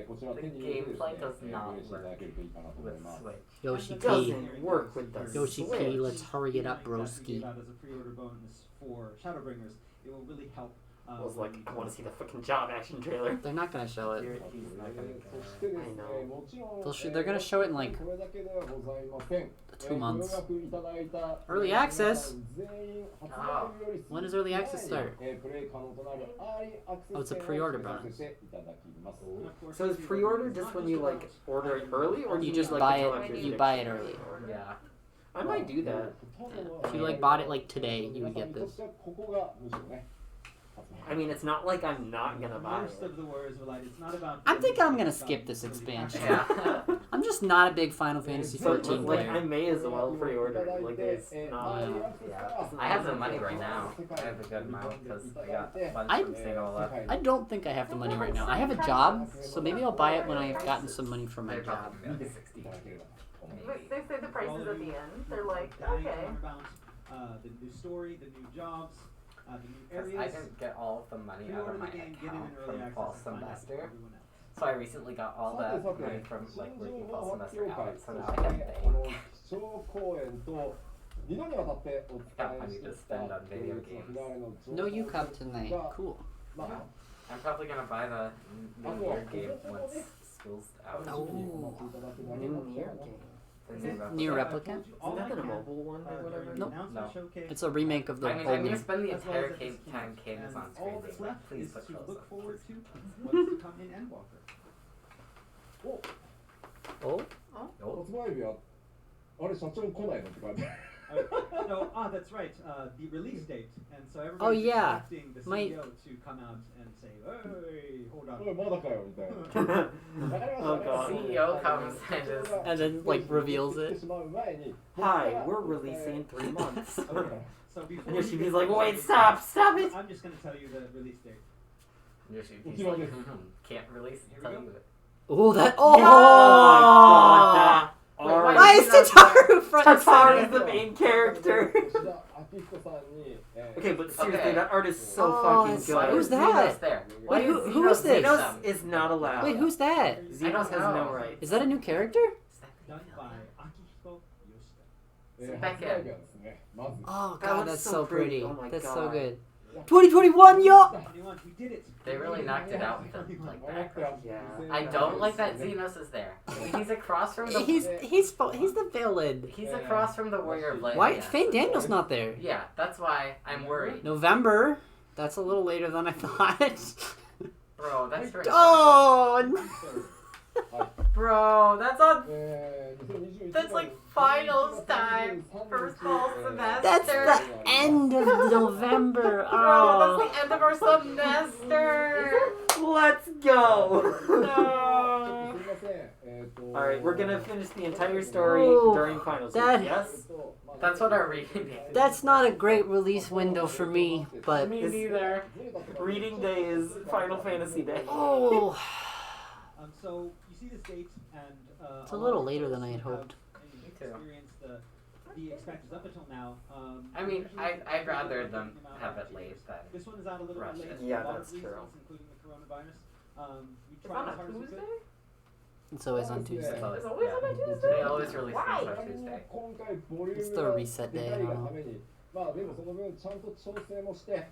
こちら手に入れてですね、 The gameplay does プレ not イしていただけるといいかなと思い With ます。 Switch. Yoshi It P. doesn't work with the Yoshi Switch. P, let's hurry it up, Exactly broski. that as a pre-order bonus for Shadowbringers. It will really help. I was like, I want to see the fucking job action trailer. They're not gonna show it. He's not gonna そしてですね I know. もちろん They're gonna show it in like これだけではございません。 2 months. ご予約いただいた Early access? 全員発売日より When does early access start? プレイ可能となるアーリーアクセス Oh, it's a pre-order bonus. させていただきます。 And of course, So is pre-order just when you like order it early, or do You you just like buy until it. after You the buy it day? early. Yeah. I might do that. Yeah. If you like bought it like today, you would get this. ここがむしろね。 I mean, it's not like I'm not gonna buy most it. of the warriors were like, it's not about. I'm thinking I'm gonna it's about skip this really expansion. Yeah. I'm just not a big Final Fantasy So, 14 like, I player. may as well pre-order. Like, it's Yeah. not. Yeah. I have the money right now. I have a good amount because I got a bunch I- from Single left. I don't think I have the money right now. I have a job, so maybe I'll buy it when I've gotten some money from my They're job. probably gonna be 60. But they say the prices at the end. They're like, dying okay. about the new story, the new jobs, the new Because areas. I didn't get all of the money out Pre-order of the my game, get in account an early from access, fall and find out semester. from everyone else. So I recently got all that money from like working fall semester out. So now I そ can して bank. 基調講演と2度にわたってお伝えしてきた No, you come tonight. Cool. まあ I'm probably gonna buy the new year game once school's out. Oh. いただけたら New な Nier to game. The Nier new Replicant? All Isn't that I the can, mobile one or during whatever? the Nope. announcement No. showcase, It's a remake of the I mean, old I'm gonna game. spend the as well as entire at this time camp. Cadence on And screen. all that's Like, left please is put to close look up. forward to what's to come in Endwalker. Oh? 発売日はあれ社長来ないのって感じ No, that's right. The release date, and so Oh, everybody's yeah. expecting the My- CEO to come out and say, "Hey, hold おい on." まだかよみたいな Oh, God. CEO comes and just- And then, like, reveals it. Hi, we're releasing in 3 months. Okay. So before And you Yoshi's get like, to wait, the stop release date, it! I'm just gonna tell you the release date. He's like, can't release it. Here we Tell go. you it. Oh, that. Oh my god, that Wait, art. Why is Tataru front and Tataru is center? the main character. Okay, but seriously, Okay. that art is so Oh, fucking it's- good. who's Xenos that? there? Wait, Why who is this? Xenos is not allowed. Wait, who's that? Xenos has no rights. Is that a new character? Done by Akihiko Yoshida. えーバックエンド。発売日はですねまず Oh That god, looks that's so so pretty. pretty. Oh my That's so God. good. 2021, yo! 21, we did it. They really knocked it out with the like 思った background. Yeah. I don't like that Xenos is there. He's across from the. He's the villain. He's across from the Warrior of Light. Why Yeah. Fane Daniel's not there? Yeah, that's why I'm worried. November. That's a little later than I thought. Bro, that's very. Oh, Bro, that's on. 2021 That's like finals time for fall semester. that's the end of November. Bro, Oh. that's the end of our semester. Let's go! No. Alright, we're gonna finish the entire story Oh, during finals. that- Yes? That's what our reading is. That's not a great release window for me, but Me neither. Reading day is Final Fantasy Day. oh, So you see this date, and it's a little later than I had have hoped. Experienced the expansions up until now. I mean, usually I'd rather they them take them out have after it late 2 years. than. This one is out a little rush bit late. it. for Yeah, a lot of that's true. reasons, including the coronavirus. We It's tried on as a hard as we could. Tuesday? It's always on Tuesday. It's always, It's always on a yeah. Tuesday? They always release Why? things on Tuesday. It's the reset day, I don't know. まあでもその分ちゃんと調整もして、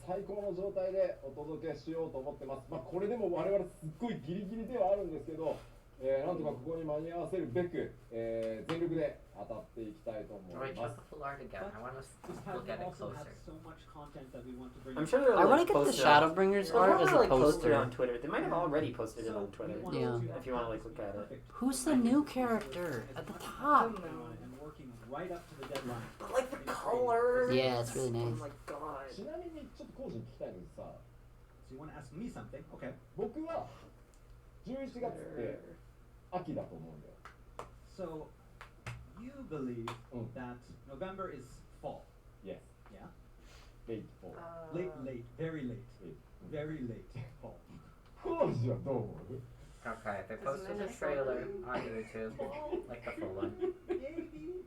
最高の状態でお届けしようと思ってます。まあこれでも我々すっごいギリギリではあるんですけど、なんとかここに間に合わせるべく、全力で当たっていきたいと思 Alright, いま check す。 the full art again. I want to This look at tab it also closer. has so much content that we want to bring. I'm sure they'll I want like, to get the post it on- Shadowbringers They'll art probably, as a like, post it poster. on Twitter. They might have already posted it on Twitter. Yeah. If you wanna, like, look at it. Who's the new character at the top? And working right up to the deadline. But like the colors. Yeah, it's really nice. Oh my god. ちなみにちょっとコウジに聞きたいんだけどさ、 So you want to ask me something? Okay. 僕は11月って秋だと思うんだよ。 So you believe Mm. that November is fall. Yes. Yeah. Late fall. Late, very late, Late. very late fall. コウジはどう思う？ Okay, they posted a trailer on YouTube, like the full one. Maybe.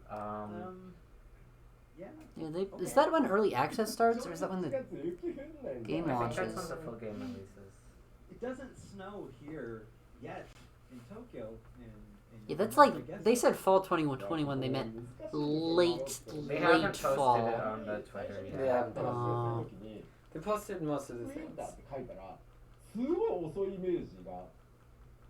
Yeah. Yeah, is that when early access starts, or is that when 11 the... 月雪降んないんだよ。 game I think that's launches? when the full game releases. It doesn't snow here yet in Tokyo. Yeah, that's like... They said fall 2121, they meant late, They haven't late posted fall. it on the Twitter yet. Yeah. だからその時に They posted most of the ウィン things. ターって書いたらすごい遅いイメージが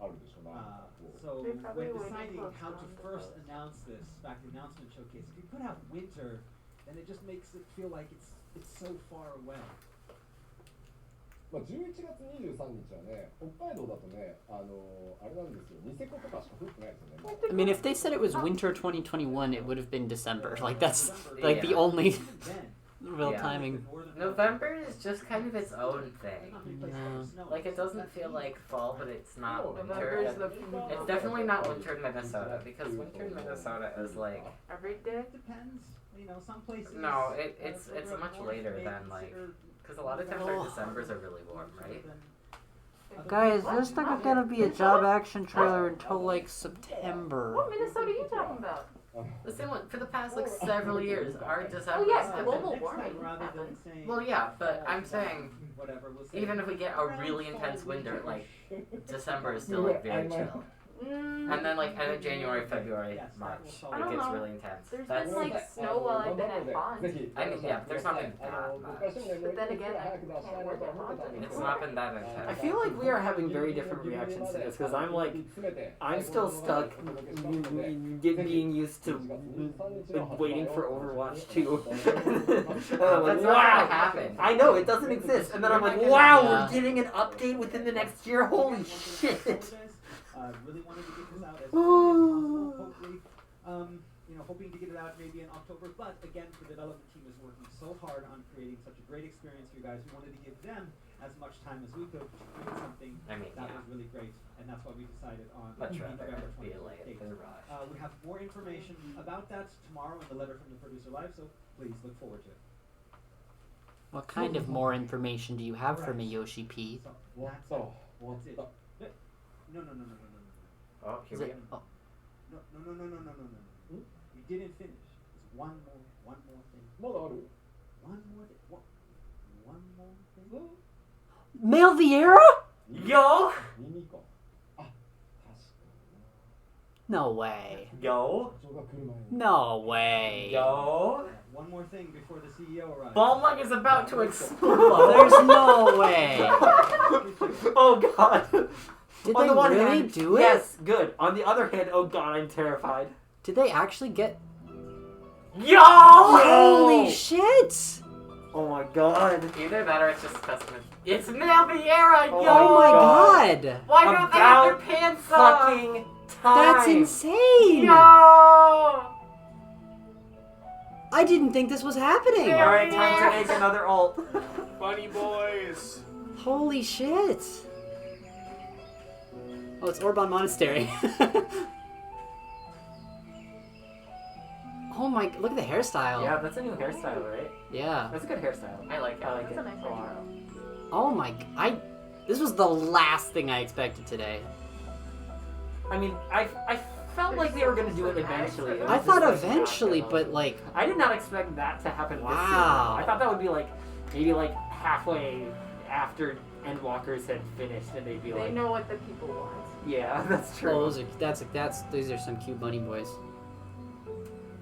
あるでしょなんかこう So They probably when waited deciding close how to on first those. announce this back at the announcement showcase, if you put out winter, then it just makes it feel like it's so far away. まあ、11月23日はね、北海道だとね、あれなんですよ、ニセコとかしか降ってないですよね。 I mean, if they said it was winter 2021, it would have been December. Like, that's like the only Even then, real Yeah. timing. November is just kind of its own thing. not many places No. have snow. Like, it doesn't feel like fall, but it's not November is winter. the It's definitely not winter in Minnesota, because winter in Minnesota is like... every day. It depends. You know, some places. No, it's further up much north later may than, like... consider Because a lot of times our Decembers are really warm, right? Guys, there's not gonna be a job action trailer until like September. What Minnesota are you talking about? The same one, for the past, like, several years, our Oh Decembers yes, have global been... warming rather than happened. saying, Well, yeah, but I'm saying, whatever, we'll say even if we get a around really fall, intense winter, like, winter-ish. December is still, like, very chill. And then, like, end of January, February, March, I it don't gets know. really intense. There's That's... been like snow while I've been at Bond. ぜひ I mean, yeah, but there's not been that much. But then again, I can't work at Bond It's anymore. not been that I intense. feel like we are having very different reactions to this because I'm still stuck being used to waiting for Overwatch 2. And I'm like, That's not wow, gonna happen. I know it doesn't exist, and then I'm like, wow, we're getting an update within the next year. Holy shit! Really wanted to get this out as early as possible. Hopefully, hoping to get it out maybe in October. But again, the development team is working so hard on creating such a great experience for you guys. We wanted to give them as much time as we could to create something I mean, that yeah. was really great, and that's why we decided on Much the rather November be 24th late date. than rush. We have more information about that tomorrow in the letter from the producer live, so please look forward to it. What kind of more information do you have for me, Yoshi P? So 終わ that's った it. 終わっ That's it. た No, no, no, no, no, no, no, Oh, here Is we it? go. Oh, no, no, no, no, no, no, no, no. Hmm? You didn't finish. There's one more thing. まだある One more thing. One more thing. Mail Vieira? Yo! 耳かあ確か No way. Yo! になが来る前に No way. Yo! One more thing before the CEO arrives. Ballmug is about to explode! There's no way. Oh god! Did On they the one really hand, do it? yes, good. On the other hand, oh god, I'm terrified. Did they actually get... Yo! Holy shit! Oh my god. Either that or it's just custom. It's Mel Vieira, Oh yo! Oh my God. god! Why don't they have their About pants up? Fucking time. That's insane! Yo! I didn't think this was happening! Alright, time to make another ult. Bunny boys. Holy shit! Oh, it's Orban Monastery. Oh my, look at the hairstyle. Yeah, that's a new hairstyle, right? Yeah. That's a good hairstyle. I like it. I like That's it. a nice a lot. Oh my, this was the last thing I expected today. I mean, I felt like they were gonna do it eventually. It was I just thought like, eventually, not but gonna- like, I did not expect that to happen this soon. Wow. I thought that would be like, maybe like halfway after Endwalkers had finished and they'd be They like, know what the people want. yeah, that's true. oh, these are some cute bunny boys.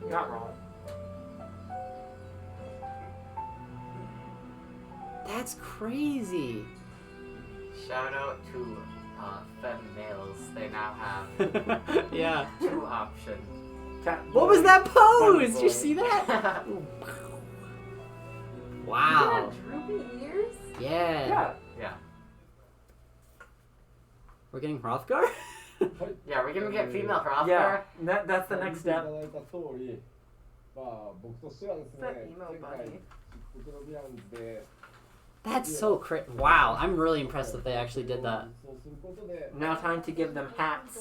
You're not wrong. That's crazy. Shout out to femme males. They now now have Yeah. 2 options. What was that Funny pose? Did boy. you see that? Wow. Droopy ears? Yeah. Yeah. Yeah. We're getting Hrothgar? Yeah, we're gonna get female Hrothgar. Yeah. That's the next 見ていた step. だいた通り、まあ僕としてはですね、 That emo 前回 bunny. プロビアンズで That's so crazy. Wow, I'm really impressed that they actually did that. そうすることで Now time to give them hats.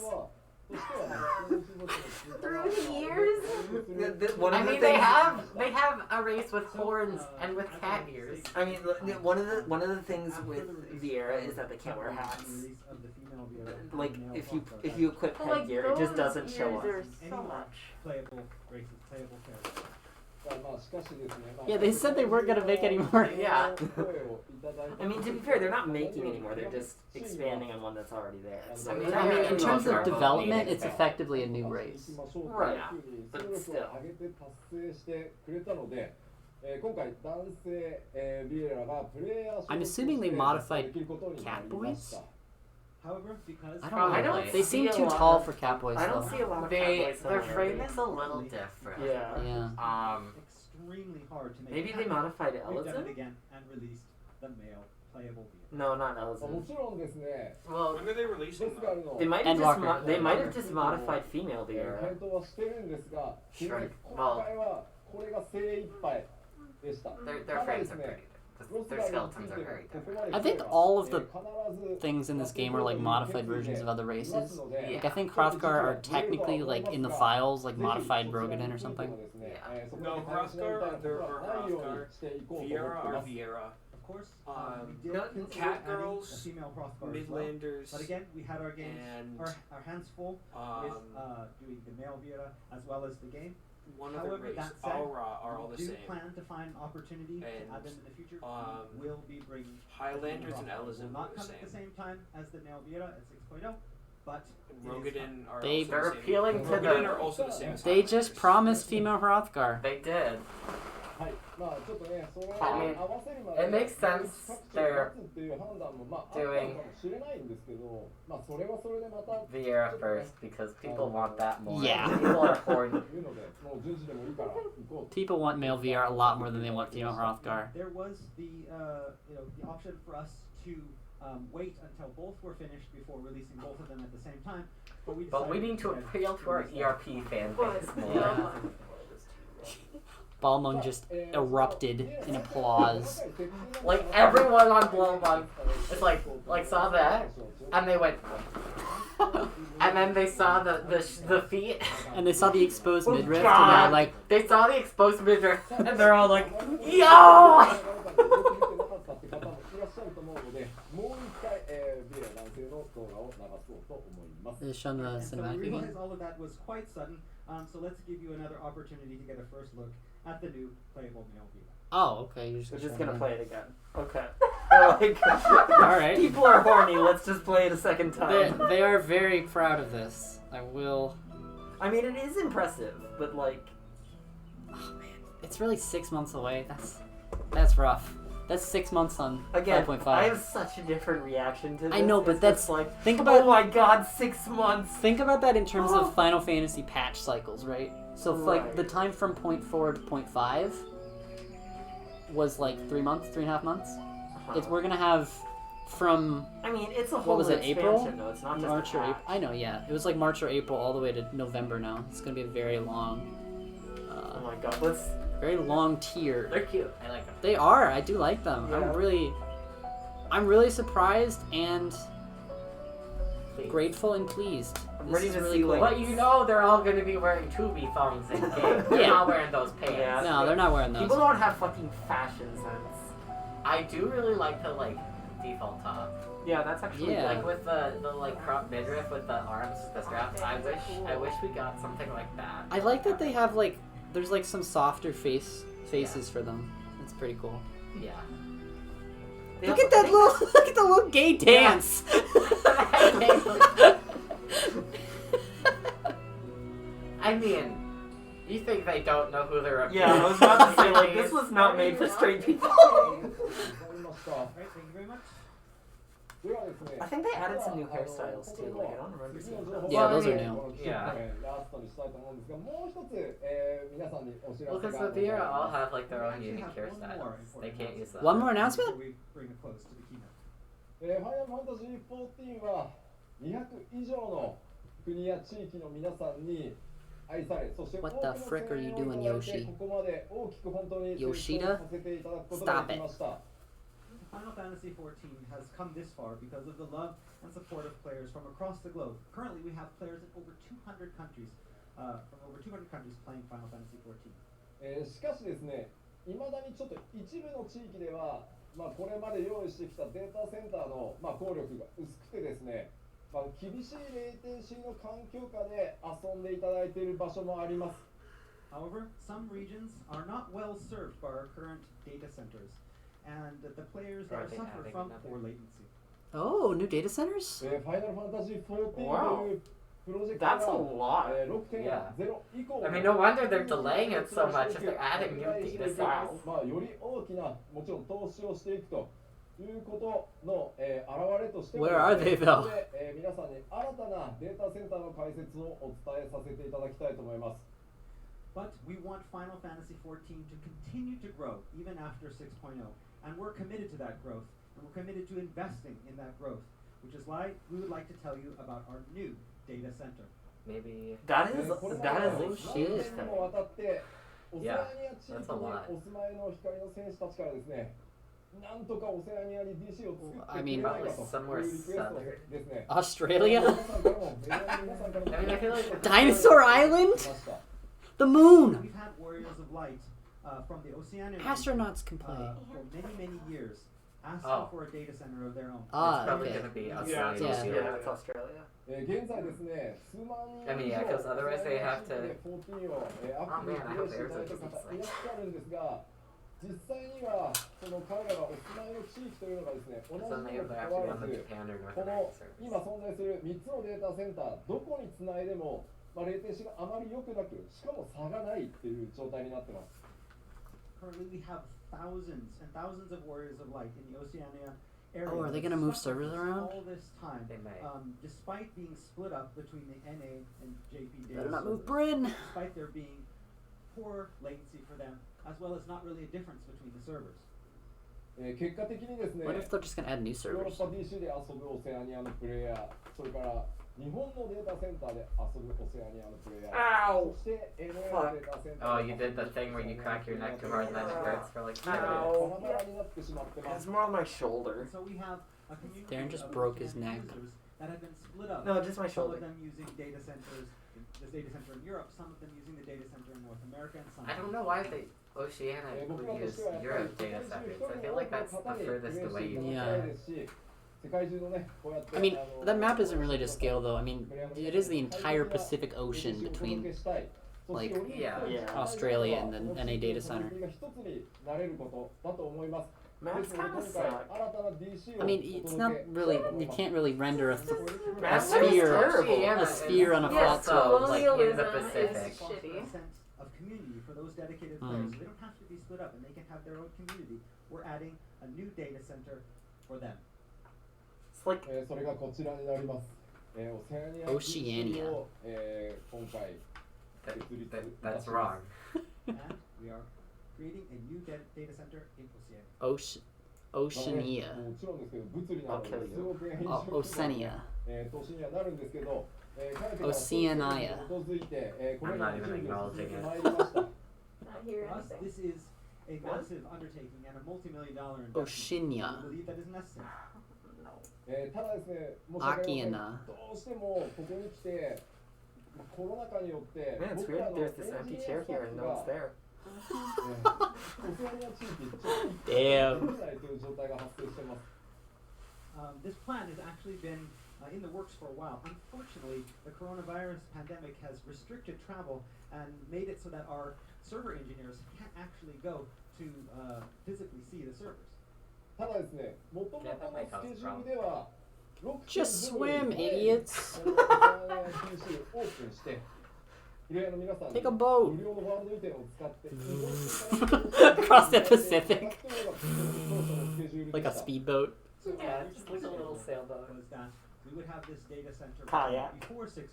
としてはね、 Through the ears? One I of the mean, they things- have a race with horns and with cat ears. I mean, one of the things with Vieira is that they can't wear hats. Like if you equip Well, like, headgear, it just those doesn't show ears up. are so much. Playable races, playable characters. まあしかしですね、まあ Yeah, they said they weren't gonna make any more. Yeah. 声をいただいた I mean, to be fair, they're not making anymore. They're just expanding on one that's already there. So, I mean, I mean, in terms of Both development, need it's it. effectively a new race. Right, but 総力 still. を上げて達成してくれたので、今回男性、ビエラがプレイヤー I'm assuming they modified できることになりました However, because I don't know. I don't They seem see too a lot tall of- for Catboys I don't though. see a lot of Their Catboy frame similarities. is a little different. Yeah. Yeah. extremely hard to make. Maybe they happen. modified We've done it Ellison? again and released the male playable vehicle. No, not も Ellison. ちろんですね、 Well, When are they ボ releasing スガ that? ルの They might And have Walker. they might have just modified female Vieira. 返答はしてるんですが、 Sure. 今回はこれが精一杯でした。 their ただ frames です are ね pretty. Their skeletons are very different. I think all of the things in this game are like modified versions of other races. Yeah. Like I think Hrothgar are technically like in the files like modified Rogadin or something. No, Hrothgar or Hrothgar. Vieira are Vieira. Of course, Um, we not did consider cat adding girls, a female Hrothgar as well. Midlanders, But again, we had our games, and our hands full with um, doing the male Vieira as well as the game. one other However, race, that said, Aura, are all the we do same. plan to find opportunity to add them in the future. We will be bringing Highlanders and Hrothgar. Ellison Will are not the come at the same. same time as the male Vieira at 6.0, but it is Rogadin are They- also They're the same. appealing to Rogadin the- are also the same as They just Highlanders. promised female Hrothgar. They did. はい、まあちょっとね、それ I mean, 合わせるまで it makes sense 各地を待つっていう判断もまああったの doing かもしれないんですけど、まあそれはそれでまた Vieira first because people want that more. Yeah. People are horny. いうので、もう順次でもいいから行こう。 People want male VR a lot more than they want female Hrothgar. There was the the option for us to wait until both were finished before releasing both of them at the same time, but we But we decided need to instead appeal to our release them. ERP fan base But, more. Yeah. Balmung just erupted in applause. Like everyone on Blowmon is like saw that and they went and then they saw the feet And they saw the exposed Oh, midriff and God. they're like, they saw the exposed midriff and they're all like, yo! いらっしゃると思うので、もう一回、ビエラ男性の動画を流そうと思います。 they shown the And so we cinematic again. realized all of that was quite sudden, so let's give you another opportunity to get a first look at the new playable male Vieira. Oh, okay. You're We're just, just showing gonna them. play it again. Okay. They're like, Alright. people are horny. Let's just play it a second They, time. they are very proud of this. I will. I mean, it is impressive, but like, Oh man, it's really 6 months away. That's rough. That's 6 months on again, 5.5. I have such a different reaction to this. I know, but It's that's just like, think oh about my god, 6 months. think about that in terms of Final Fantasy patch cycles, right? So if, like Right. the time from point 4 to point 5 was like 3 months, 3.5 months. It's we're gonna have from I mean, it's a whole was new it, April? expansion, though. It's not just March a or patch. April. I know, yeah. It was like March or April all the way to November now. It's gonna be a very long, Oh my god, let's. very long tier. They're cute. I like them. They are. I do like them. Yeah. I'm really surprised and grateful and pleased. I'm This ready is to really see, cool. like- But you know they're all gonna be wearing 2B thongs in game. They're Yeah. not wearing those pants. Yeah. No, they're not wearing those. People don't have fucking fashion sense. I do really like the default top. Yeah, that's actually Yeah. Like with the crop midriff with the arms, the straps. I wish we got something like that. I like that they have like there's like some softer faces for them. It's pretty cool. Yeah. Look at that little look at the little gay dance. I mean, you think they don't know who they're Yeah, I was about to say, like, this was not made for straight people. わかりました。 Alright, thank you very much. ではですね、 I think they added some new hairstyles too. Like I don't remember 次 seeing の情報 those. Yeah, は those are ね new. この Yeah. ラストにしたいと思うんですが、もう一つ、皆さんにお知ら Well, せ because が the ござい Viera all ます。 have like their own We actually unique have one more hairstyles. They important can't use that. One more announcement? Before we bring a close to the keynote. ファイナルファンタジー14は200以上の国や地域の皆さんに愛され、そして多 What く the の frick are you 声援を doing, いただいて Yoshi? ここまで大きく本当に成長 Yoshida? させていただくことができました。 Final Fantasy XIV has come this far because of the love and support of players from across the globe. Currently, we have players in over 200 countries, from over 200 countries playing Final Fantasy XIV. しかしですね、いまだにちょっと一部の地域では、これまで用意してきたデータセンターの、効力が薄くてですね、厳しいレイテンシーの環境下で遊んでいただいている場所もあります。 However, some regions are not well served by our current data centers, and the players Are that they suffer adding from another? poor latency. Oh, new data centers? ファイナルファンタジー14 Wow. というプロジェクト That's a は、 lot. 6.0 以降 I mean, no wonder they're delaying it so much if they're adding new data centers. より大きなもちろん投資をしていくということの、表れとしても Where are they, though? ここで、皆さんに新たなデータセンターの開設をお伝えさせていただきたいと思います。 But we want Final Fantasy XIV to continue to grow even after 6.0, and we're committed to that growth, and we're committed to investing in that growth, which is why we would like to tell you about our new data center. Maybe. That is Oh, a shit. huge thing. にもわたってオセ Yeah, アニア地域に that's a lot. お住まいの光の選手たちからですね、なんとかオセアニアに DC を作ってく I れ mean, ないか probably と somewhere いうリクエスト southern. ですね。 Australia? 皆さんからも皆さんからも I mean, I feel like Dinosaur Island? 来ました The moon! We've had Warriors of Light from the Oceania region, Astronauts can play. for many, many years, asking Oh. for a data center of their own. it's Ah, probably okay. gonna be Yeah, Australia. Yeah. New yeah, Zealand. it's Australia. 現在ですね、数万人 I mean, yeah, 'cause otherwise they have to- 14を、アクティブにプレイしていただいた方いらっしゃるんですが、実際にはその彼らがお住まいの地域というのがですね、同じ Some に may も have かかわ actually ら on the ず、 Japan or North こ American の service. 今存在する3つのデータセンター、どこにつないでも、レイテンシーがあまり良くなく、しかも差がないっていう状態になってます。 Currently, we have thousands and thousands of Warriors of Light in the Oceania area. Oh, are they that gonna move suffer servers around? all this time, They may. despite being split up between the NA and JP data Better not move servers, Bryn! despite there being poor latency for them, as well as not really a difference between the servers. 結果的にですね、 What if they're just gonna add new ヨーロッ servers? パ DC で遊ぶオセアニアのプレイヤー、それから日本のデータセンターで遊ぶオセアニアのプレイヤー、 Ow! そして NA のデータセンタ Oh, ーで you did the thing where you crack your neck too hard and then it hurts for like 10 minutes. Ow. バラバラになってしまってま It's す。 more on my shoulder. And so we have a community Darren just of broke his Oceania neck. users that have been split up. No, just my Some shoulder. of them using data centers, this data center in Europe, some of them using the data center in North America, and some I don't know why they Oceania would use Europe data centers. I feel like that's the furthest away you can Yeah. get. I mean, that map isn't really to scale though. I mean, it is the entire Pacific Ocean between, like, Yeah. Yeah. Australia and the NA data center. Maps kind of suck. I mean, it's not really, you can't really render a Maps sphere- are terrible. a sphere on a Yeah, flat so, surface. like, in the colonialism Pacific. is shitty. sense of community for those dedicated Mm. players. So they don't have to be split up and they can have their own community. We're adding a new data center for them. It's like それがこちらになります。オセアニア Oceania を、今回 That's wrong. And we are creating a new data center in Oceania. Oceania. もちろんですけど、物理なので I'll kill you. 数億円以上 Oceania. 投資にはなるんですけど、彼ら Oceania. 基づいて、これ I'm ら not の even 準備を acknowledging 進めて it. まいりました。 Not hear For us, anything. this is a massive undertaking and a multi-million-dollar investment. Oceania. We believe that is necessary. No. ただですね、申し訳ありません Akiana. どうしてもここに来て、コロナ禍によって、 man, it's 僕ら weird. の There's this empty chair here and no one's there. オセアニア地域、ちょっと Damn. できないという状態が発生しています。 This plan has actually been in the works for a while. Unfortunately, the coronavirus pandemic has restricted travel and made it so that our server engineers can't actually go to physically see the servers. ただですね、もともとのスケジュールでは、 Just swim, idiots. オセアニア PC をオープンして、プレイヤーの皆さんに Take a boat. 無料のワールド移転を使って Across the Pacific. 当初のスケジュールで Like a した speedboat. So Yeah, our just original like a little schedule sailboat. was that we would have this data center Kayak. before 6.0,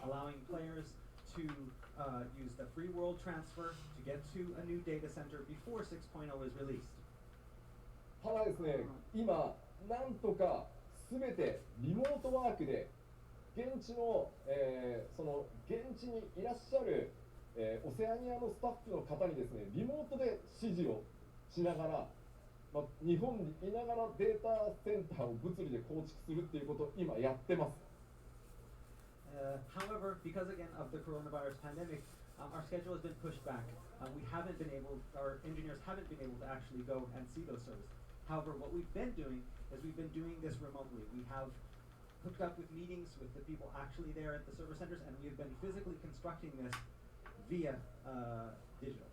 allowing players to use the free world transfer to get to a new data center before 6.0 is released. ただですね、今、なんとかすべてリモートワークで、現地の、その現地にいらっしゃる、オセアニアのスタッフの方にですね、リモートで指示をしながら、日本にいながらデータセンターを物理で構築するっていうことを今やってます。However, because again of the coronavirus pandemic, our schedule has been pushed back. Our engineers haven't been able to actually go and see those servers. However, what we've been doing is we've been doing this remotely. We have hooked up with meetings with the people actually there at the server centers, and we've been physically constructing this via digital.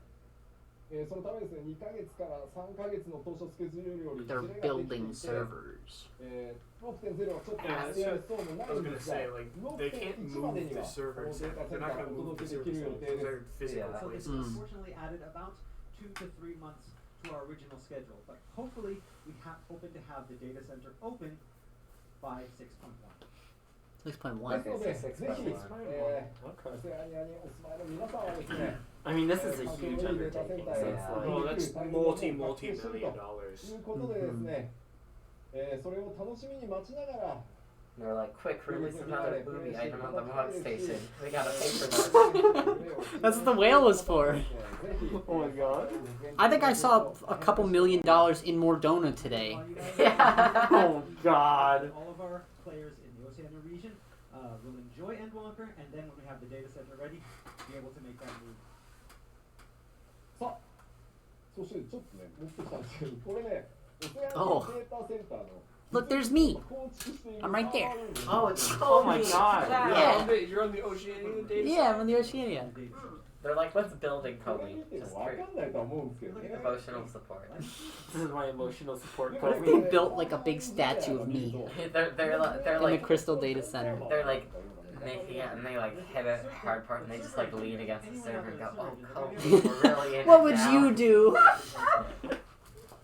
そのためですね、2ヶ月から3ヶ月の当初スケジュールより They're ズレができてい building て、servers. 6.0 はちょっと Yeah, そうもな I い was んで gonna すが、 say, like, they can't 6.1まで move には the この servers. データセ They're ンタ not ー gonna をお move the 届けできる servers. 予定です。 They're physical Yeah. So this places. unfortunately added about 2 to 3 months to our original schedule, but hopefully we hoping to have the data center open by 6.1. 6.1. ですので、ぜひ、 Okay. オセアニアにお住まいの皆さんはですね、 I mean, this is a huge undertaking. So it's Oh, like, that's multi-million dollars. ということでですね、それを楽しみに待ちながら、 They're like, quick, release another booby item on the workstation. We gotta pay for this. That's what the whale was for. oh my god. I think I saw a couple $1 million in Mordona today. Yeah. Oh god. All of our players in the Oceania region will enjoy Endwalker, and then when we have the data center ready, be able to make that move. さあ、そしてちょっとね、持ってきたんですけど、これね、オセアニアデータセンターの Look, there's me. 構築している I'm right there. Oh, it's Oh my god. Yeah. You're on the Oceania data Yeah, I'm on the Oceania. They're like, what's building これ Kobe? 見て Just も分かんないとは思うんですけどね。 emotional support. This is my emotional support They Kobe. built like a big statue of me They're in the like, Crystal Data Center. they're like making it, and they like hit a hard part, and they just like lean against the server and go, oh, Kobe, we're really in What it would now. you do?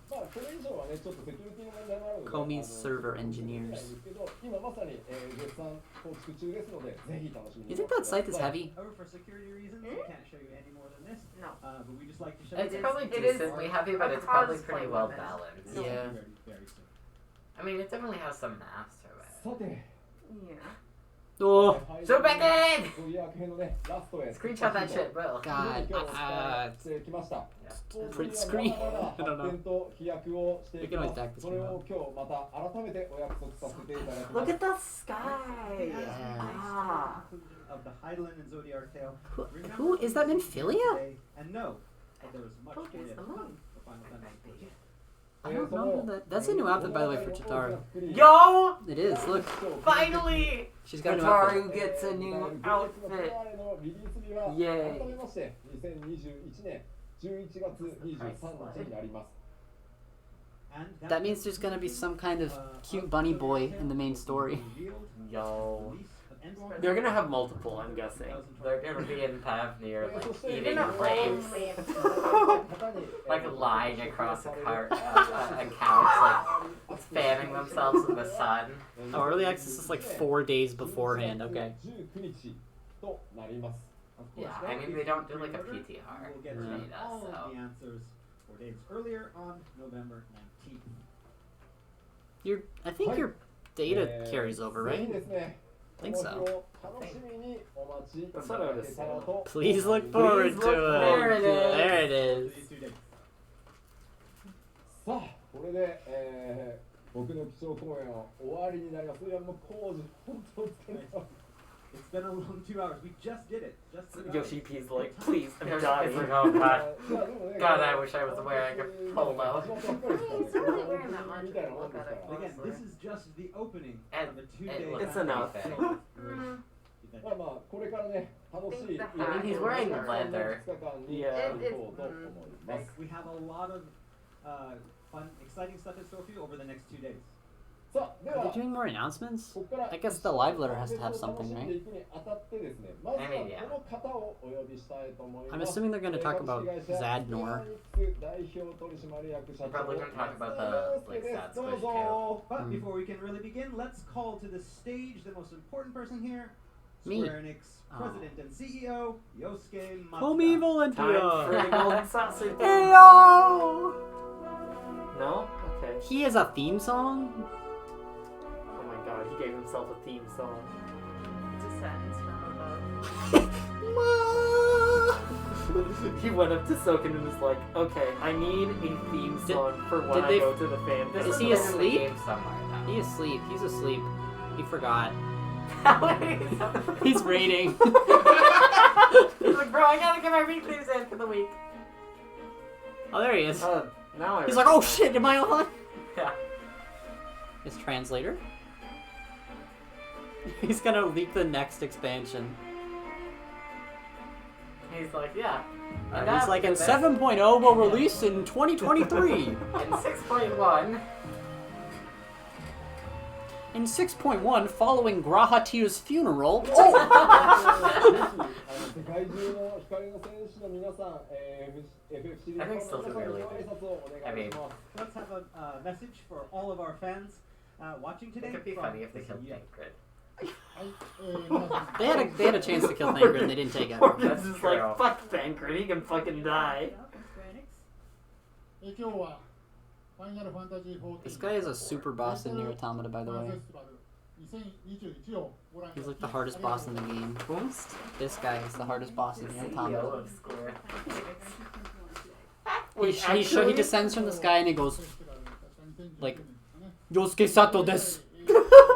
まあ、これ以上はね、ちょっとセキュリティの問題もあるので、 Comey's server engineers. 今まさに、絶賛構築中ですので、ぜひ楽しみに。 You think that site is heavy? However, for security reasons, we can't show you any more than this. No. But we just like to show It's you. probably It is decently heavy, but it's probably pretty well balanced. Yeah. Very, very soon. I mean, it definitely has some mass to it. さて、 Yeah. Oh, So back in! ゾディアーク編のね、ラストへ。 Screenshot that shit, Will. God. してきました。 Print screen. I don't 発展 know. と飛躍をしていき We can ま always back す。 this それ one を今日また改めてお約束させていただきます。 Look at the sky! Yeah. Ah. Of the Hydaelyn and Zodiac tale. Who is that, Minfilia? And know that there is much Who data is the to moon? come for Final Fantasy XIV. I don't know who that. That's a new outfit, by the way, for Tataru. Yo! It is. Look, Finally! she's got a new outfit. Tataru gets a new outfit. リリース日は Yay. 改めまして2021年11月23日になります。 And That means there's gonna be some kind of cute bunny boy in the main story. Yo. They're gonna have multiple, I'm guessing. They're gonna be in Pavnir, like, eating They're not grapes. only. Like, lying across a couch, like, fanning themselves in the sun. Oh, early access is like 4 days beforehand. Okay. 19日となります。 Yeah, I mean, they don't do, like, a PTR. We'll get Yeah. you all of the answers 4 days earlier on November 19th. I think your data carries over, ぜひ right? ですね、 Think この so. 日を楽しみにお待ちいただけたらと。 Please look forward to There it. it is. There it is. These 2 days. さあ、これで、僕の基調講演は終わりになります。いや、もう工事、本当お疲れ様。 It's been a long 2 hours. We just did it. Just 2 hours. Yoshi P's like, please, I'm It's dying. like, oh god. いやでもね God, I wish I was wearing a polo. He's really wearing that much. みたいなもんですから But again, this is just the opening And of a it 2-day looks It's enough. event. Mm. まあまあ、これからね、楽しい。 I mean, he's wearing leather. 2日間に Yeah. 行こうと思います。 We have a lot of fun, exciting stuff in store for you over the next 2 days. さあ、で Are は they doing more announcements? ここから I guess the live letter has to have ファンフェ something, ストを楽しん right? でいくにあたってですね、まずは I mean, yeah. この方をお呼びしたいと思い I'm ます。 assuming they're going to talk about 株式会社 Zadnor. 代表取締役社 We're 長 probably going to talk about the like stats どう quiz too. ぞ。 But Mm. before we can really begin, let's call to the stage the most important person here, Me. Square Enix Oh. President and CEO, Yosuke Matsuda. Homie Time for the Valentia! golden saucer. Heyo! No? Okay. He has a theme song? Oh my god, he gave himself a theme song. Descends from above. He went up to Soken and was like, okay, I need a theme Did- song for when did I they- go to the fan This Is fest." he been in the asleep? game somewhere He is asleep. He's asleep. He forgot. though. He's raiding. He's like, bro, I gotta get my replays in for the week. Oh, there he is. Now I He's like, oh recognize shit, am I on? Yeah. His translator? He's gonna leak the next expansion. He's like, yeah. He's like, and 7.0 will release in 2023. In 6.1. In 6.1, following Grahati's funeral. ぜ Oh! ひ世界中の光の戦士の皆さん、FF シリーズ I think ファ still ンの too 皆 early. さんにご挨拶をお願いします。 Let's have a message for all of our fans watching today. It could be from funny if they killed Tancred. They had a chance to kill Thancred and they didn't take it. Morgan's That's just true. like, fuck Tancred, he can fucking die. 今日はファイナルファンタジー14 This guy is a super boss in Nier Automata, by the way. 2021をご覧いた He's だ like き the hardest boss in the game. This guy is the hardest boss in Nier CEO Automata. of Square. He descends from the sky and he goes, like, Yosuke Sato desu!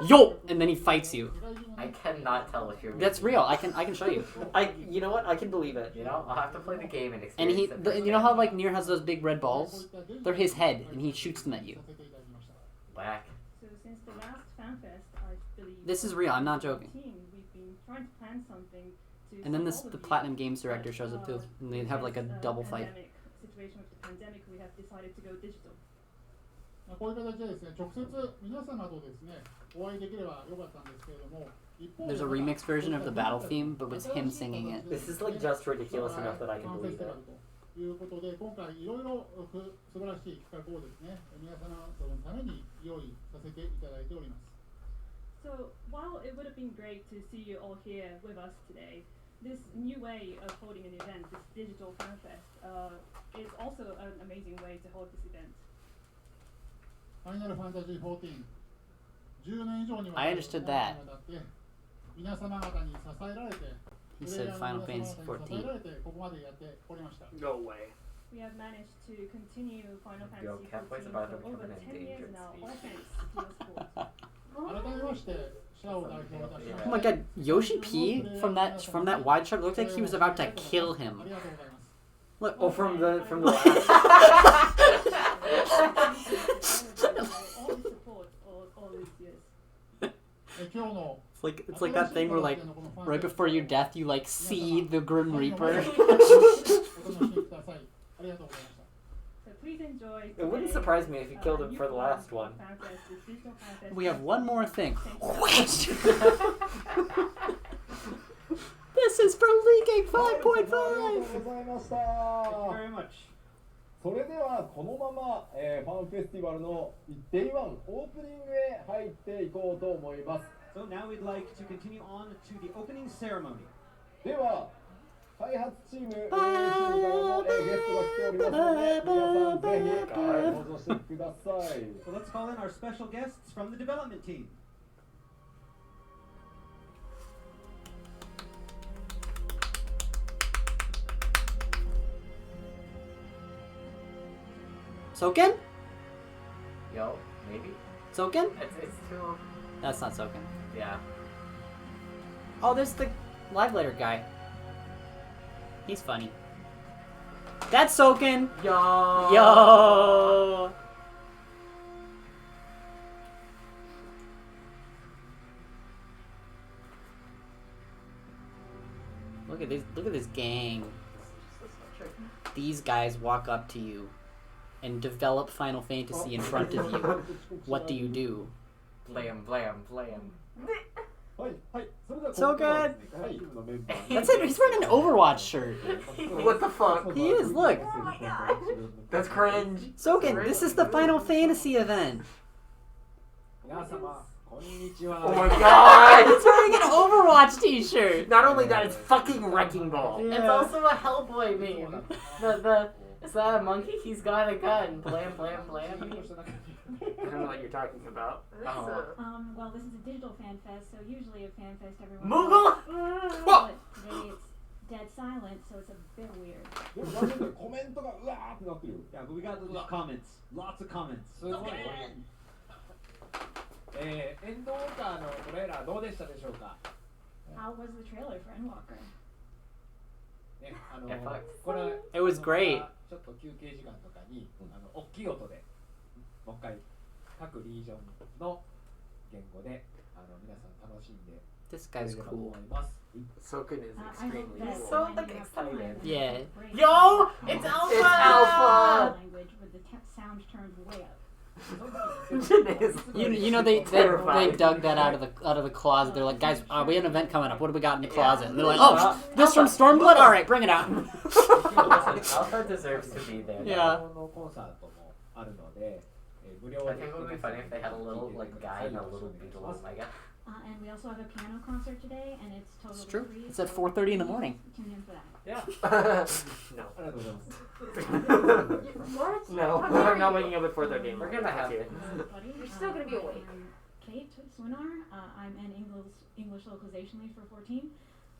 Yo! And then he fights you. I cannot tell if you're. That's real. I can show you. You know what? I can believe it. You know, I'll have to play the game and And experience it. you know how like Nier has those big red balls? They're his head, and he shoots them at you. Whack. So since the last Fanfest, I believe This is real. I'm not joking. team, we've been trying to plan something to And then solve the all of Platinum these, Games director but, shows up too, and they have like a since, double fight. pandemic situation with the pandemic, we have decided to go digital. こういう形でですね、直接皆様とですね、お会いできればよかったんですけれども、一方で There's a remix version of the battle theme, but with him singing it. This is like just ridiculous enough that I can believe it. ということで、今回いろいろ素晴らしい企画をですね、皆様とのために用意させていただいております。 So while it would have been great to see you all here with us today, this new way of holding an event, this digital Fanfest, is also an amazing way to hold this event. ファイナルファンタジー14、10年以上にわた I って understood that. 皆様方に支えられて、 He said Final Fantasy 支えら 14. れてここまでやっておりました。 Go away. We have managed to continue Final Yo, Fantasy Catboy's XIV about to for over become an 10 years endangered now, all species. thanks to your support. 改めまして、シャオ代表いたします。 Oh my god, Yoshi P from that wide shot looked like he was about to kill him. ありがとうございます。 Look, Oh, from the last. All the support all these years. 今日の it's like that thing where like right before your death you like see the Grim Reaper. お楽しみください。ありがとうございました。 So please enjoy. It wouldn't today, surprise me if you killed him new for the form last of one. Fanfest, this digital Fanfest. We have one more thing. Thank you. This is for leaking 5.5. ありがとうございました。 Thank you very much. それではこのまま、ファンフェスティバルの Day1 オープニングへ入っていこうと思います。 So now we'd like to continue on to the opening ceremony. では開発チーム、チームからの、ゲストが来ておりますので皆さんぜひ、登場してください。 So let's call in our special guests from the development team. Soken? Yo, maybe? Soken? It's too. That's not Soken. Yeah. Oh, there's the live letter guy. He's funny. That's Soken! Yo. Yo! Look at this gang. These guys walk up to you and develop Final Fantasy in front of you. What do you do? Blam, blam, blam. はいはいそれでは So ここからは good. ですね各チームのメンバーに That's it. He's wearing an Overwatch shirt. What the fuck? He is, look. That's cringe. Soken, this is the Final Fantasy event. 皆様こんにちは Oh my god! He's wearing an Overwatch t-shirt. Not only that, it's fucking Wrecking Ball. Yeah. It's also a Hellboy meme. Is that a monkey? He's got a gun. Blam, blam, blam. I don't know what you're talking about. Well, this is a digital fan fest, so usually a fan fest everyone. Moogle! But today it's dead silent, so it's a bit weird. でもなんでコメントがうわーってなってるよ Yeah, but we got those comments. Lots of comments. すごいエンドウォーカーのトレーラーどうでしたでしょうか How was the trailer for Endwalker? ね、これ It was great. ちょっと休憩時間とかに、大きい音でもう一回各リージョンの言語で皆さん楽しんで This guy's くれればと cool. 思います。 Soken is I hope extremely that cool. So, when like, you have excited. time, Yeah. break Yo! It's the Alpha! It's Alpha! language with the sound turned way up. You know they dug that out of the closet. They're like, guys, we have an event coming up. What do we got in the closet? And they're like, oh, this from Stormblood. All right, bring it out. Alpha deserves to be there. Yeah. コンサートもあるので、無料 I で think it would be funny if they had a little like guy and a little beetle. Oh my god. And we also have a piano concert today, and it's totally It's true. free. It's at so 4:30 in the morning. Tune in for that. Yeah. No. ありがとうございます。 What? No, How dare I'm not you? waking up at 4:30 We're anymore. gonna have Thank you. Everybody. You're still gonna be awake. I'm Kate Swinar. I'm an English localization lead for 14.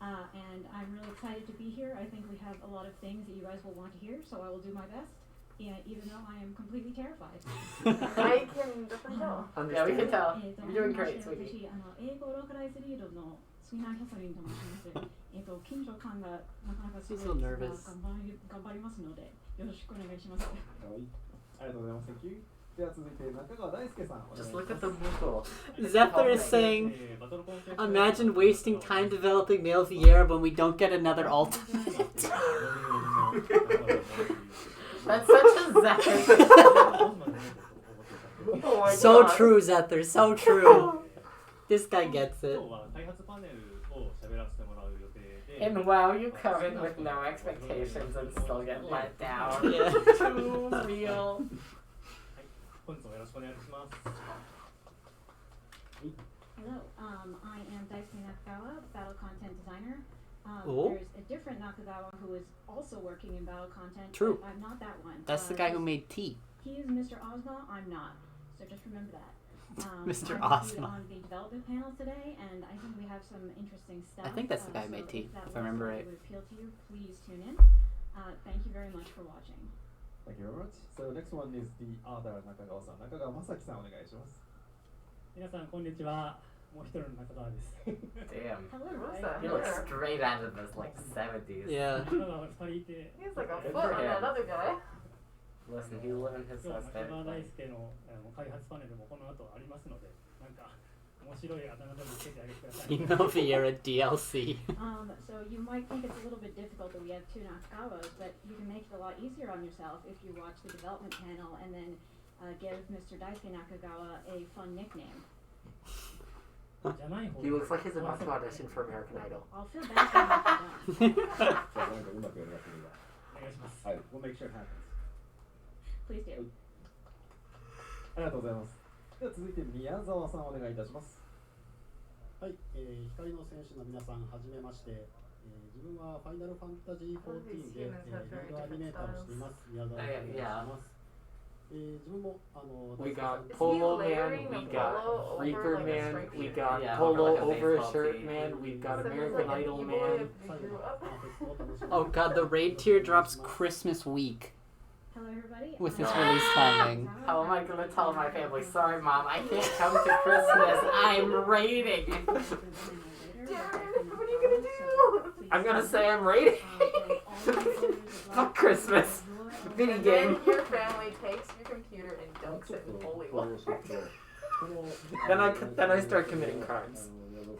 And I'm really excited to be here. I think we have a lot of things that you guys will want to hear, so I will do my best, even though I am completely terrified. I can definitely tell. Yeah, we can tell. えーと You're doing great, 私 sweetie. 英語ローカライズリードのスイナー・キャサリンと申します。緊張感がなかなかすごい She's so nervous. 頑張りますので、よろしくお願いします。はい、ありがとうございます。Thank you。では続いて中川大輔さん。 Just look at the Moogle. Zephyr is saying, imagine wasting time developing male Vieira when we don't get another ultimate. That's such a Zephyr. Oh my So god. true, Zephyr, so true. This guy gets it. And wow, you come in with no expectations and still get let down. Yeah. Too real. 本日もよろしくお願いします。 Hello, I am Daisuke Nakagawa, battle content designer. Oh. There's a different Nakagawa who is also working in battle content. True. But I'm not that one. That's the guy who made tea. He is Mr. Ozma, I'm not. So just remember that. Mr. I'm Ozma. on the development panel today, and I think we have some interesting stuff. I think that's the guy who made tea, that if I remember would right. appeal to you, please tune in. Thank you very much for watching. Thank you very much. So next one is the other 中川さん。中川正樹さんお願いします。皆さんこんにちは。もう一人の中川です。 Damn. Hello, What's everybody. that? He looks straight out of this like 70s. Yeah. 中川が二人いて、 He's like a Good foot for on him. that other guy. Listen, he live in his 今日は house 中川大 there. 輔の開発パネルもこの後ありますので、なんか面白いあだ名でもつけてあげてください。 Email Vieira DLC. So you might think it's a little bit difficult that we have two Nakagawas, but you can make it a lot easier on yourself if you watch the development panel and then give Mr. Daisuke Nakagawa a fun nickname. じゃない方 He looks like he's about to audition for American Idol. I'll feel bad for him if you don't. じゃあなんかうまくやりますねお願いします。はい We'll make sure it happens. Please do. ありがとうございます。では続いて宮沢さんお願いいたします。はい、光の戦士の皆さん、はじめまして。自分はファイナルファンタジー14で、リードアニメーターをしています。宮沢と申します。自分もWe got Is he Polo layering Man, a we got polo over, Reaper like, a Man, striped we tee? got Yeah, Polo like a over baseball shirt tee. man, we've got So he's American like an Idol emo man. if he grew up. Oh god, the raid tier drops Christmas week Hello, everybody. with this release timing. How am I gonna tell my family? Sorry, Mom, I can't come to Christmas. I'm raiding. Darren, what are you gonna do? I'm gonna say I'm raiding. Fuck Christmas. Video And game. then your family takes your computer and dumps it in holy water. 。Then I start committing crimes.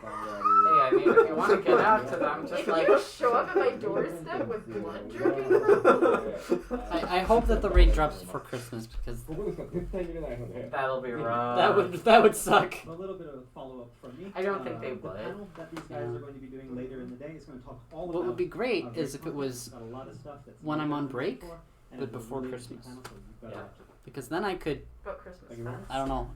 I mean, if you want to get out to them, just If like you show up at my doorstep with blood dripping from I hope that the raid drops before Christmas because ここですから絶対見れないので that'll be rough. that would suck. A little bit of follow-up from me. I don't think they The would. panel that these guys are going to be doing later in the day is going to talk all about. What would be great is if it content. was Got a lot of stuff that's when I'm never on been break, before, and but it's a before really interesting Christmas. panel, so you've gotta Yeah. watch it. Because then I could, about Christmas Thank you very fest. I don't know,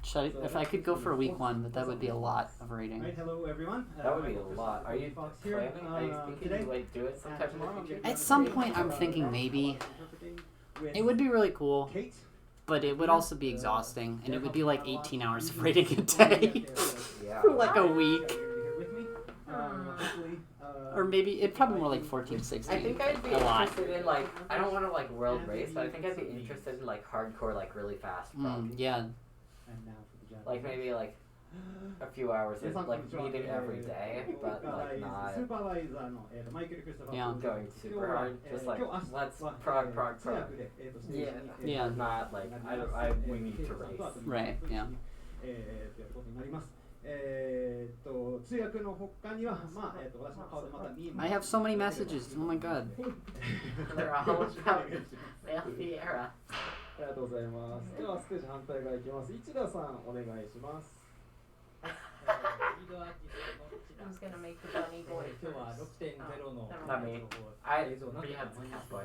if I could go for a week one, but that would be a lot of raiding. Alright, hello everyone. That would be Michael a lot. Are you Fox here. planning? Are you thinking Today, you like do it sometime in tomorrow, the I'm future? gonna At some point, I'm thinking maybe it would be really cool, Kate. but it would also be exhausting, and it would be like 18 hours of raiding a day Yeah. for like a week, With me. Hopefully, or maybe it'd probably more like 14, I 16. think I'd be A lot. interested in like I don't want to like world race, but I think I'd be interested in like hardcore, like really fast prog. Yeah, and now for the Japanese. Like maybe like a few hours of like reading every day, but like not スーパーバイザーのマイケル・クリストファー Yeah. going super hard. Just like let's prog. Yeah. Not like we need to race. Right, yeah. ということになります。通訳の他には、まあ、私の顔でまた見えます。 I have so many messages. Oh my god. They're all about Melfi era. ありがとうございます。ではステージ反対側行きます。市田さんお願いします。 Who's gonna make the bunny boy 今日は first? 6.0 の Not me. I Rehad's a catboy.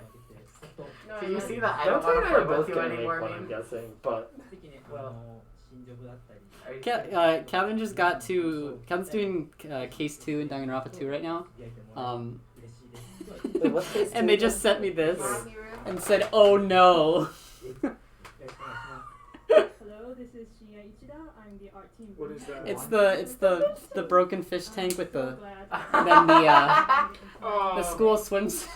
No, Do I you meant- see that? I Don't don't want and to I are play both with you gonna make anymore. one, I'm meme. guessing, but 的にWell. 新ジョブだったり Are you Kevin just got to. Kevin's doing case 2 in Danganronpa 2 right now. 焼いてもらえる Um, 嬉しいです Wait, what's case and two they just again? sent me this Hero. and said, "Oh no." よろしくお願いします Hello, this is Shinya Ichida. I'm the art team. What is that? It's the broken fish tank with the And then the Oh. the school swimsuit.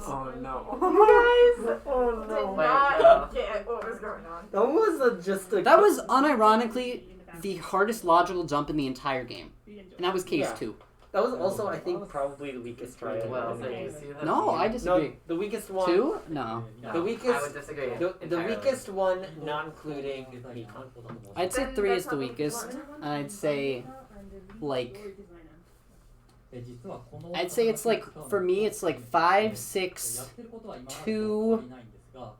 Oh no. Guys, Oh did no. not get what was going on. That was just a. That was unironically the hardest logical jump in the entire game, and that was case Yeah. 2. That was also, I think, probably the weakest try. Well, so you see that? No, I No, disagree. the weakest one. 2? No. No, The weakest- I would disagree. The entirely. weakest one, not including Beacon. I'd say Then 3 that's is the not the weakest. one. And I'd say like で実はこの I'd say it's like for me it's like 5, 6, やってることは今までと 2, 変わりないんですが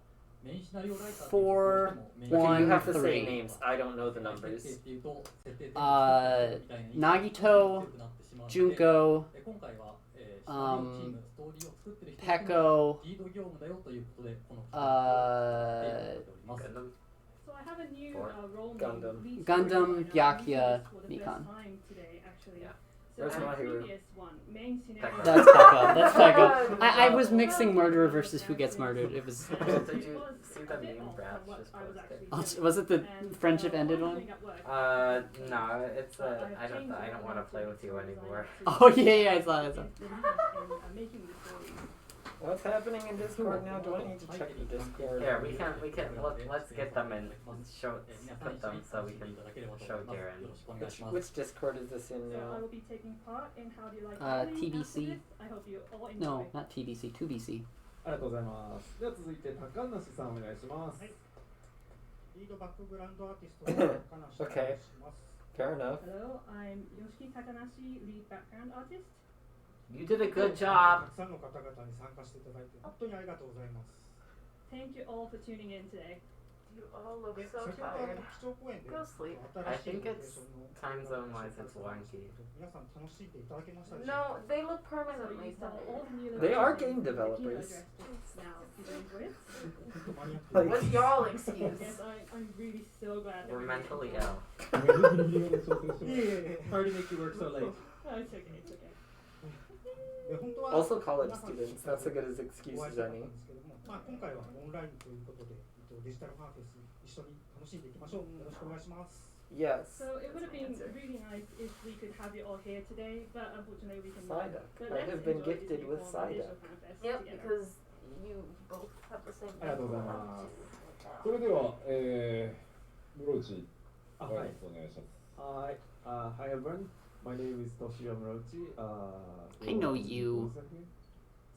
メインシナリオライターって 4, メイン Okay, you One, have to say three. names. I don't know the 設定 numbers. っていうと設定的に Uh, みたいな印象 Nagito, が強くなってしまうので Junko, 今回は、シナリオチーム、ストーリーを作ってる人たちの Peko, リード業務だよということでこの企画を提案しております。 Gundam. So I have a new Or role Gundam. name. Lead Gundam, story designer. Byakuya, For the Nikon. first time today, actually. Yeah. So Where's the my hero? previous one, main scenario. That's Peko. That's Peko. I was mixing murderer versus who gets murdered. It was. Did you see the meme Brad just posted? Was it the friendship ended one? No, it's I don't want to play with you anymore. Oh yeah, I saw it. What's happening in Discord now? Do I need to check the Discord? Here, let's get them and put them so we can show Darren. Which Discord is this in So I now? will be taking part in How Do You Like TBC. After this. I hope you all enjoy. No, not TBC, 2BC. ありがとうございます。では続いて高梨さんお願いします。リードバックグラウンドアーティストの高梨と申します。 Fair enough. Hello, I'm Yoshiki Takanashi, lead background artist. You did a good た job. くさんの方々に参加していただいて本当にありがとうございます。 Thank you all for tuning in today. You all look で so 先ほど tired. 基調講演で Go sleep. 新しい I think it's ロケーションの time zone wise it's wonky. 皆さん楽しんでいただけましたでしょうか No, they look So permanently you saw all tired. the new They are locations, game the developers. key addresses. Now, did you enjoy it? ちょっとマニアック Like- What's y'all excuse? Yes, I'm really so glad. that We're we mentally did it. ill. ギリギリまで挑戦してます。 Sorry to make you work so late. Oh, it's okay, it's okay. で本当は Also college 皆さん students. That's a good as excuse お会い as したかったん any. ですけども、まあ、今回はオンラインということで、デジタルファンフェス一緒に楽しんでいきましょう。よろしくお願いします。 Yes. So it would have been Answer. really nice if we could have you all here today, but unfortunately we can Psyduck. But I let's have been enjoy this gifted new with form of digital Psyduck. fanfest Yep, together. because you both have the same ありがとうござい name. ます。それでは、ブローチ、あ、おはい。願いします。Hi, hi everyone. My name is Toshio Morochi. I know you.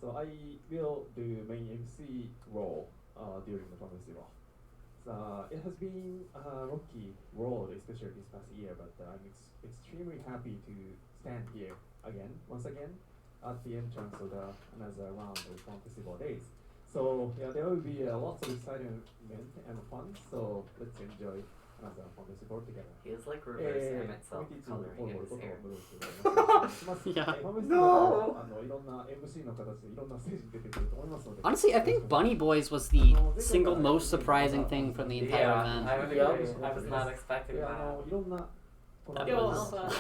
So I will do main MC role during the Fan Festival. It has been a rocky road, especially this past year, but I'm extremely happy to stand here again, once again, at the entrance of the another round of Fun Festival days. So yeah, there will be lots of exciting event and fun. So let's enjoy another Fun Festival together. He is like reverse Emmett Self coloring in his hair. Yeah. No! Honestly, I think Bunny Boys was the single most surprising thing from the entire event. I would agree. I was not expecting that. That Yo, was...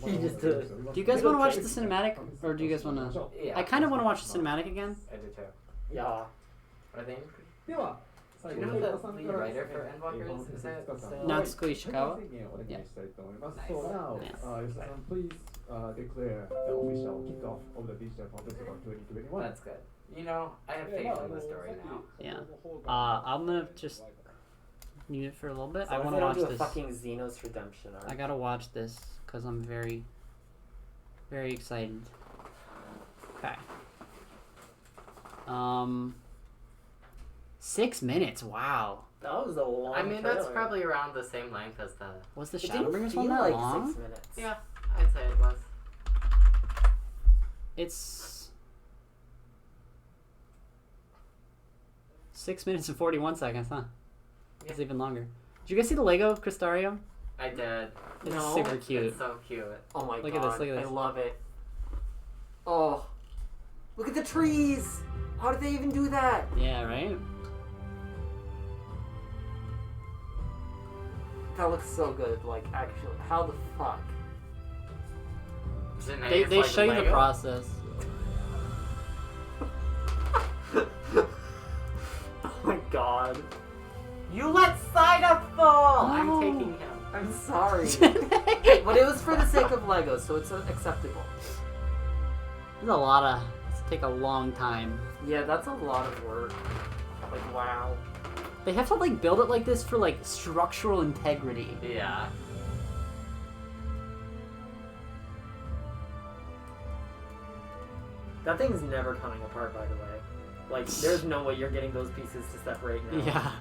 He just did. Do you guys want to watch the cinematic, or do you guys want to? Yeah. I kind of want to watch the cinematic again. I do too. Yeah. Are they? Do you know who the lead writer for Endwalker is? Is that still? Natsuko Ishikawa. Yeah. Yeah. So now, Yoshida-san, please declare the official kickoff of the Digital Fun Festival 2021. That's good. You know, I have faith in the story now. Yeah. I'm gonna just mute it for a little bit. So I want to do watch a this. fucking Xenos Redemption arc. I gotta watch this because I'm very, very excited. Okay. 6 minutes. Wow. That was a long I mean, trailer. that's probably around the same length as the. Was the It didn't Shadowbringers feel one that like long? 6 minutes. Yeah, I'd say it was. It's 6 minutes and 41 seconds, huh? It's even longer. Did you guys see the Lego Cristario? I did. It's No. super cute. It's so cute. Oh my Look god. at this, look at this. I love it. Oh. Look at the trees! How did they even do that? Yeah, right? That looks so good, like, actually. How the fuck? They show you the process. Oh my god. You let Sida fall! No. I'm taking him. I'm sorry. But it was for the sake of Lego, so it's acceptable. There's a lot of... It's take a long time. Yeah, that's a lot of work. Like, wow. They have to, like, build it like this for, like, structural integrity. Yeah. That thing's never coming apart, by the way. Like, there's no way you're getting those pieces to separate now. Yeah.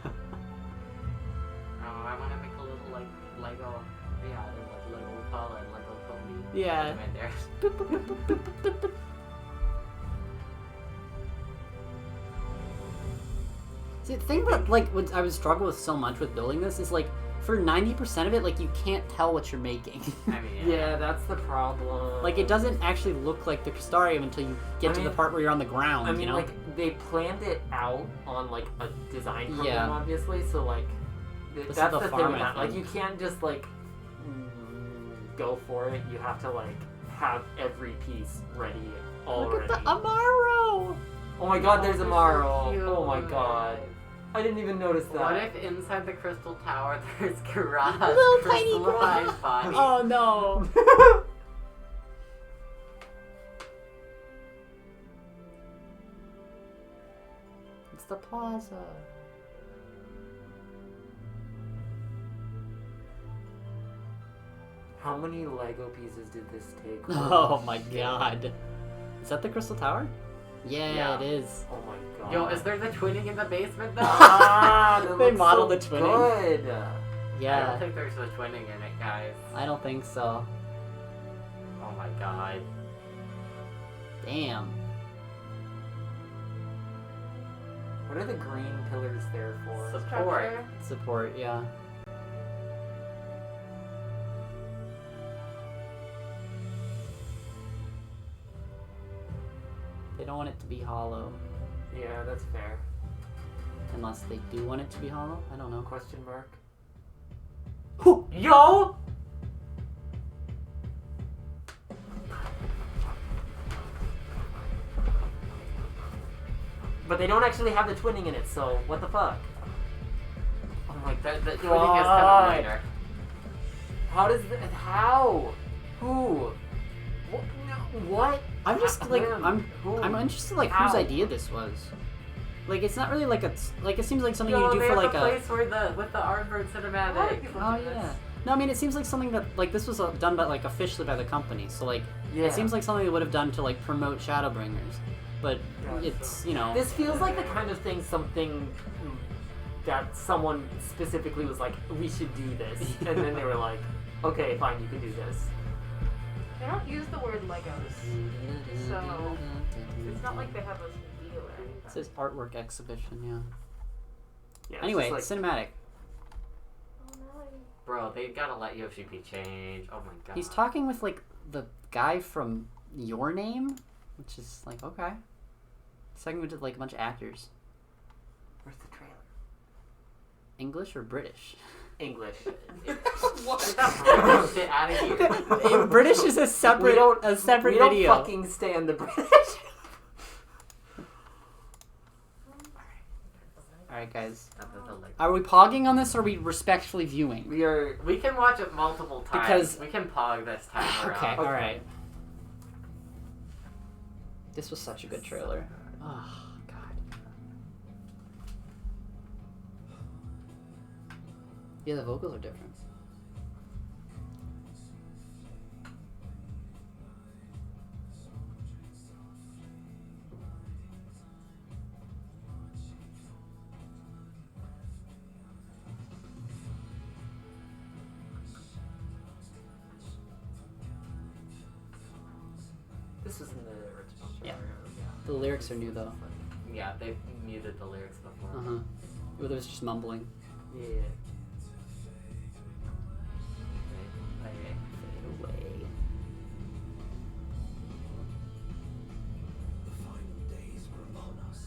Oh, I want to make a little, like, Lego. Yeah, like Lego Paula and Lego Kobe. Yeah. Right there. Boop, boop, boop, boop, boop, boop, boop. See, the thing that, like, what I would struggle with so much with building this is, like, for 90% of it, like, you can't tell what you're making. I mean, Yeah, that's the problem. Like, it doesn't actually look like the Crystarium until you get to the part where you're on the ground, I mean, you know? like, they planned it out on, like, a design program, Yeah. obviously, so, like, This is that's the the thing farm, with I that. Like, think. you can't just, like, go for it. You have to, like, have every piece ready already. Look at the Amaro! Oh my god, there's they're so Amaro! cute. Oh my god. I didn't even notice that. What if inside the crystal tower there's garage Little tiny crystallized garage. body? Oh no! It's the plaza. How many Lego pieces did this take? Oh my god. Is that the Crystal Tower? Yeah, Yeah. it is. Oh my god. Yo, is there the twinning in the basement though? Ah, that They looks modeled so the twinning. Good. I Yeah, don't think there's a twinning in it, guys. I don't think so. Oh my god. Damn. What are the green pillars there for? Support. Support, yeah. They don't want it to be hollow. Yeah, that's fair. Unless they do want it to be hollow? I don't know. Question mark. Yo! But they don't actually have the twinning in it, so what the fuck? Oh my god, the twinning is coming later. How does that? How? Who? What? No, what? I'm just like When? Who? I'm interested like How? whose idea this was. Like it's not really like a like it seems like something Yo, you do they for have like a a place where with the Artbird cinematic. oh yeah. No, I mean it seems like something that like this was done by like officially by the company. So like Yeah. it seems like something they would have done to like promote Shadowbringers. But it's you know This feels like the kind of thing something that someone specifically was like, we should do this, and then they were like, okay, fine, you can do this. They don't use the word Legos, so it's not like they have a deal or anything. It says artwork exhibition, yeah. Yeah, Anyway, like, cinematic. Bro, they gotta let Yoshi P change. Oh my god. He's talking with like the guy from Your Name, which is like okay. He's talking with like a bunch of actors. Where's the trailer? English or British? English. What? Shit out of here. British is a separate we video. don't fucking stand the British. Alright guys. Are Are we pogging on this or are we respectfully viewing? We can watch it multiple times. Because we can pog this time around. Okay, alright. This was such a good trailer. Oh god. Yeah, the vocals are different. This was in the original Yeah. trailer. The lyrics are new though. Yeah, they muted the lyrics before. Uh-huh. It was just mumbling. Yeah. Fade away. The final days were upon us.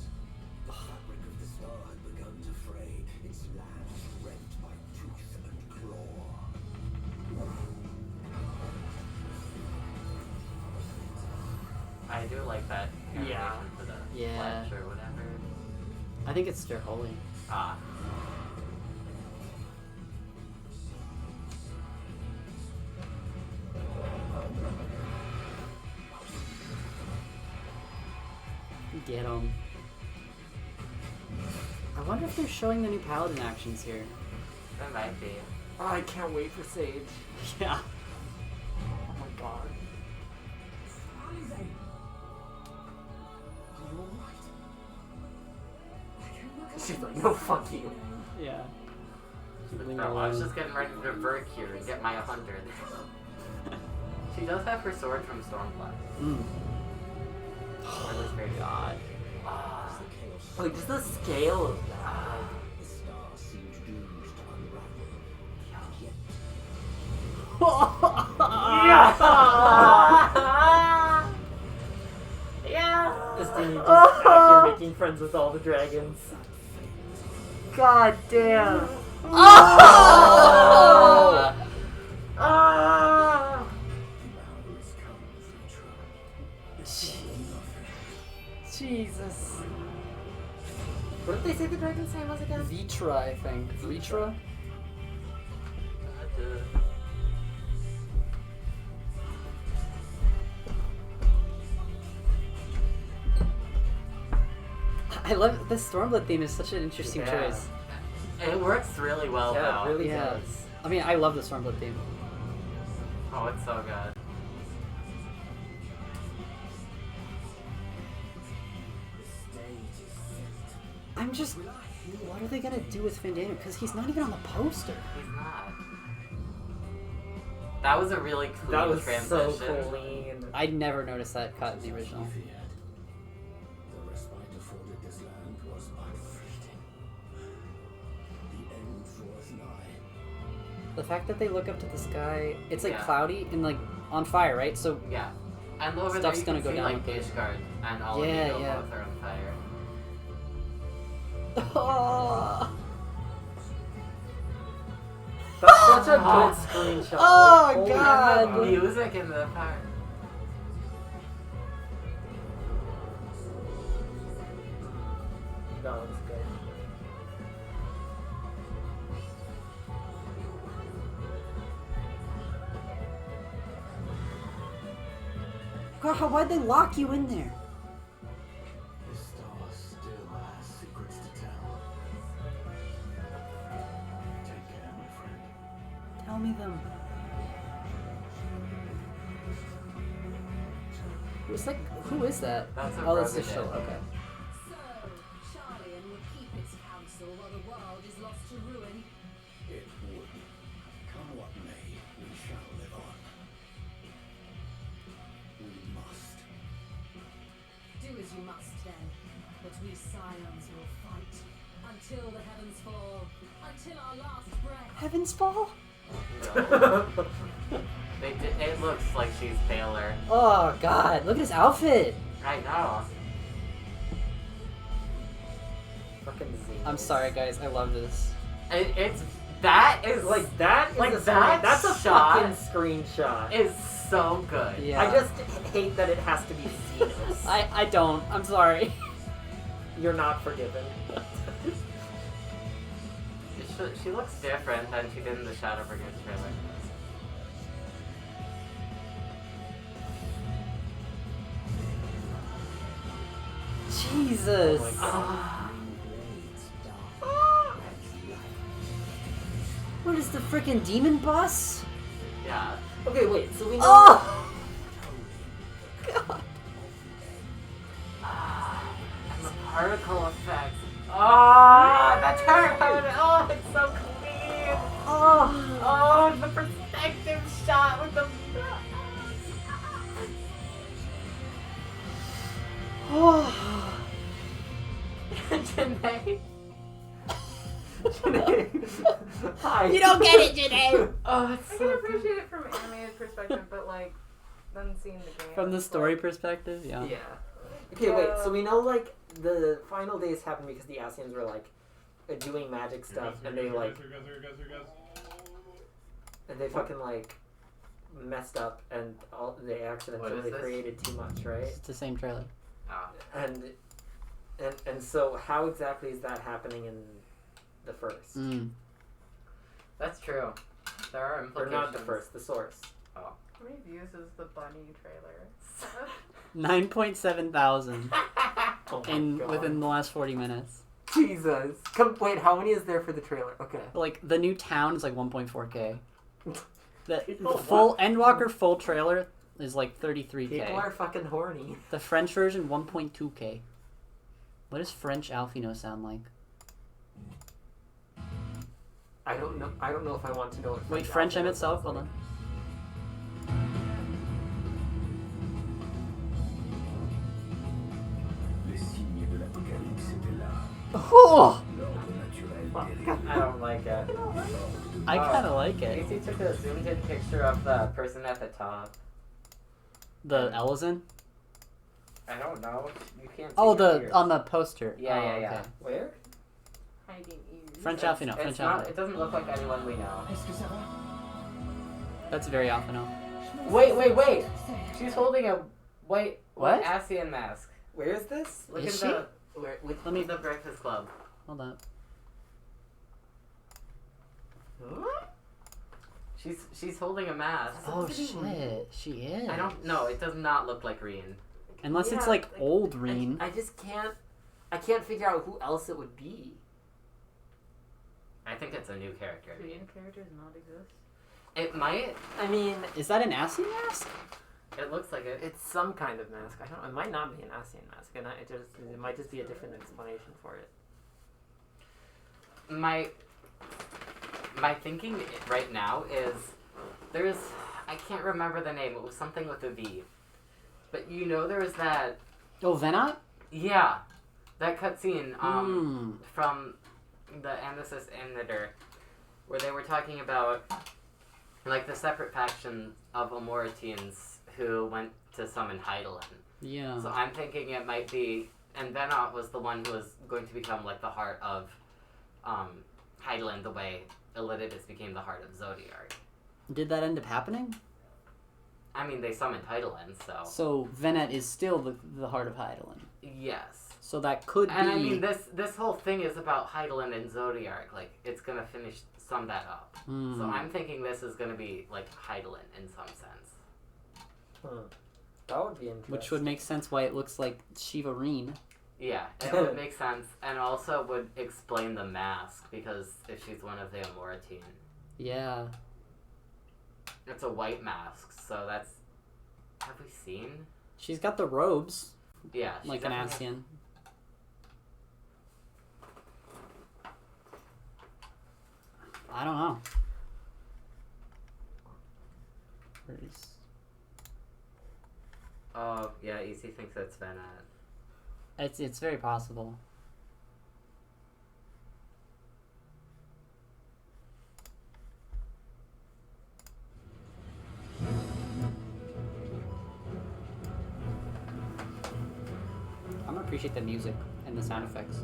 The fabric of the star had begun to fray, its land rent by tooth and claw. I do like that Yeah. animation for the Yeah. flesh or whatever. I think it's They're Holy. Ah. Get 'em. I wonder if they're showing the new Paladin actions here. That might be. Oh, I can't wait for Sage. Yeah. Oh my god. She's like, no, fuck you. Yeah. Bro, I was just getting ready to vert here and get my 100. She does have her sword from Stormblood. Mm. Or at least very God. Like, just the scale of that. The star seemed doomed to unravel. Yet Yeah! Destiny just out here making friends with all the dragons. God damn! Oh! Ah! Jesus. What did they say the dragon's name was again? Vitra, I think. Vitra? I love the Stormblood theme is such an interesting choice. It works really well Yeah, though. it really does. I mean, I love the Stormblood theme. Oh, it's so good. I'm just... What are they gonna do with Fandango? Because he's not even on the poster. He's not. That was a really clean That was transition. so clean. I'd never noticed that cut in the original. the respite afforded this land was but fleeting. The end was nigh. The fact that they look up to the sky, it's like Yeah. cloudy and like on fire, right? So Yeah. And over Stuff's there you gonna can go see down like with it. Ishgard and all Yeah, of you yeah. both are on fire. That's such a good screenshot. Oh, Like, holy God. fuck. Music in the fire. That was good. God, why'd they lock you in there? The star still has secrets to tell. Take care, my friend. Tell me them. It's like, who is that? That's a oh, that's the Revenant. show. Okay. So, Charlian will keep its counsel while the world is lost to ruin. It would. Come what may, we shall live on. as you must then. But we scions will fight until the heavens fall, until our last breath. Heavens fall? It looks like she's paler. Oh god, look at his outfit! I know. Fucking Z. I'm sorry guys, I love this. That is that's a shot fucking screenshot. is so good. Yeah. I just hate that it has to be Xenos. I don't, I'm sorry. You're not forgiven. She looks different than she did in the Shadowbringers trailer. Jesus. What is the freaking demon boss? Yeah. Okay, wait, so we know... Oh! God. And the particle effects. That turn! Oh, it's so clean! Oh, the perspective shot with the... Janae. Hi. You don't get it, Janae! Oh, it's I can appreciate it from an animated perspective, but like, then seeing the game. From the story perspective, yeah. Yeah. Okay, wait, so we know, like, the final days happened because the Asians were, like, doing magic stuff, and they, like... And they fucking, like, messed up, and they accidentally created too much, right? It's the same trailer. And so how exactly is that happening in the first? That's true. There are implications. Or not the first, the source. Oh. How many views is the bunny trailer? 9.7 thousand Oh my God. within the last 40 minutes. Jesus. Wait, how many is there for the trailer? Okay. Like, the new town is like 1.4K. The full Endwalker full trailer is like 33K. People are fucking horny. The French version, 1.2K. What does French Alfino sound like? I don't know if I want to know what Wait, French M itself? Hold on. Oh! I don't like it. I kind of like it. Casey took a zoomed in picture of the person at the top. The Ellison? I don't know. You can't see Oh, her ears. on the poster. Yeah, Oh, yeah, yeah. okay. Where? Hiding ears. French Alfino. French Alfino. It doesn't look like anyone we know. That's very Alfino. Wait! She's holding a white What? Asian mask. Where is this? Look Is at she? Let me the Breakfast Club. Hold up. She's holding a mask. Oh shit, she is. I don't know. It does not look like Reen. Unless it's like old Reen. I just can't. I can't figure out who else it would be. I think it's a new character. Do new characters not exist? It might. I mean, is that an Asian mask? It looks like it. It's some kind of mask. I don't. It might not be an Asian mask, and it might just be a different explanation for it. My thinking right now is I can't remember the name. It was something with a V. But you know there was that... Oh, Venat? Yeah. That cutscene from the Amethyst Emitter where they were talking about like the separate faction of Amoritians who went to summon Hydaelyn. Yeah. So I'm thinking it might be... And Venat was the one who was going to become like the heart of Hydaelyn the way Elidibus became the heart of Zodiark. Did that end up happening? I mean, they summoned Hydaelyn, so... So, Venet is still the heart of Hydaelyn. Yes. So that could be... And I mean, this whole thing is about Hydaelyn and Zodiark. Like, it's gonna sum that up. So I'm thinking this is gonna be, like, Hydaelyn in some sense. That would be interesting. Which would make sense why it looks like Shiva Reen. Yeah, it would make sense. And also would explain the mask, because if she's one of the Amoritine. Yeah. It's a white mask, so that's... Have we seen? She's got the robes. Yeah. Like an Asian. I don't know. Oh, yeah, Easy thinks that's Venat. It's very possible. I'm gonna appreciate the music and the sound effects.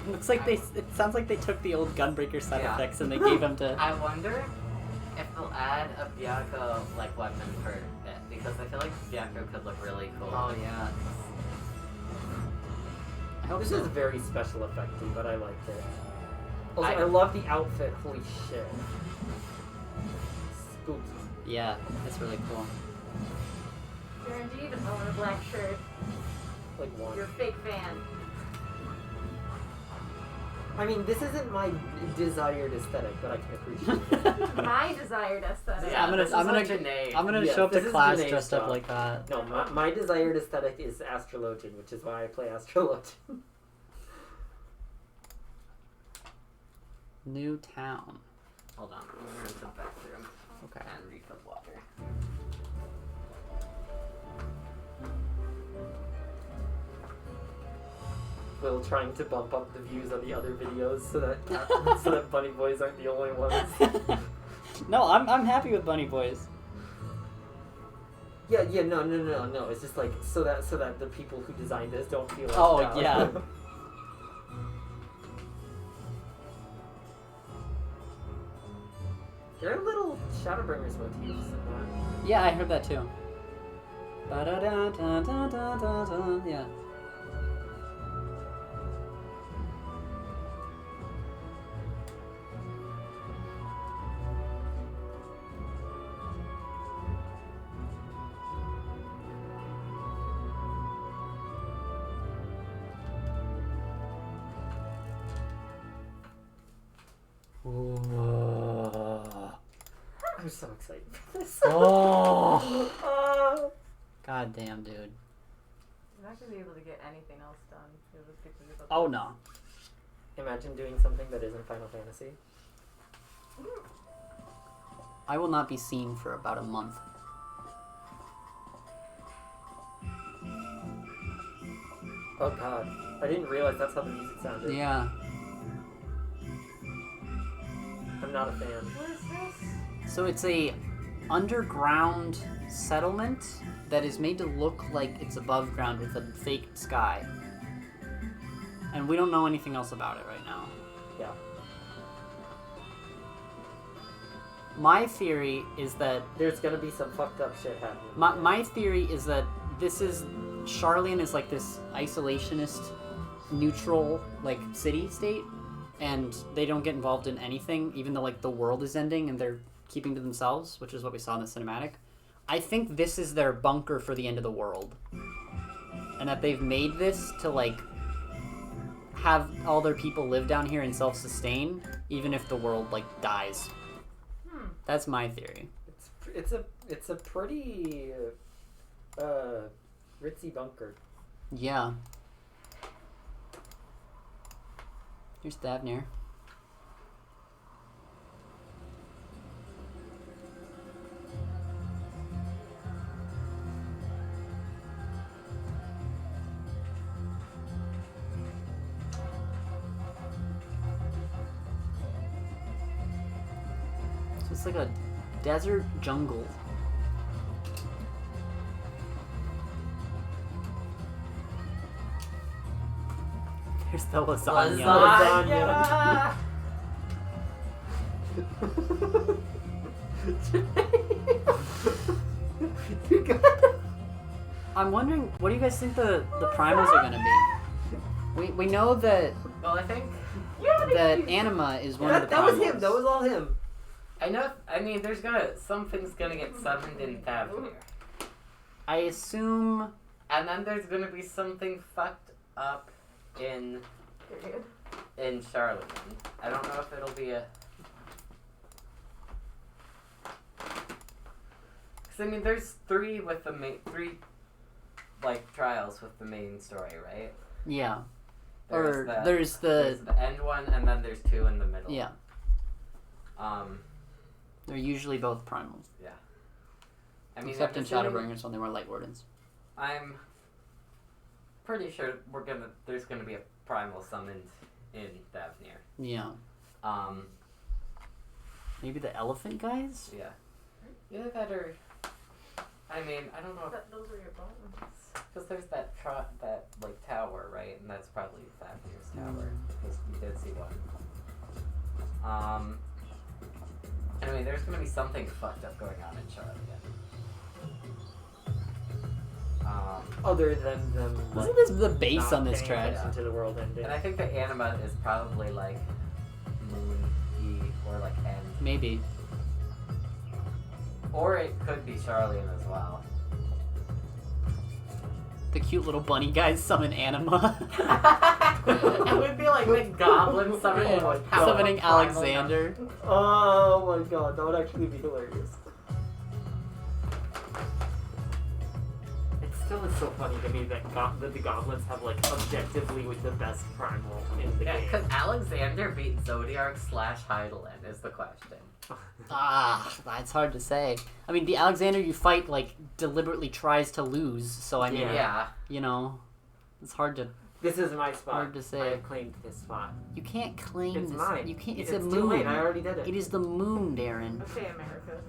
Looks like it sounds like they took the old Gunbreaker sound effects and they gave them to. I wonder if they'll add a Byakko like weapon for it, because I feel like Byakko could look really cool. Oh yeah. I hope This so. is very special effecty, but I liked it. Also, I love the outfit. Holy shit. Spooky. Yeah, that's really cool. Darren, do you even own a black shirt? Like one. You're a fake fan. I mean, this isn't my desired aesthetic, but I can appreciate it. My desired aesthetic. Yeah, I'm gonna Yes, show up to this is class Janae's dressed up stuff. like that. No, my desired aesthetic is Astrologian, which is why I play Astrologian. New town. Hold on, I'm going to the bathroom. Okay. And refill water. Will trying to bump up the views on the other videos so that Bunny Boys aren't the only ones. No, I'm happy with Bunny Boys. Yeah, no. It's just like so that the people who designed this don't feel left Oh, out. yeah. There are little Shadowbringers motifs in that. Yeah, I heard that too. Ba-da-da-da-da-da-da-da. Yeah. I'm so excited for this. Oh. God damn, dude. You're not gonna be able to get anything else done. You'll just get to do the Oh no. Imagine doing something that isn't Final Fantasy. I will not be seen for about a month. Oh god. I didn't realize that's how the music sounded. Yeah. I'm not a fan. What is this? So it's a underground settlement that is made to look like it's above ground with a fake sky. And we don't know anything else about it right now. Yeah. My theory is that There's gonna be some fucked up shit happening. my theory is that this is Charlian is like this isolationist, neutral like city state, and they don't get involved in anything, even though like the world is ending and they're keeping to themselves, which is what we saw in the cinematic. I think this is their bunker for the end of the world, and that they've made this to like have all their people live down here and self-sustain, even if the world like dies. That's my theory. It's a pretty ritzy bunker. Yeah. Here's Thavnir. So it's like a desert jungle. Here's the lasagna. I'm wondering, what do you guys think the primals are gonna be? We know that Well, I think that Anima is one of the That was him. primals. That was all him. I know. I mean, something's gonna get summoned in Thavnir, I assume. and then there's gonna be something fucked up in Charlatan. I don't know if it'll be a. Cause I mean, there's three with the three like trials with the main story, right? Yeah. There's the end one, and then there's 2 in the middle. Yeah. They're usually both primals. Yeah. I mean, except in Shadowbringers when they were Light Wardens. I'm pretty sure there's gonna be a primal summoned in Thavnir. Yeah. Maybe the elephant guys? Yeah. Either that or... I mean, I don't know if... Those are your bones. Because there's that like, tower, right? And that's probably Thavnir's tower. Because we did see one. Anyway, there's gonna be something fucked up going on in Charlotte. Other than them, like, isn't this the base on this track? Into the world ending. And I think the anima is probably like Moon-y or like End. Maybe. Or it could be Charlian as well. The cute little bunny guys summon anima. It would be like the goblin summoning Alexander. Oh my god, that would actually be hilarious. Still, it's so funny to me that the goblins have like objectively the best primal in the game. Because Alexander beat Zodiark / Heidelin is the question. That's hard to say. I mean, the Alexander you fight like deliberately tries to lose, so I mean, you know, it's hard to. This is my spot. Hard to say. I have claimed this spot. You can't claim it's this. Mine. You can't. It's a moon. Too late. I already did it. It is the moon, Darren. Okay, America.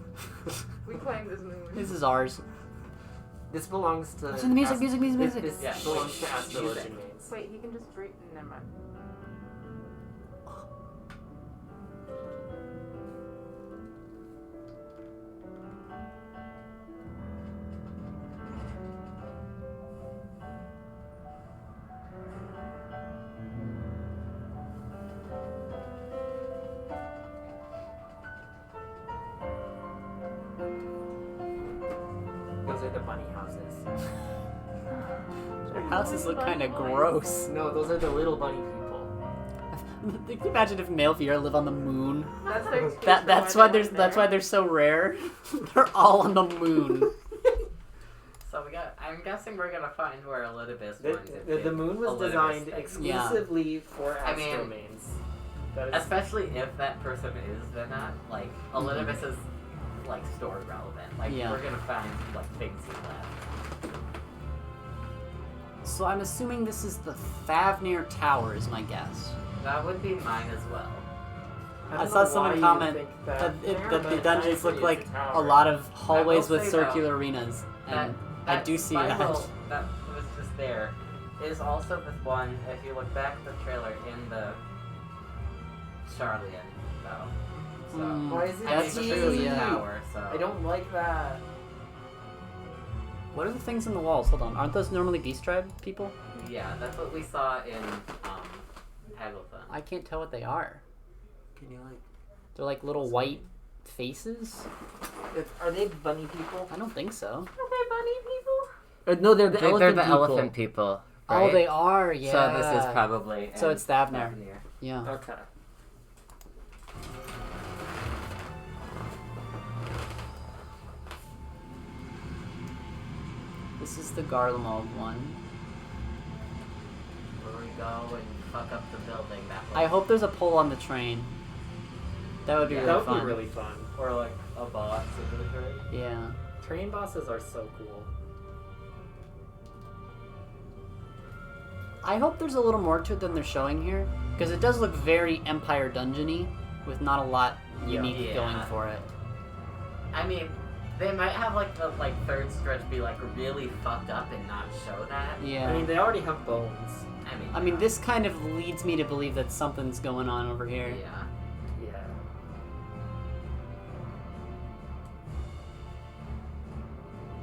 We claim this moon. This is ours. This belongs to... Listen to music. This belongs to Astrologian Mains. Wait, he can just breathe. Never mind. Those are the bunny houses. Their houses look kind of gross. No, those are the little bunny people. Can you imagine if male Viera live on the moon? That's their that's why they're so rare. They're all on the moon. So I'm guessing we're gonna find where Elidibus finds it. The moon was designed exclusively for Astro Mains. Especially if that person is Venat, like Elidibus is like story relevant. Like we're gonna find like things he left. So I'm assuming this is the Thavnir Tower, is my guess. That would be mine as well. I saw someone comment that the dungeons look like a lot of hallways with circular arenas, and I do see that. That was just there. Is also the one, if you look back at the trailer, in the Charlian, though. So, why is it that's true, tower, so. I don't like that. What are the things in the walls? Hold on. Aren't those normally Beast Tribe people? Yeah, that's what we saw in Hagelthon. I can't tell what they are. Can you like... They're like little white faces? Are they bunny people? I don't think so. Are they bunny people? No, they're the elephant people. Elephant people. Right? Oh, they are, yeah. So this is probably... So it's Thavnir. Yeah. Okay. This is the Garlemald one. Where we go and fuck up the building that way. I hope there's a pole on the train. That would be really fun. That would be really fun. Or like a boss of the train. Yeah. Train bosses are so cool. I hope there's a little more to it than they're showing here, because it does look very Empire Dungeon-y, with not a lot unique going for it. I mean, they might have like the third stretch be like really fucked up and not show that. Yeah. I mean, they already have bones. I mean, this kind of leads me to believe that something's going on over here. Yeah. Yeah.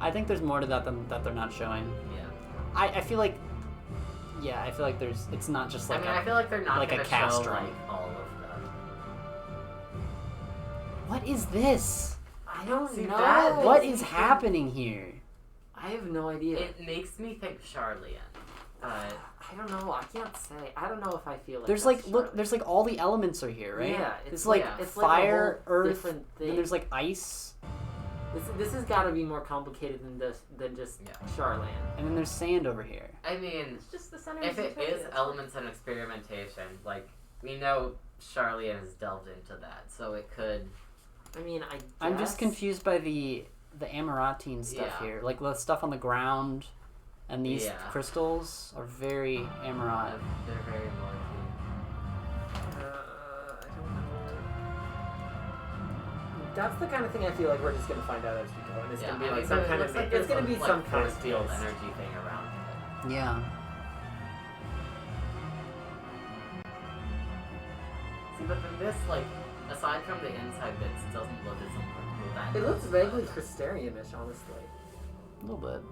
I think there's more to that than that they're not showing. Yeah. I feel like. Yeah, I feel like there's. It's not just like. I feel like they're not like gonna a cast show room. like all of them. What is this? I don't See, know. that What is happening here? I have no idea. It makes me think Charlian, but I don't know. I can't say. I don't know if I feel like. There's that's like look. There's like all the elements are here, right? Yeah, it's like it's fire, like a whole earth, different thing. then there's like ice. This has got to be more complicated than just Charland. And then there's sand over here. I mean, It's just the center if of it Zootopia, is that's elements and experimentation, like, we know Charlian has delved into that, so it could... I mean, I'm just confused by the Amaranthine stuff here. Like, the stuff on the ground and these crystals are very Amaranth. They're very Amaranthine. I don't know. That's the kind of thing I feel like we're just gonna find out as we go, and it's gonna be like some kind of it's gonna be some kind of field energy thing around it. Yeah. See, but then this, like, aside from the inside bits, doesn't look as uncomfortable. That it looks vaguely Crystarium-ish, honestly. A little bit.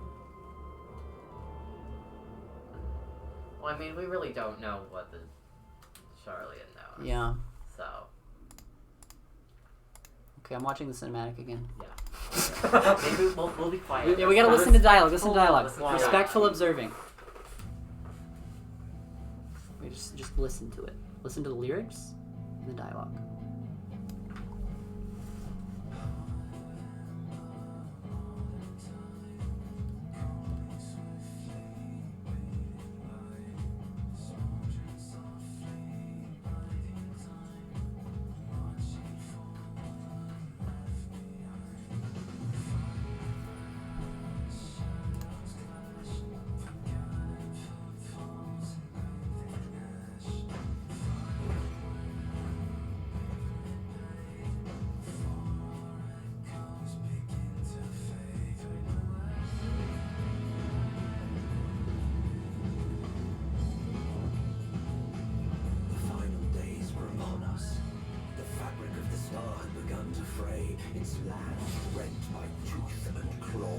Well, I mean, we really don't know what the Charlian knows. Yeah. So. Okay, I'm watching the cinematic again. Yeah. Maybe we'll be quiet. Yeah, we gotta listen to dialogue. Listen to dialogue. Listen to Respectful observing. We just listen to it. Listen to the lyrics and the dialogue. Its land rent by tooth and claw.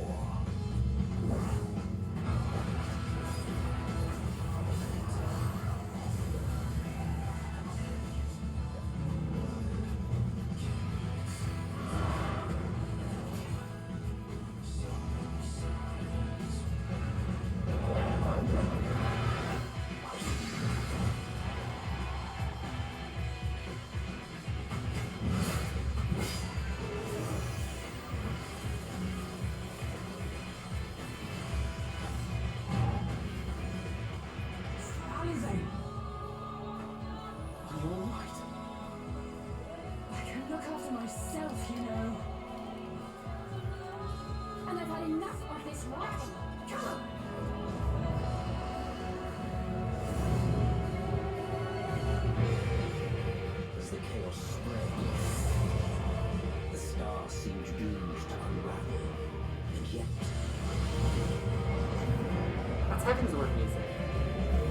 That's Heaven's Word music.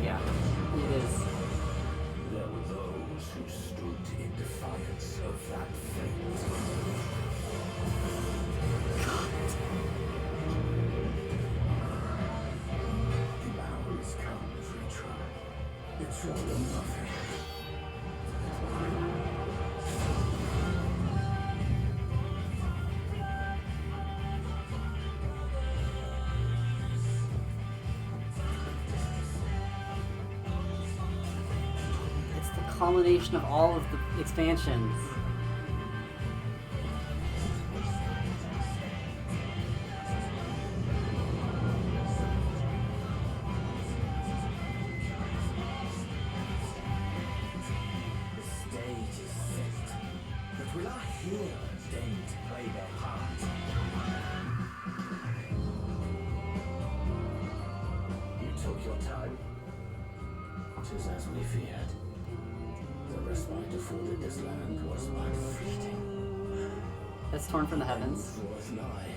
Yeah, it is. There were those who stood in defiance of that fate. The hour has come to retry. It's all or nothing. Culmination of all of the expansions. The stage is set, but will our heroes deign to play their part? You took your time. 'Tis as we feared. The respite afforded this land was but fleeting. It's torn from the heavens. Was nigh.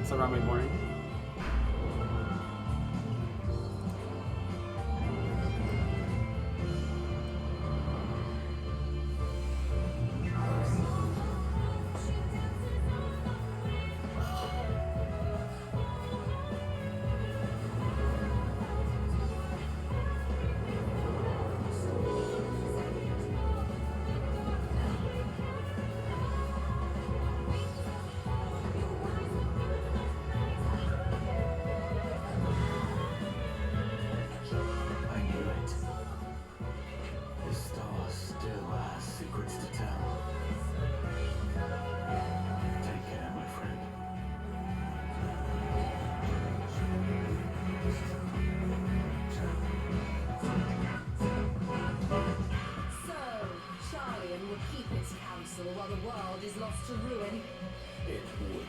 So Runway Born. is lost to ruin. It would.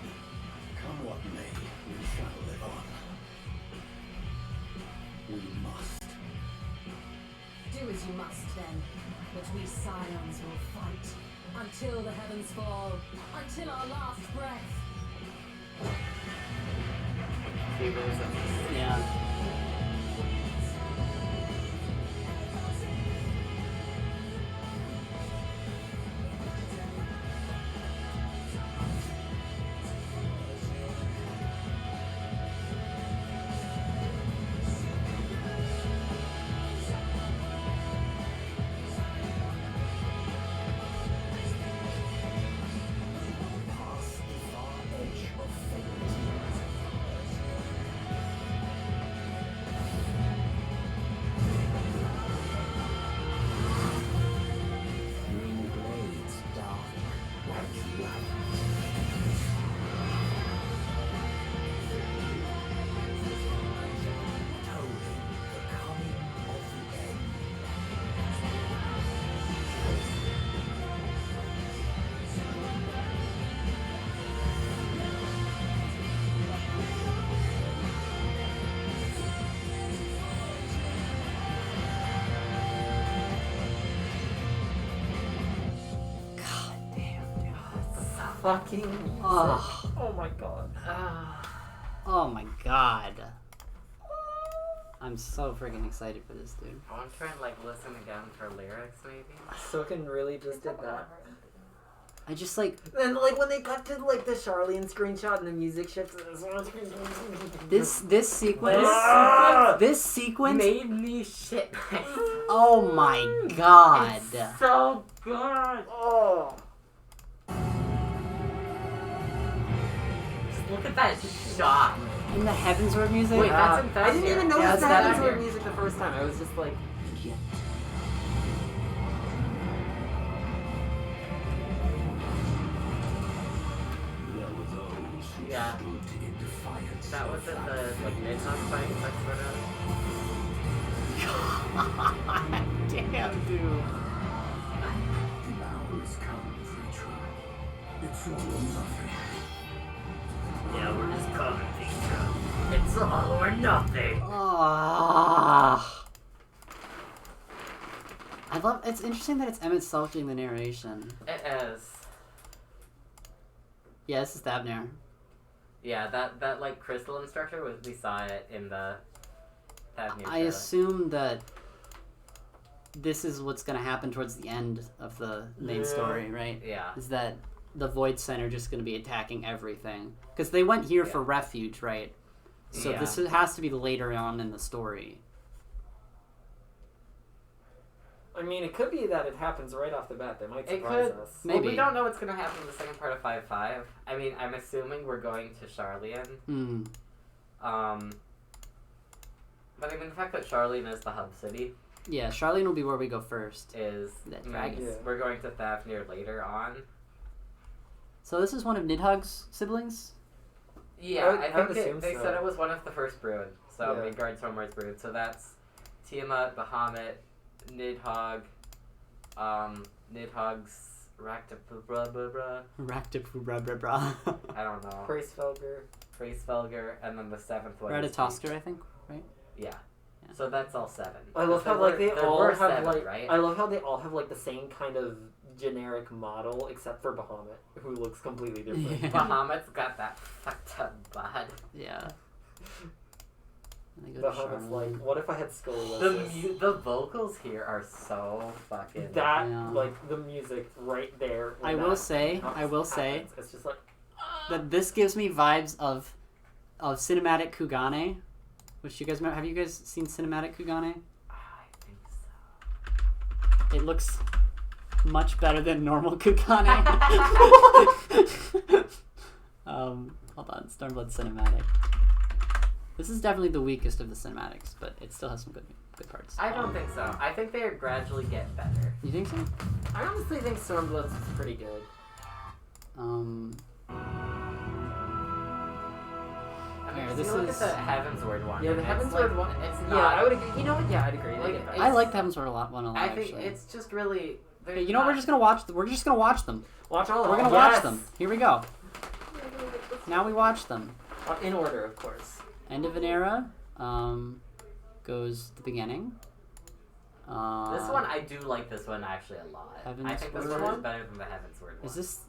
Come what may, we shall live on. We must. Do as you must then, but we scions will fight until the heavens fall, until our last breath. Yeah. Past the far edge of fate. Green blades dark like blood. Tolling the coming of the end. Fucking. Oh. Oh my god. Oh my god. I'm so freaking excited for this, dude. I want to try and like listen again for lyrics, maybe. Soken really just did that. I just like And like when they cut to like the Charlene screenshot and the music shifts. this sequence. This sequence Made me shit. Oh my god. It's so good. Oh. Just look at that shot. In the Heavensward music. Wait, that's in I didn't even notice Yeah, the that's that Heavensward here. music the first time. I was just like, There were those who Yeah. stood in defiance That of was at that the fate. like midnight fight, that sort of. Damn, dude. Now is come, Feature. It's all or nothing. Yeah, we're just coming, Pizza. It's all or nothing. Ah. I love. It's interesting that it's Emmett Self doing the narration. It is. Yeah, this is Thabner. Yeah, that like crystalline structure was we saw it in the Tavnir I assume that this is what's gonna happen towards the end of the main story, right? Yeah. Is that the Void Center just gonna be attacking everything? Because they went here for refuge, right? So this has to be later on in the story. I mean, it could be that it happens right off the bat. They might It surprise could. us. Well, we don't know what's gonna happen in the second part of 5-5. I mean, I'm assuming we're going to Charlian. Hmm. But I mean, the fact that Charlian is the hub city Yeah, Charlene will be where we go first. is That means dragon. we're going to Thavnir later on. So this is one of Nidhugg's siblings? Yeah, I would think assume they so. said it was one of the first brood. So Yeah. Midgard's Homeworld's brood. So that's Tiamat, Bahamut, Nidhogg, Nidhogg's Raktabra. Raktabra. I don't know. Pracefelger, and then the seventh one. is Ratatoskr, I think, right? Yeah. So that's all 7. I love how There like were- they there all were have 7, like right? I love how they all have like the same kind of generic model except for Bahamut, who looks completely different. Yeah. Bahamut's got that fucked up bod. Yeah. And they go to Bahamut's Charlene. like, what if I had scoliosis? The vocals here are so fucking. That Yeah. like the music right there. when I will that say, happens, it's just like that this gives me vibes of cinematic Kugane, which you guys remember. Have you guys seen cinematic Kugane? I think so. It looks much better than normal Kugane. Hold on, Stormblood cinematic. This is definitely the weakest of the cinematics, but it still has some good parts. I don't think so. I think they gradually get better. You think so? I honestly think Stormblood's is pretty good. I mean, Here, if this you look is- at the Heavensward one. Yeah, the it's Heavensward like, one. It's Yeah, not. I would agree. You know what? Yeah, I'd agree. Like, Like, I like the Heavensward one a lot I think actually. it's just really Hey, you know what? We're just gonna watch. We're just gonna watch them. Watch all of them. We're gonna watch them. Here we go. Now we watch them. In order, of course. End of an era. Goes the beginning. This one, I do like this one actually a lot. I think this one is better than the Heaven's Word one. Is this?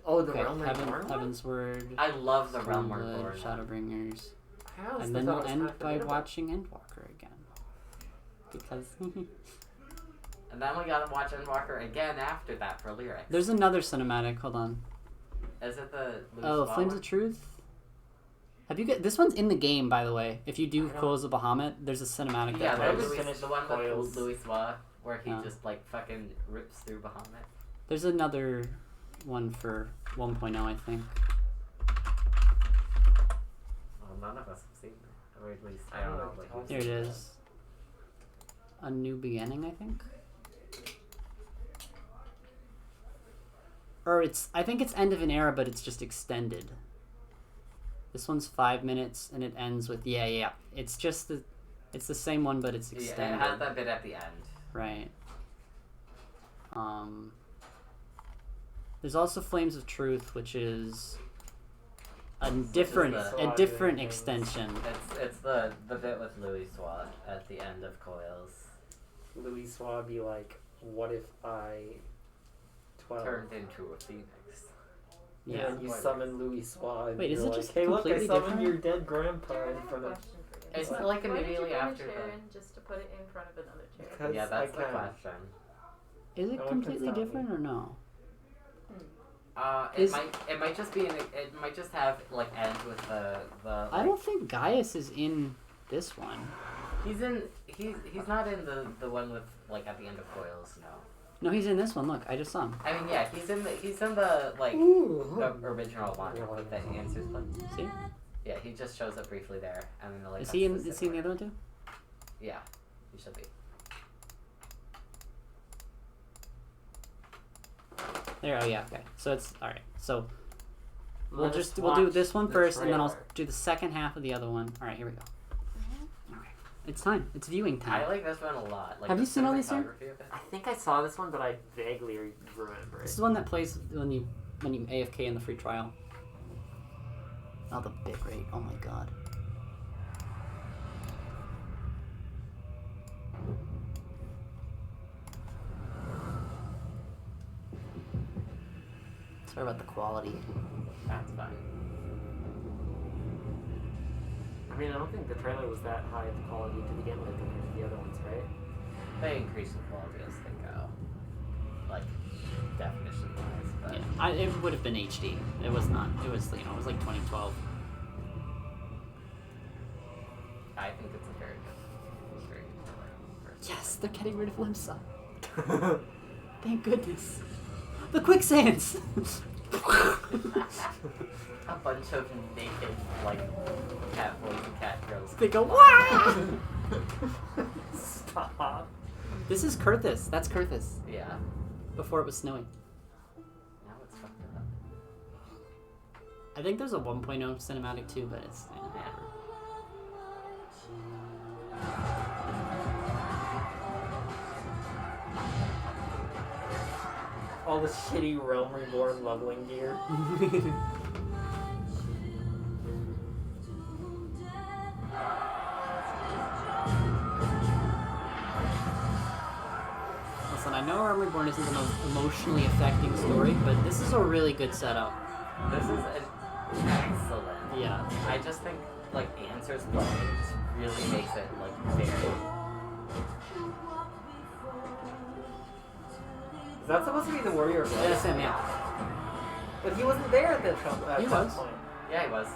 Oh, the Realm Reborn Heaven's Word. I love the Realm Reborn. Shadowbringers. And then we'll end by watching Endwalker again. Because. And then we gotta watch Endwalker again after that for lyrics. There's another cinematic. Hold on. Is it the Flames of Truth? Have you got this one's in the game, by the way. If you do Coils of Bahamut, there's a cinematic. Yeah, that the one with Louis Swa, where he just like fucking rips through Bahamut. There's another one for 1.0, I think. Well, none of us have seen it, or at least I don't know. Like, here it is. A New Beginning, I think. Or I think it's End of an Era, but it's just extended. This one's 5 minutes, and it ends with yeah. It's just it's the same one, but it's extended. Yeah, it has that bit at the end. Right. There's also Flames of Truth, which is a different extension. It's the bit with Louis Swa at the end of Coils. Louis Swa be like, "What if I turned into a phoenix?" Yeah, and you summon Louis Swa. And wait, is it like, just hey, look, I summoned different? your dead grandpa in front of. It's like immediately after that. Just to put it in front of another chair. Because yeah, that's the question. Is it completely different or no? It might just be it might just have like end with the like, I don't think Gaius is in this one. He's not in the one with like at the end of Coils, no. No, he's in this one. Look, I just saw him. I mean, yeah, he's in the like the original one with the answers one. See? Yeah, he just shows up briefly there, and then like. Is he in the other one too? Yeah, he should be. There. Oh yeah. Okay. So it's all right. So we'll do this one first, and then I'll do the second half of the other one. All right. Here we go. It's time. It's viewing time. I like this one a lot. Like, have you seen all these here? I think I saw this one, but I vaguely remember it. This is the one that plays when you AFK in the free trial. Oh, the bitrate. Oh my god. Sorry about the quality. That's fine. I mean, I don't think the trailer was that high of quality to begin with compared to the other ones, right? They increase the quality as they go, like definition-wise. But yeah, it would have been HD. It was not. It was it was like 2012. I think it's a very good trailer. Yes, they're getting rid of Limsa. Thank goodness. The quicksands. A bunch of naked, like, cat boys and cat girls. They go, wah! Stop. This is Kurthus. That's Kurthus. Yeah. Before it was snowing. Now it's fucked up. I think there's a 1.0 cinematic too, but it's whatever. All the shitty Realm Reborn leveling gear. Listen, I know Realm Reborn isn't the most emotionally affecting story, but this is a really good setup. This is an excellent. Yeah. I just think, like, Answer's playing just really makes it, like, very... Is that supposed to be the warrior of light? That's him, yeah. But he wasn't there at that he was. point. Yeah, he was.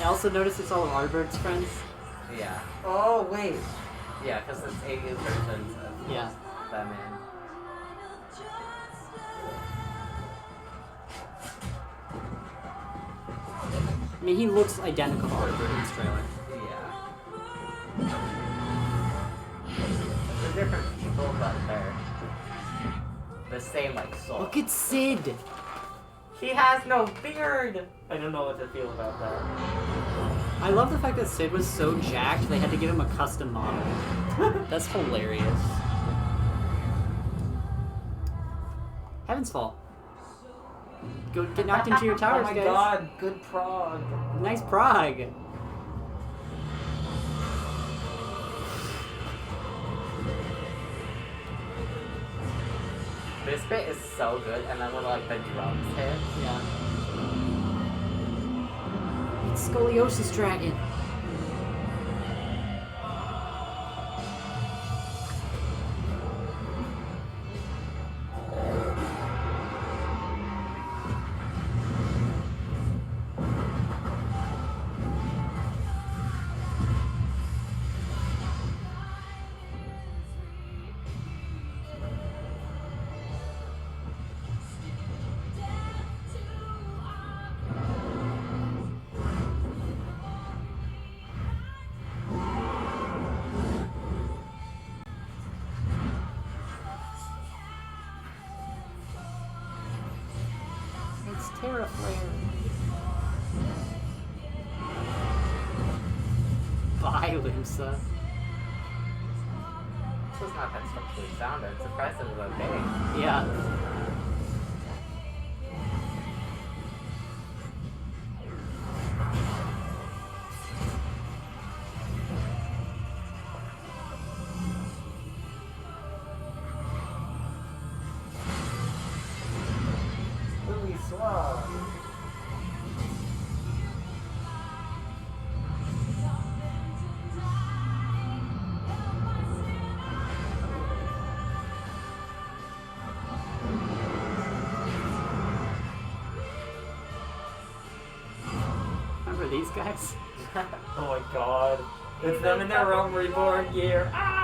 I also noticed it's all of Arbert's friends. Yeah. Oh, wait. Yeah, because it's alien versions of them in. I mean, he looks identical to Arbert in this trailer. Yeah. They're different people, but they're the same, like, soul. Look at Sid! He has no beard! I don't know what to feel about that. I love the fact that Sid was so jacked they had to give him a custom model. That's hilarious. Heaven's Fall. Go get knocked into your towers, oh my guys. god, good prog. Nice prog. This bit is so good, and then when like the drums hit. Yeah. It's Scoliosis Dragon. Terra Flare. Bye, Limsa. This was not that structurally sound. I'm surprised it was okay. Yeah. These guys? Oh my god. It's them in their own reborn gear. Ah!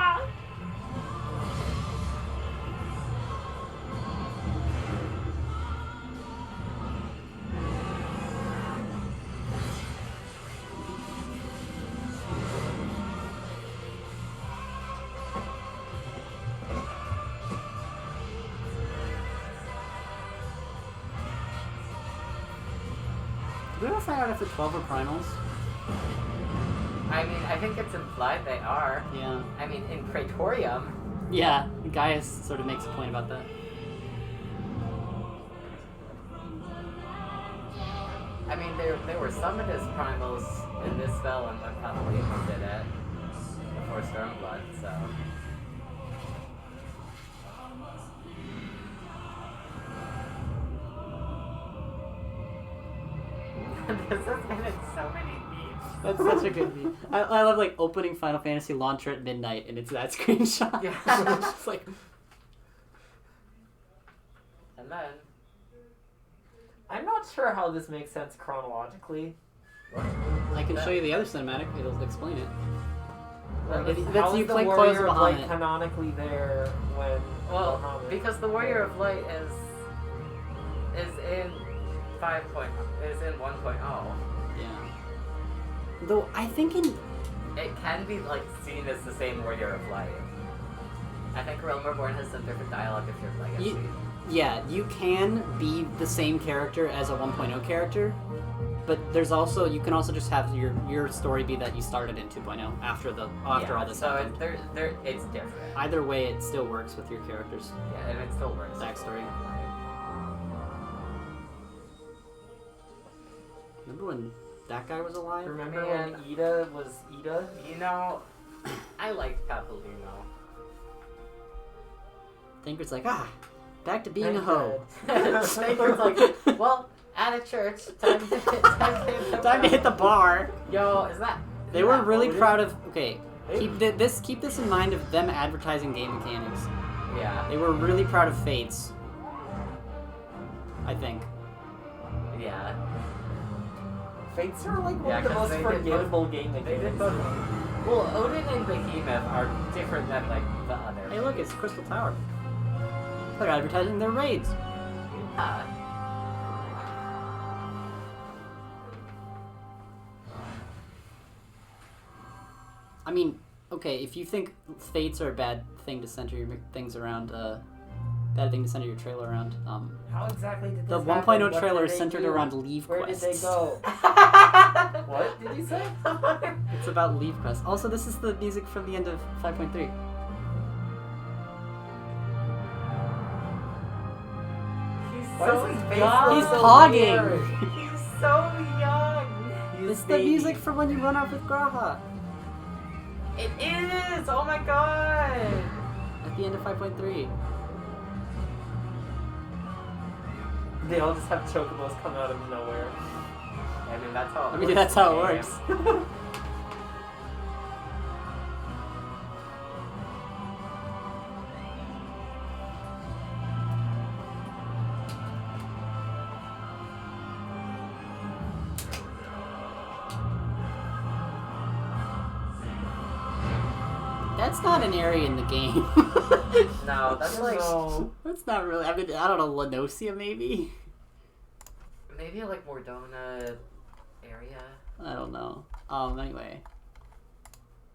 Did we ever find out if the 12 are primals? I mean, I think it's implied they are. Yeah. I mean, in Praetorium. Yeah, Gaius sort of makes a point about that. I mean, there were summoned as primals in this spell and when Paladino did it before Stormblood, so. This has been in so many memes. That's such a good meme. I love like opening Final Fantasy launcher at midnight and it's that screenshot. Yeah. It's like. And then. I'm not sure how this makes sense chronologically. I can show you the other cinematic. It'll explain it. How is you the play Warrior of Light Bahamut. canonically there when? Well, Bahamut? because the Warrior of Light is in 1.0. Yeah. Though I think it can be like seen as the same Warrior of Light. I think Realm Reborn has some different dialogue if you're Legacy. Yeah, you can be the same character as a 1.0 character, but there's also you can also just have your story be that you started in 2.0 after all this so happened. It's different. Either way, it still works with your characters. Yeah, and it still works. Backstory. Remember when that guy was alive? Remember when Ida was Ida? You know, I liked Papalino. Thinker's like, back to being a hoe. Thinker's like, well, at a church, time to hit the bar. Yo, is that? They were really proud of. Okay, keep this in mind of them advertising game mechanics. Yeah. They were really proud of Fates. I think. Yeah. Fates are like one of the most forgettable game mechanics. Well, Odin and Behemoth are different than like the others. Hey, look, it's Crystal Tower. They're advertising their raids. I mean, okay, if you think Fates are a bad thing to center your things around, bad thing to center your trailer around, How exactly did the this 1.0 happen? What trailer did is they centered do? around leave Where quests. did they go? What did you say? It's about leave quests. Also, this is the music from the end of 5.3. god! He's pogging! He's so young! It's the music for when you run off with Graha. It is! Oh my god! At the end of 5.3. They all just have chocobos come out of nowhere. I mean, that's how it I mean, that's how it works. That's not an area in the game. No, that's like... No. That's not really... I mean, I don't know, Lenosia maybe? Maybe like Mordona area? I don't know. Anyway.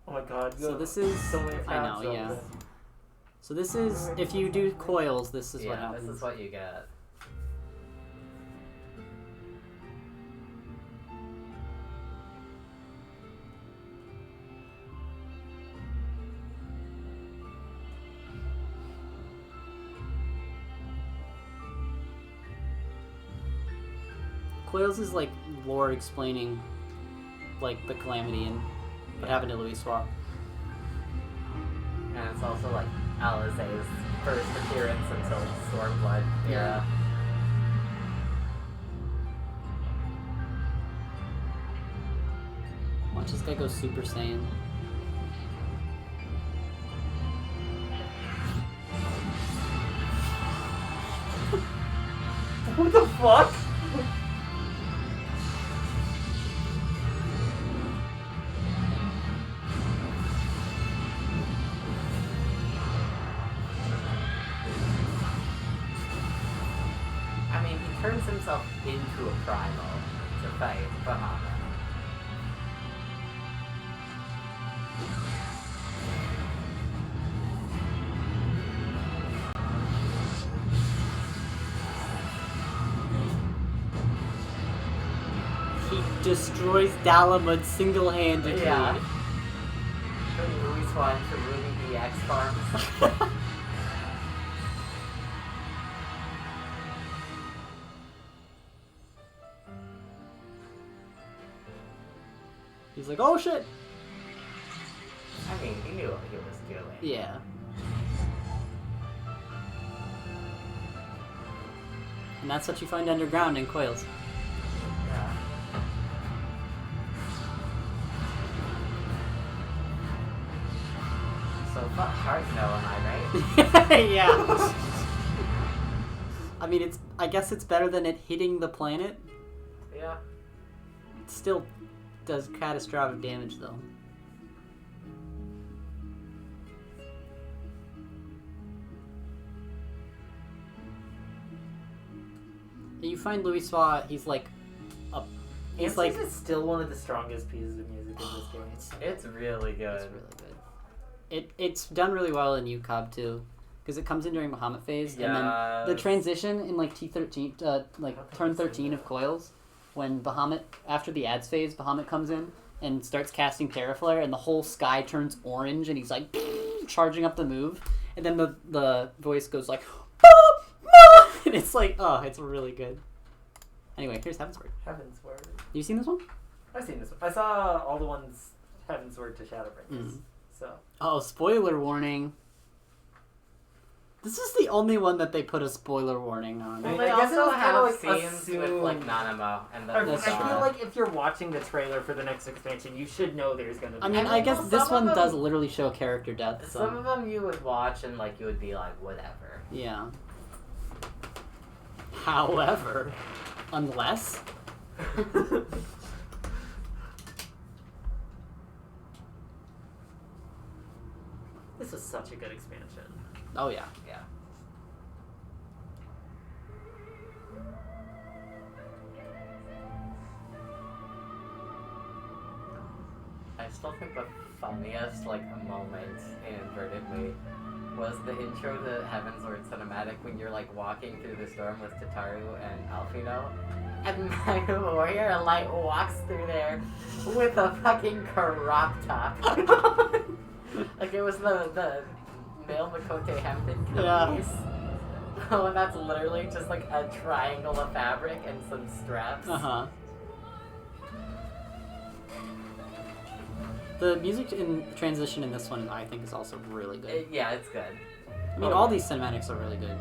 Oh my god. So this is... so many I know, tabs yeah. open. So this is... If you do coils, this is what Yeah, happens. this is what you get. Coils is like lore explaining like the calamity and what happened to Louis Swap. And it's also like Alizé's first appearance until Stormblood era. Watch this guy go Super Saiyan. What the fuck? I mean, he turns himself into a primal to fight Bahamut. He destroys Dalamud single-handedly. Yeah. Louis Swan to ruining the X farms. He's like, oh shit! I mean, he knew what he was doing. Yeah. And that's what you find underground in coils. Yeah. So fuck hard no, am I right? Yeah. I mean, it's. I guess it's better than it hitting the planet. Yeah. It still does catastrophic damage, though. You find Louis Swa, he's like a. He's like. This is still one of the strongest pieces of music in this game. It's really good. It's really good. It's done really well in UCOB too, because it comes in during Bahamut phase, and then the transition in like T13, like turn 13 of coils, when Bahamut after the ads phase, Bahamut comes in and starts casting Terraflare, and the whole sky turns orange, and he's like charging up the move, and then the voice goes like, and it's like, oh, it's really good. Anyway, here's Heavensward. Heavensward. You seen this one? I've seen this one. I saw all the ones Heavensward to Shadowbringers. So. Oh, spoiler warning. This is the only one that they put a spoiler warning on. Well, I they guess it also was have kinda like scenes with like Nanamo and the I feel like if you're watching the trailer for the next expansion, you should know there's gonna be. I mean, I guess this one does literally show character death. So. Some of them you would watch and like you would be like, whatever. Yeah. However, unless. This is such a good expansion. Oh yeah. Yeah. I still think the funniest like moment inadvertently was the intro to Heavensward cinematic when you're like walking through the storm with Tataru and Alfino, and my warrior like walks through there with a fucking crop top. Like it was the male Makote Hampton caprice. Oh, and that's literally just like a triangle of fabric and some straps. Uh-huh. The music in transition in this one, I think, is also really good. Yeah, it's good. I mean, all these cinematics are really good.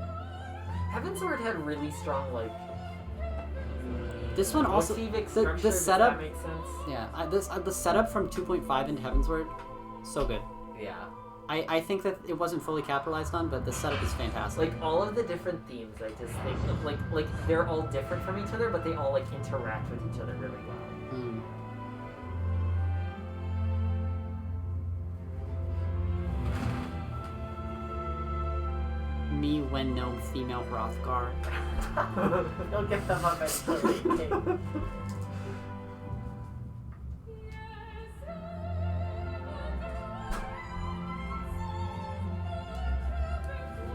Heavensward had really strong, like... This one also... motivic The structure, setup... does that make sense? Yeah, the setup from 2.5 into Heavensward, so good. Yeah. I think that it wasn't fully capitalized on, but the setup is fantastic. Like, all of the different themes, I just think, like they're all different from each other, but they all, like, interact with each other really well. Mm. Me when no female Hrothgar. You'll get them eventually.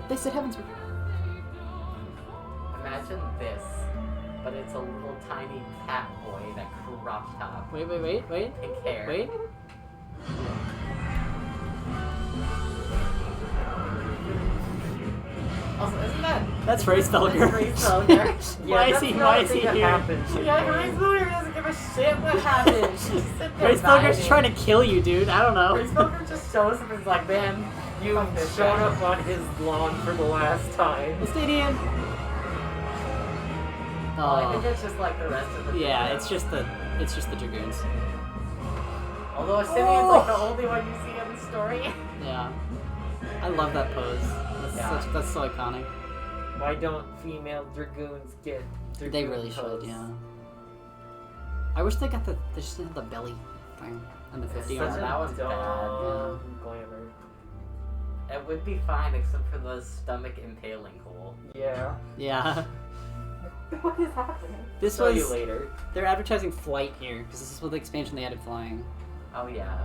They said Heavensward. Imagine this, but it's a little tiny cat boy in a crop top. Wait. Pink hair. Wait. Also, isn't that... That's Hraesvelgr. That's Hraesvelgr. Why is he here? Yeah, Hraesvelgr doesn't give a shit what happens. She's sitting there Hraesvelgr's vibing. trying to kill you, dude. I don't know. Hraesvelgr just shows up and is like, man, You showed up on his lawn for the last time. The stadium. Oh, I think it's just like the rest of the Yeah, video. it's just the Dragoons. Although Simeon's like the only one you see in the story. Yeah. I love that pose. That's so iconic. Why don't female dragoons get dragoon They really pose? should, yeah. I wish they just had the belly thing and the 50 Such armor. that was bad. Dumb glamour. It would be fine except for the stomach impaling hole. Yeah. Yeah. What is happening? This Show was you later. They're advertising flight here because this is with the expansion they added flying. Oh yeah.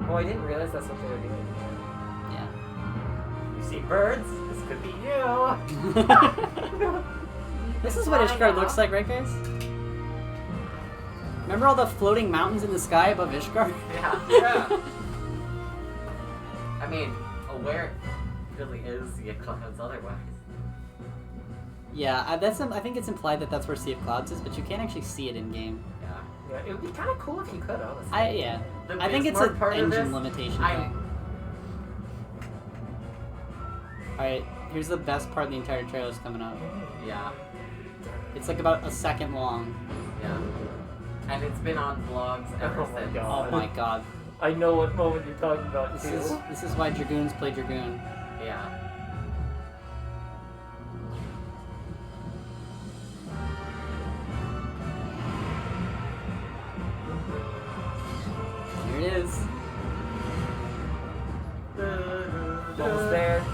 Oh, I didn't realize that's what they were doing. Yeah. You see birds? This could be you. This is what Ishgard looks like, right, guys? Remember all the floating mountains in the sky above Ishgard? Yeah. I mean, where really is the clouds otherwise? Yeah, I think it's implied that that's where Sea of Clouds is, but you can't actually see it in game. Yeah. Yeah, it would be kind of cool if you could, honestly. I think it's an part of engine this, limitation thing. Alright, here's the best part of the entire trailer's coming up. Yeah. It's like about a second long. Yeah. And it's been on vlogs ever Oh my since. God. Oh my god. I know what moment you're talking about, too. This is why Dragoons play Dragoon. Yeah. Here it is. Almost there.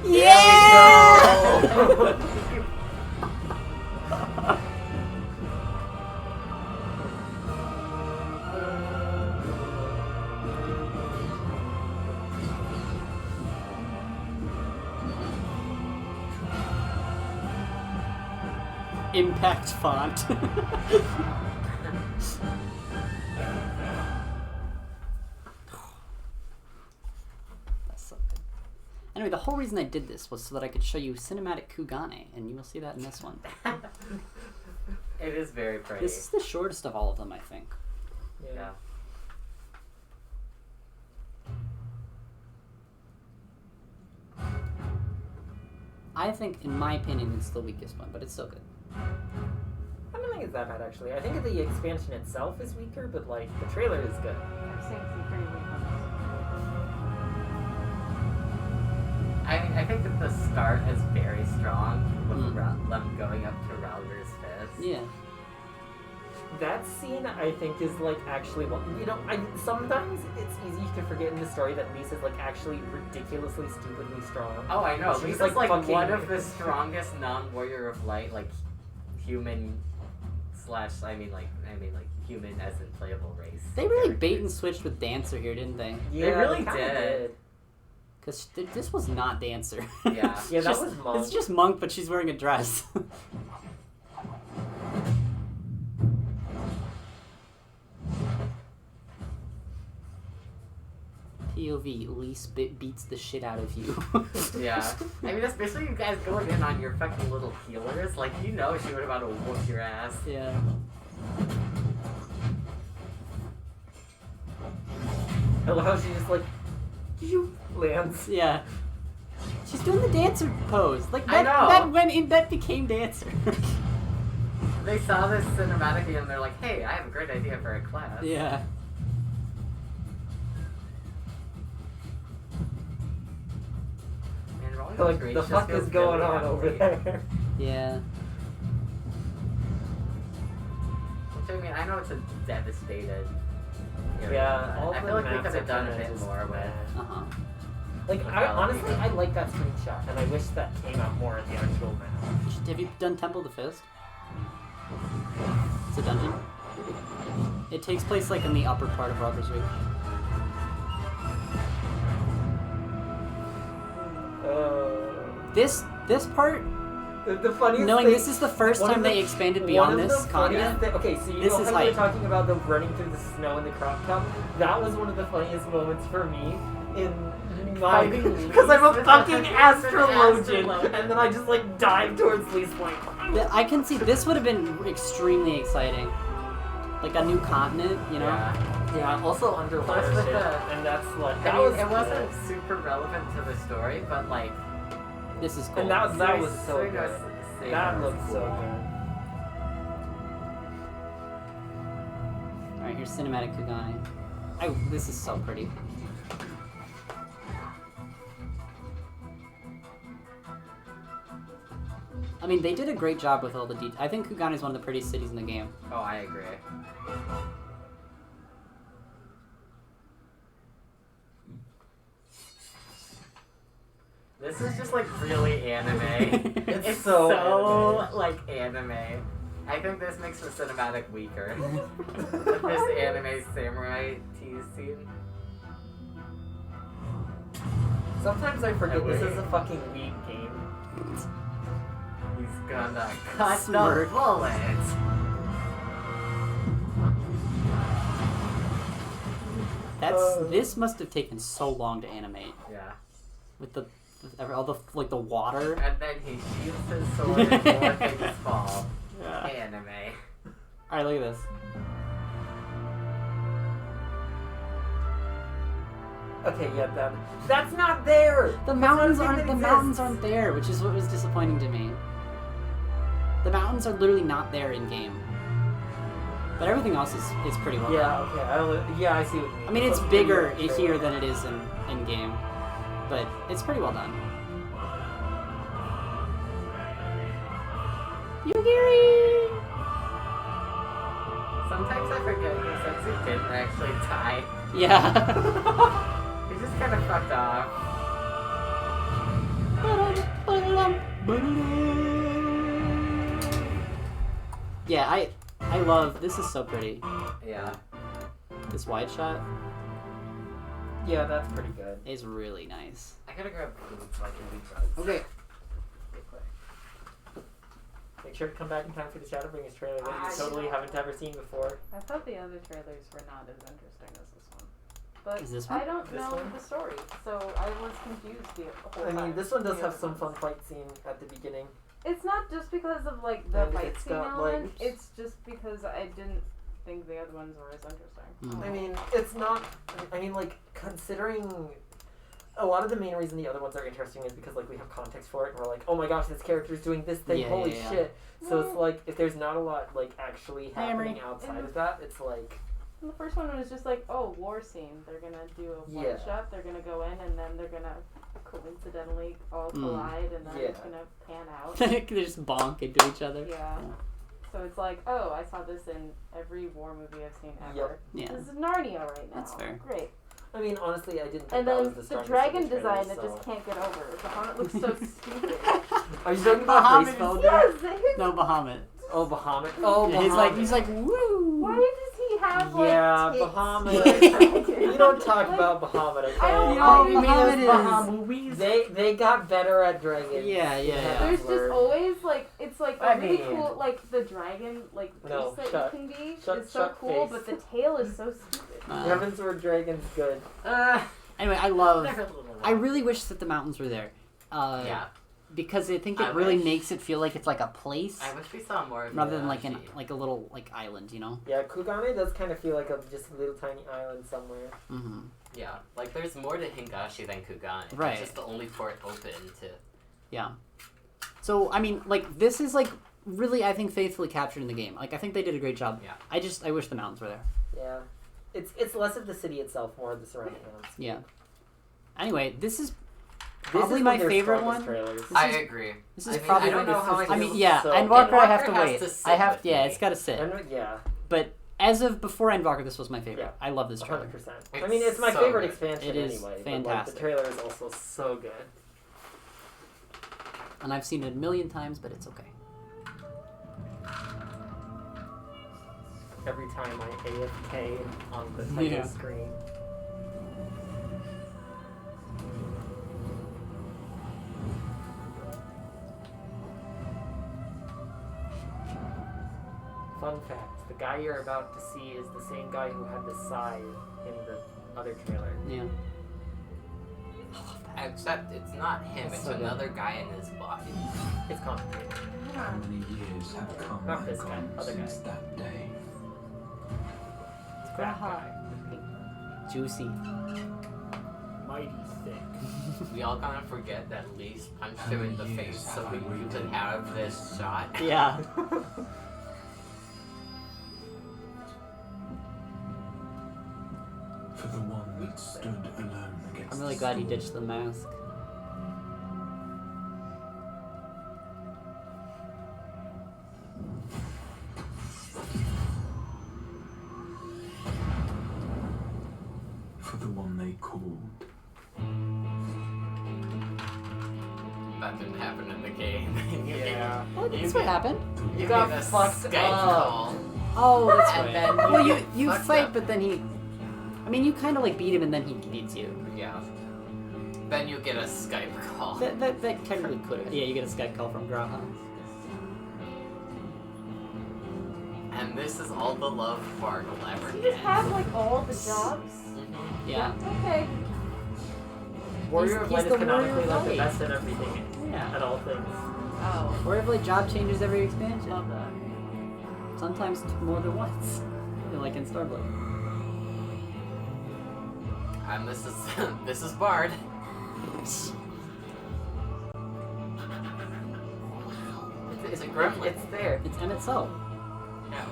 Yeah! There we go! Impact font. That's so good. Anyway, the whole reason I did this was so that I could show you cinematic Kugane, and you will see that in this one. It is very pretty. This is the shortest of all of them, I think. Yeah. I think, in my opinion, it's the weakest one, but it's still good. I don't think it's that bad, actually. I think the expansion itself is weaker, but, like, the trailer is good. I've seen some pretty weak ones. I think that the start is very strong with Mm. them going up to Rauger's fist. Yeah. That scene, I think, is, like, actually, well, you know, sometimes it's easy to forget in the story that Lisa's, like, actually ridiculously, stupidly strong. Oh, I know. She's, Lisa's like fucking- one of the strongest non-warrior of light, like human slash. I mean, like human as in playable race. They really bait and switched with Dancer here, didn't they? They really kinda did. Because this was not Dancer. Yeah. Yeah, that Just- was Monk. It's just Monk, but she's wearing a dress. POV, Lise beats the shit out of you. Yeah. I mean, especially you guys going in on your fucking little healers. Like, you know she would have about to whoop your ass. Yeah. I love how she just like lands. Yeah. She's doing the dancer pose. Like I that know. that became dancer. They saw this cinematic and they're like, hey, I have a great idea for a class. Yeah. Man, Like, the fuck is going on over there? Yeah. Which, I mean, I know it's a devastated area, Yeah, but all I the feel like they maps could have are done a kinda bit just more with. Uh-huh. Like, I honestly, I like that screenshot, and I wish that came out more in the actual map. Have you done Temple of the Fist? It's a dungeon. It takes place like in the upper part of Robbers Reach. This part. The funniest knowing thing, this is the first time they expanded beyond this continent. Okay, so you this know is how like you were talking about them running through the snow in the crop top? That was one of the funniest moments for me in my because I'm a fucking astrologian, and then I just like dive towards Lee's point. I can see this would have been extremely exciting, like a new continent, you know? Yeah. Also underwater Plus with shit, the- and that's like I mean, it wasn't super relevant to the story, but like. This is cool. And that was so Suino's good. saber That was looked so cool. good. Alright, here's cinematic Kugane. This is so pretty. I mean, they did a great job with all the details. I think Kugane is one of the prettiest cities in the game. Oh, I agree. This is just like really anime. it's so anime. like anime. I think this makes the cinematic weaker. This anime samurai tease scene. Sometimes I forget this is a fucking weak game. He's gonna cut Smirk. the bullet. This must have taken so long to animate. Yeah. With all the like the water. And then he shoots his sword and more things fall. Yeah. Anime. Alright, look at this. Okay, yeah, that's not there. The mountains aren't there, which is what was disappointing to me. The mountains are literally not there in game. But everything else is pretty well done. Okay, I see what you mean. I mean, it's bigger here than it is in game, but it's pretty well done. Yugiri! Sometimes I forget he didn't actually die. Yeah. He just kind of fucked off. Yeah, I love, this is so pretty. Yeah. This wide shot Yeah, that's pretty good. is really nice. I gotta grab food so I can be drugs. Okay. Make sure to come back in time for the Shadow Bringers trailer that you totally haven't ever seen before. I thought the other trailers were not as interesting as this one. But Is this one? I don't This know one? the story, so I was confused the whole I time. mean, this one does The have other some ones. fun fight scene at the beginning. It's not just because of like the And fight it's scene got, element. like- It's just because I didn't think the other ones were as interesting. I mean, it's not. I mean, like, considering a lot of the main reason the other ones are interesting is because, like, we have context for it and we're like, oh my gosh, this character's doing this thing, Yeah, holy yeah. shit. So it's like, if there's not a lot, like, actually happening Hammery. outside of that, it's like. And the first one was just like, oh, war scene. They're gonna do a one Yeah. shot. They're gonna go in and then they're gonna coincidentally all collide and then it's gonna pan out. They just bonk into each other. Yeah. So it's like, oh, I saw this in every war movie I've seen ever. Yeah. This is Narnia right now. That's fair. Great. I mean, honestly, I didn't think And that then was the the strongest dragon of the design, trailers, I so. just can't get over. Bahamut looks so stupid. Are you talking about Bahamut Baseball? Yes! No, Bahamut. Oh, Bahamut. Oh, Yeah, Bahamut. he's like, woo! Why does he have like Yeah, tits? Bahamut. You don't talk about Bahamut, okay? I don't know You Bahamut mean is- Bahamut. They got better at dragons. Yeah. There's just always like it's like a I really mean- cool like the dragon like No, face that shut- you can be shut- is so shut cool, face. but the tail is so stupid. Heavens were dragons good. Anyway, I really wish that the mountains were there. Yeah. Because I think it really makes it feel like it's like a place. I wish we saw more of rather than like a little like island, you know? Yeah, Kugane does kind of feel like just a little tiny island somewhere. Mm-hmm. Yeah, like there's more to Hingashi than Kugane. Right. It's just the only port open to. Yeah. So I mean, like this is like really, I think, faithfully captured in the game. Like I think they did a great job. Yeah. I wish the mountains were there. Yeah. It's less of the city itself, more of the surrounding towns. Yeah. Anyway, this is probably my favorite one. I agree. This is probably. I don't know how I feel. Yeah, Endwalker I have to wait. I have. Yeah, it's got to sit. Yeah. But as of before Endwalker, this was my favorite. Yeah. I love this trailer. 100%. I mean, it's my favorite expansion it is anyway. Fantastic. But, like, the trailer is also so good. And I've seen it a million times, but it's okay. Every time I AFK on the title screen. Fun fact, the guy you're about to see is the same guy who had the scythe in the other trailer. Yeah. Except it's not him, it's another guy in his body. It's complicated. How many years have come Not this and guy, gone other guy. since that day? That guy. Juicy. Mighty thick. We all kind of forget that Lee's punched him in the face so you could have this shot. Yeah. For the one that stood alone against I'm really glad he ditched the mask. For the one they called. That didn't happen in the game. Yeah. Oh, that's what happened. You got a fucked Skype up. call. Oh, that's And right. then Well, you you get fight, fucked but then he. I mean, you kind of like beat him, and then he beats you. Yeah. Then you get a Skype call. That technically could. Yeah, you get a Skype call from Graha. And this is all the love Bart will ever You get. just have like all the jobs. Yeah. Okay. Warrior of He's Light is the canonically Warrior of like the Light. best at everything. Yeah. At all things. Oh. Or if like job changes every expansion. Love that. Sometimes more than once. Like in Starblade. And this is this is Bard. It's a gremlin. It's there. It's and it's so. Yeah.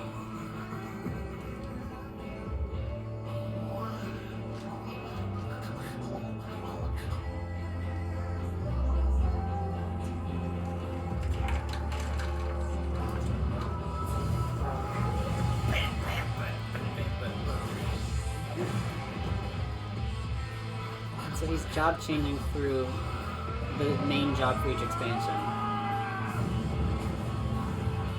So he's job changing through the main job for each expansion.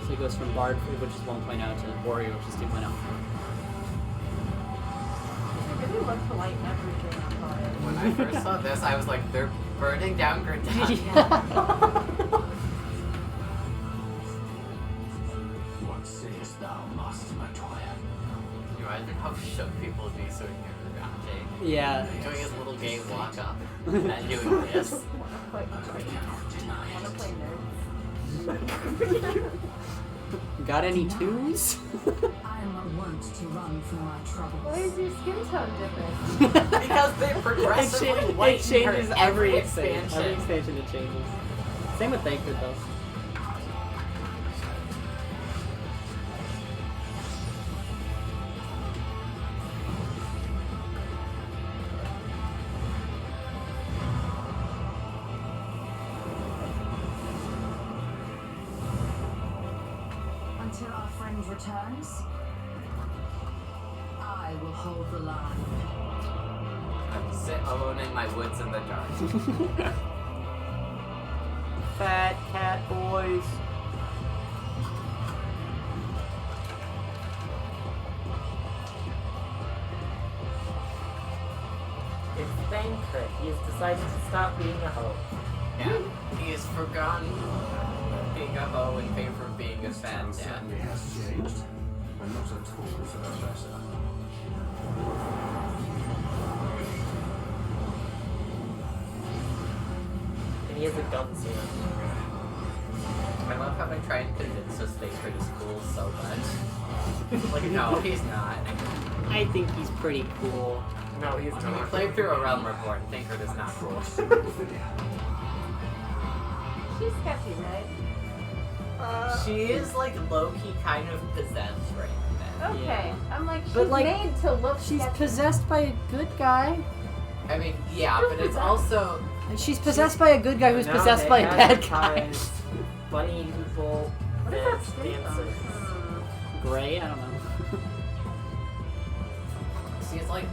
So he goes from Bard, which is 1.0, to Warrior, which is 2.0. It really looks like everything about it. When I first saw this, I was like, they're burning down Gridania. What sayest thou, Master Matoya? Can you imagine how shook people would be seeing Gridania? Yeah. Doing his little gay walk up and doing this. I cannot deny I want to it. play nerds. Got any twos? I'm not wont to run from my troubles. Why is your skin tone different? Because they progressively it lighten changes her every expansion. expansion. Every expansion it changes. Same with Thancred though. Until our friend returns, I will hold the line. Sit alone in my woods in the dark. Fat cat boys. It's Thancred. He has decided to stop being a hoe. Yeah, he has forgotten being a hoe in favor of being a fat dad. Certainly has changed, and not at all for the better. And he has a gun soon. I love how they try and convince us Faker is cool so much. Like, no, he's not. I think he's pretty cool. No, he's When we not. played through a Realm Report, Faker is not cool. She's sketchy, right? She is like low-key kind of possessed right now. Okay. Yeah. I'm like, she's But, like, made to look She's sketchy. possessed by a good guy. I mean, yeah, but it's also... And she's possessed by a good guy who's Now possessed they by a bad guy. advertise Bunny people, What is dance, that skin from? dancers. Gray? I don't know. She's like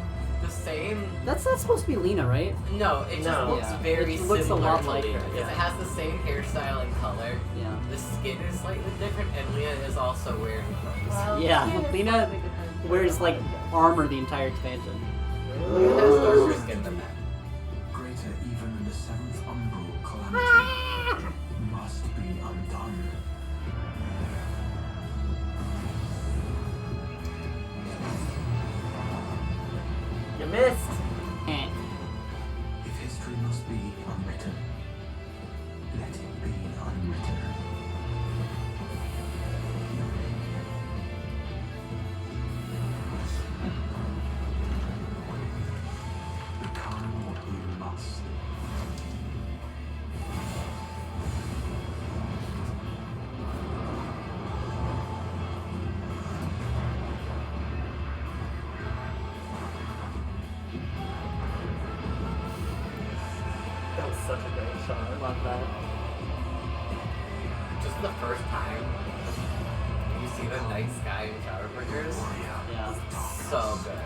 the same... That's not supposed to be Lena, right? No, it just No. looks Yeah. very It looks a similar lot to like Lena, her, because yeah. it has the same hairstyle and color. Yeah. The skin is slightly different, and Lena is also wearing clothes. Well, Yeah, skin is Lena slightly different. wears like armor the entire expansion. Lena has darker skin than that. Greater even than the seventh umbral calamity must be undone. You missed. Eh. If history must be unwritten, let it be unwritten. Become what you must. That was such a great shot. I love that. Just the first time you see the night sky in Shadowbringers, Yeah. so good.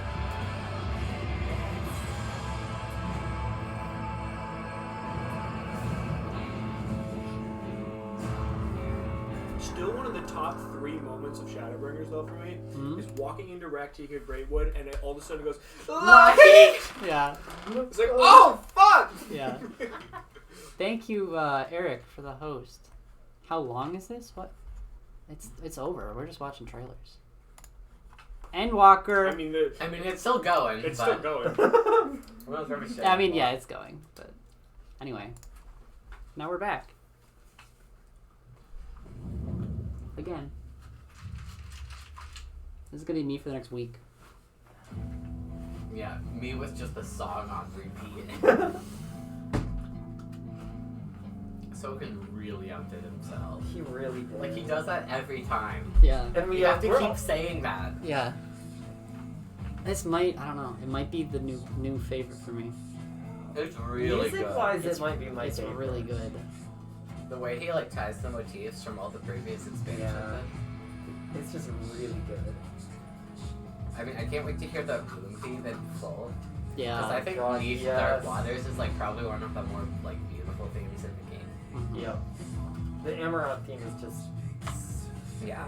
Still one of the top 3 moments of Shadowbringers, though, for me, Mhm. is walking into Raktik at Braidwood, and it all of a sudden goes, Yeah. It's like, oh, fuck! Yeah. Thank you, Eric, for the host. How long is this? What? It's over. We're just watching trailers. Endwalker. I mean, it's still going. It's but... still going. I mean, yeah, it's going. But anyway, now we're back. Again. This is gonna be me for the next week. Yeah, me with just a song on repeat. Soken really outdid himself. He really did. Like, he does that every time. Yeah. And we You have to we're keep all- saying that. Yeah. This might, I don't know, it might be the new favorite for me. It's really good. Music-wise, it might be my It's favorite. really good. The way he, like, ties the motifs from all the previous expansions. Yeah. It's just really good. I mean, I can't wait to hear the boom theme in full. Yeah. Because I think God, Leaf yes. Dark Waters is, like, probably one of the more, like, beautiful themes in the game. Mhm. Yep. The Amaranth theme is just... Yeah.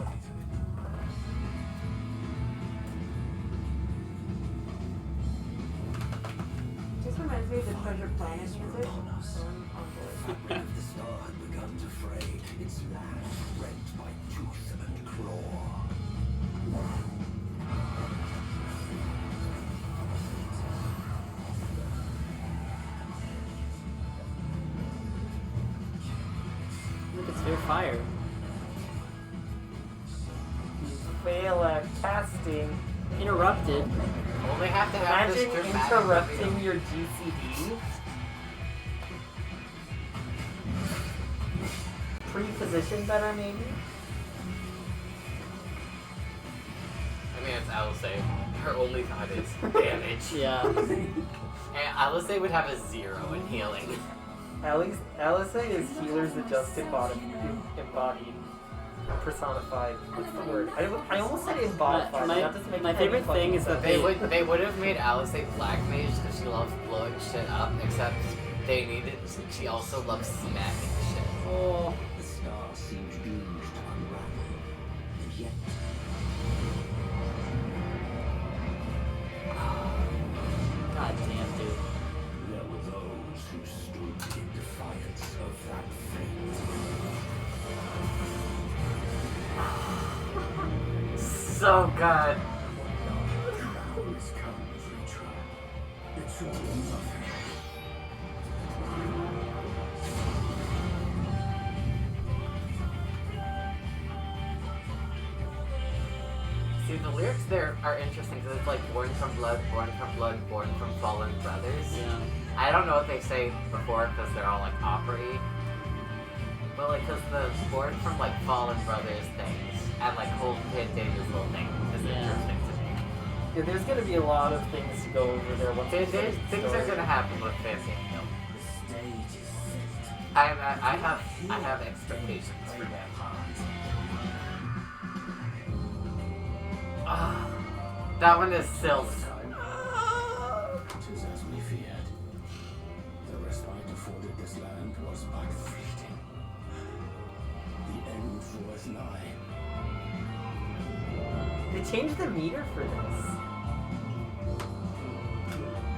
Just reminds me of the Treasure Planet music. Fabric of the star had begun to fray, its lash rent by tooth and claw. Look, it's very fire. Fail at casting. Interrupted. Only have to have Imagine this dramatic interrupting reveal. your GCD. Pre-position better, maybe? I mean, it's Alice. Her only thought is damage. Yeah. And Alice would have a 0 in healing. LSA is healer's adjusted embodied, personified. What's the word? I almost said embodied. My favorite thing is that They would have made Alice a black mage because she loves blowing shit up, except they needed. She also loves smacking shit. Oh. The star seemed doomed to unravel, and yet God damn, dude. there were those who stood in defiance of that fate. So good. Always comes retry. It's all nothing. See, the lyrics there are interesting because it's like born from blood, born from fallen brothers. Yeah. I don't know what they say before because they're all like opera-y. But like, because the born from like fallen brothers things and like whole kid David's little thing is interesting to me. Yeah, there's gonna be a lot of things to go over there. Once Things are gonna happen with Fanfest. I have expectations for them. That one is still. Tis as we feared. The respite afforded this land was but fleeting. The end was nigh. They changed the meter for this.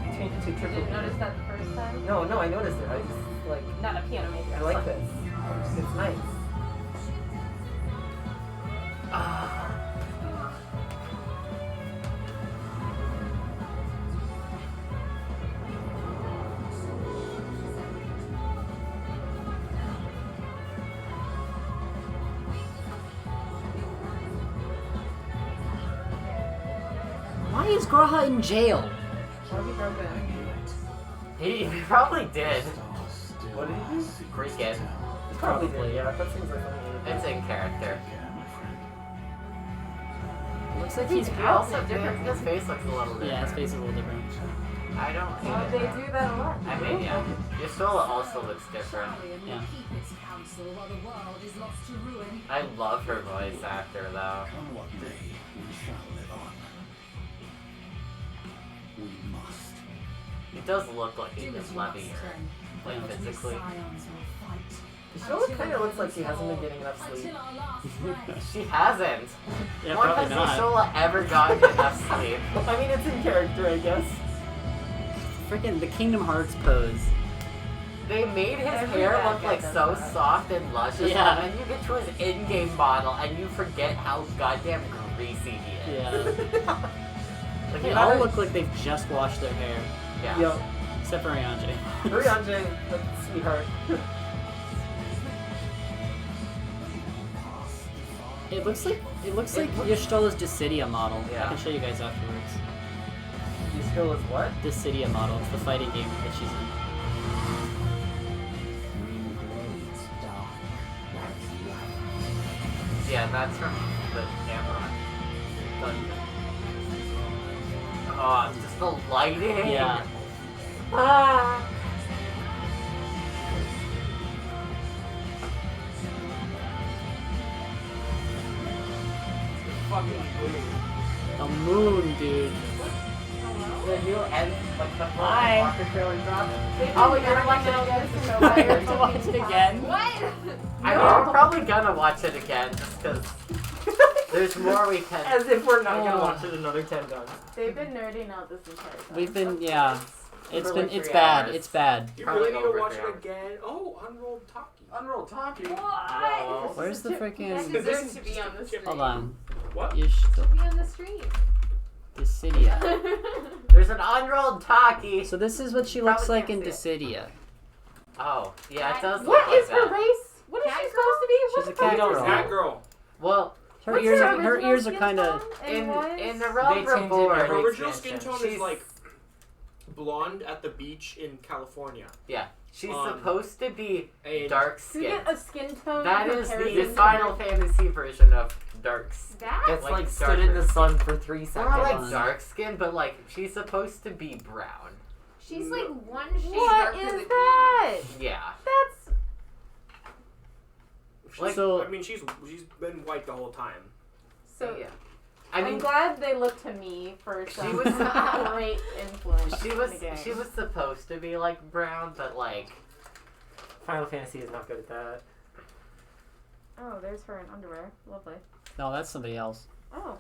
They changed it to You triple didn't meter. notice that the first time? No, I noticed it. I just like. Not a piano maker. I like this. It's nice. Why is Graha in jail? Or he broke it. He probably did. What did he do? Freak it. Probably did. Yeah, that seems like It's in character. Looks like he's Also, different. His face looks a little different. Yeah, his face is a little different. I don't hate Oh, it. they do that a lot. I mean, yeah. Yosola also looks different. Yeah. Keep its counsel while the world is lost to ruin. I love her voice actor though. Come what may, we shall live on. We must. He does look like he Do can as you levy must her, then. like But we physically. scions will fight. Yosola kind of looks like she hasn't been getting enough sleep. Until our last breath. She hasn't. Yeah, When probably has not. Yosola ever gotten enough sleep? I mean, it's in character, I guess. Freaking the Kingdom Hearts pose. They made his Every hair bad look guy like does so that. soft and luscious, Yeah. and then you get to his in-game model, and you forget how goddamn greasy he is. Yeah. Like, They you all gotta- look like they've just washed their hair. Yeah. Yo, Except for Ryanje. Ryanje, sweetheart. It looks like Yoshtola's Dissidia model. Yeah. I can show you guys afterwards. Yoshtola's what? Dissidia model. It's the fighting game that she's in. Yeah, that's from the camera. Oh, just the lighting. Yeah. Ah. The moon, dude. The new end, like the Hi. Walker trailer drop. Oh, you're gonna watch it again? I have to watch it again. What? I mean, we're probably gonna watch it again just because there's more we can. As if we're not gonna Oh. watch it another 10 times. They've been nerding out this entire time. We've been, yeah. It's For been, like it's 3 bad. hours. It's bad. You Probably really need to over watch 3 it hours. again. Oh, Unrolled Talkie. Unrolled Talkie. Why? Where's the He freaking? deserves to be on the stream. Hold on. What? Be on the stream. Dissidia. There's an unrolled Talkie. So this is what she looks Probably like in can't see Dissidia. Oh, yeah, it does look What like is her that. race? What is she supposed to be? She's What a the fuck cat is girl. That that? girl. Well, Her What's ears her are her original ears are skin kind of. tone and in was? the realm They changed it report, every Her original skin expansion. tone is She's- like blonde at the beach in California. yeah, she's on- supposed to be And dark To skin. get a skin tone That is comparison the to Final her- Fantasy version of dark skin. That? It's Like like stood in darker. the sun for 3 Not seconds. like dark skin, but like she's supposed to be brown. She's like one shade What darker is than that? Yeah. That's Like, So- I mean, she's been white the whole time. so. Yeah. I'm I mean, glad they look to me for some was- great influence. she in was the game. she was supposed to be like brown, but like Final Fantasy is not good at that. Oh, there's her in underwear. Lovely. No, that's somebody else. Oh.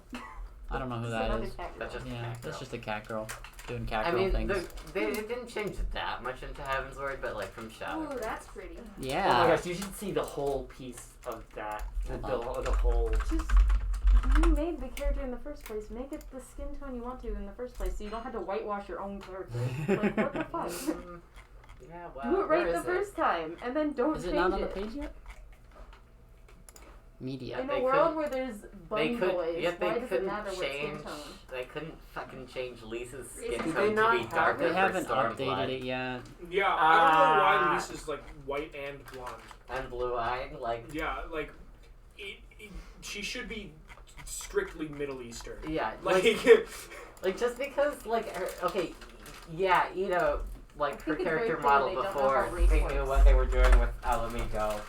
I don't know who It's that another is. cat girl. that's just Yeah, cat that's girl. just a cat girl doing cat I girl mean, things. they didn't change it that much into Heavensward, but like from Shadow. Ooh, that's pretty. Yeah. Oh my gosh, you should see the whole piece of that. The whole. Just you made the character in the first place. Make it the skin tone you want to in the first place, so you don't have to whitewash your own character. Like what the fuck? Yeah, wow. Do it right where the is first time, and then don't Is change it not on the page yet? media. In a world where there's bunny boys, yeah, why does it couldn't matter what skin change. tone? They couldn't fucking change Lisa's skin Did tone they not to be darker. They haven't for updated Stormblood. it yet. Yeah, I don't know why Lisa's like white and blonde. And blue-eyed, like. Yeah, like she should be strictly Middle Eastern. Yeah, like like just because like her, okay, yeah, like her character model before they knew what they were doing with Alamigo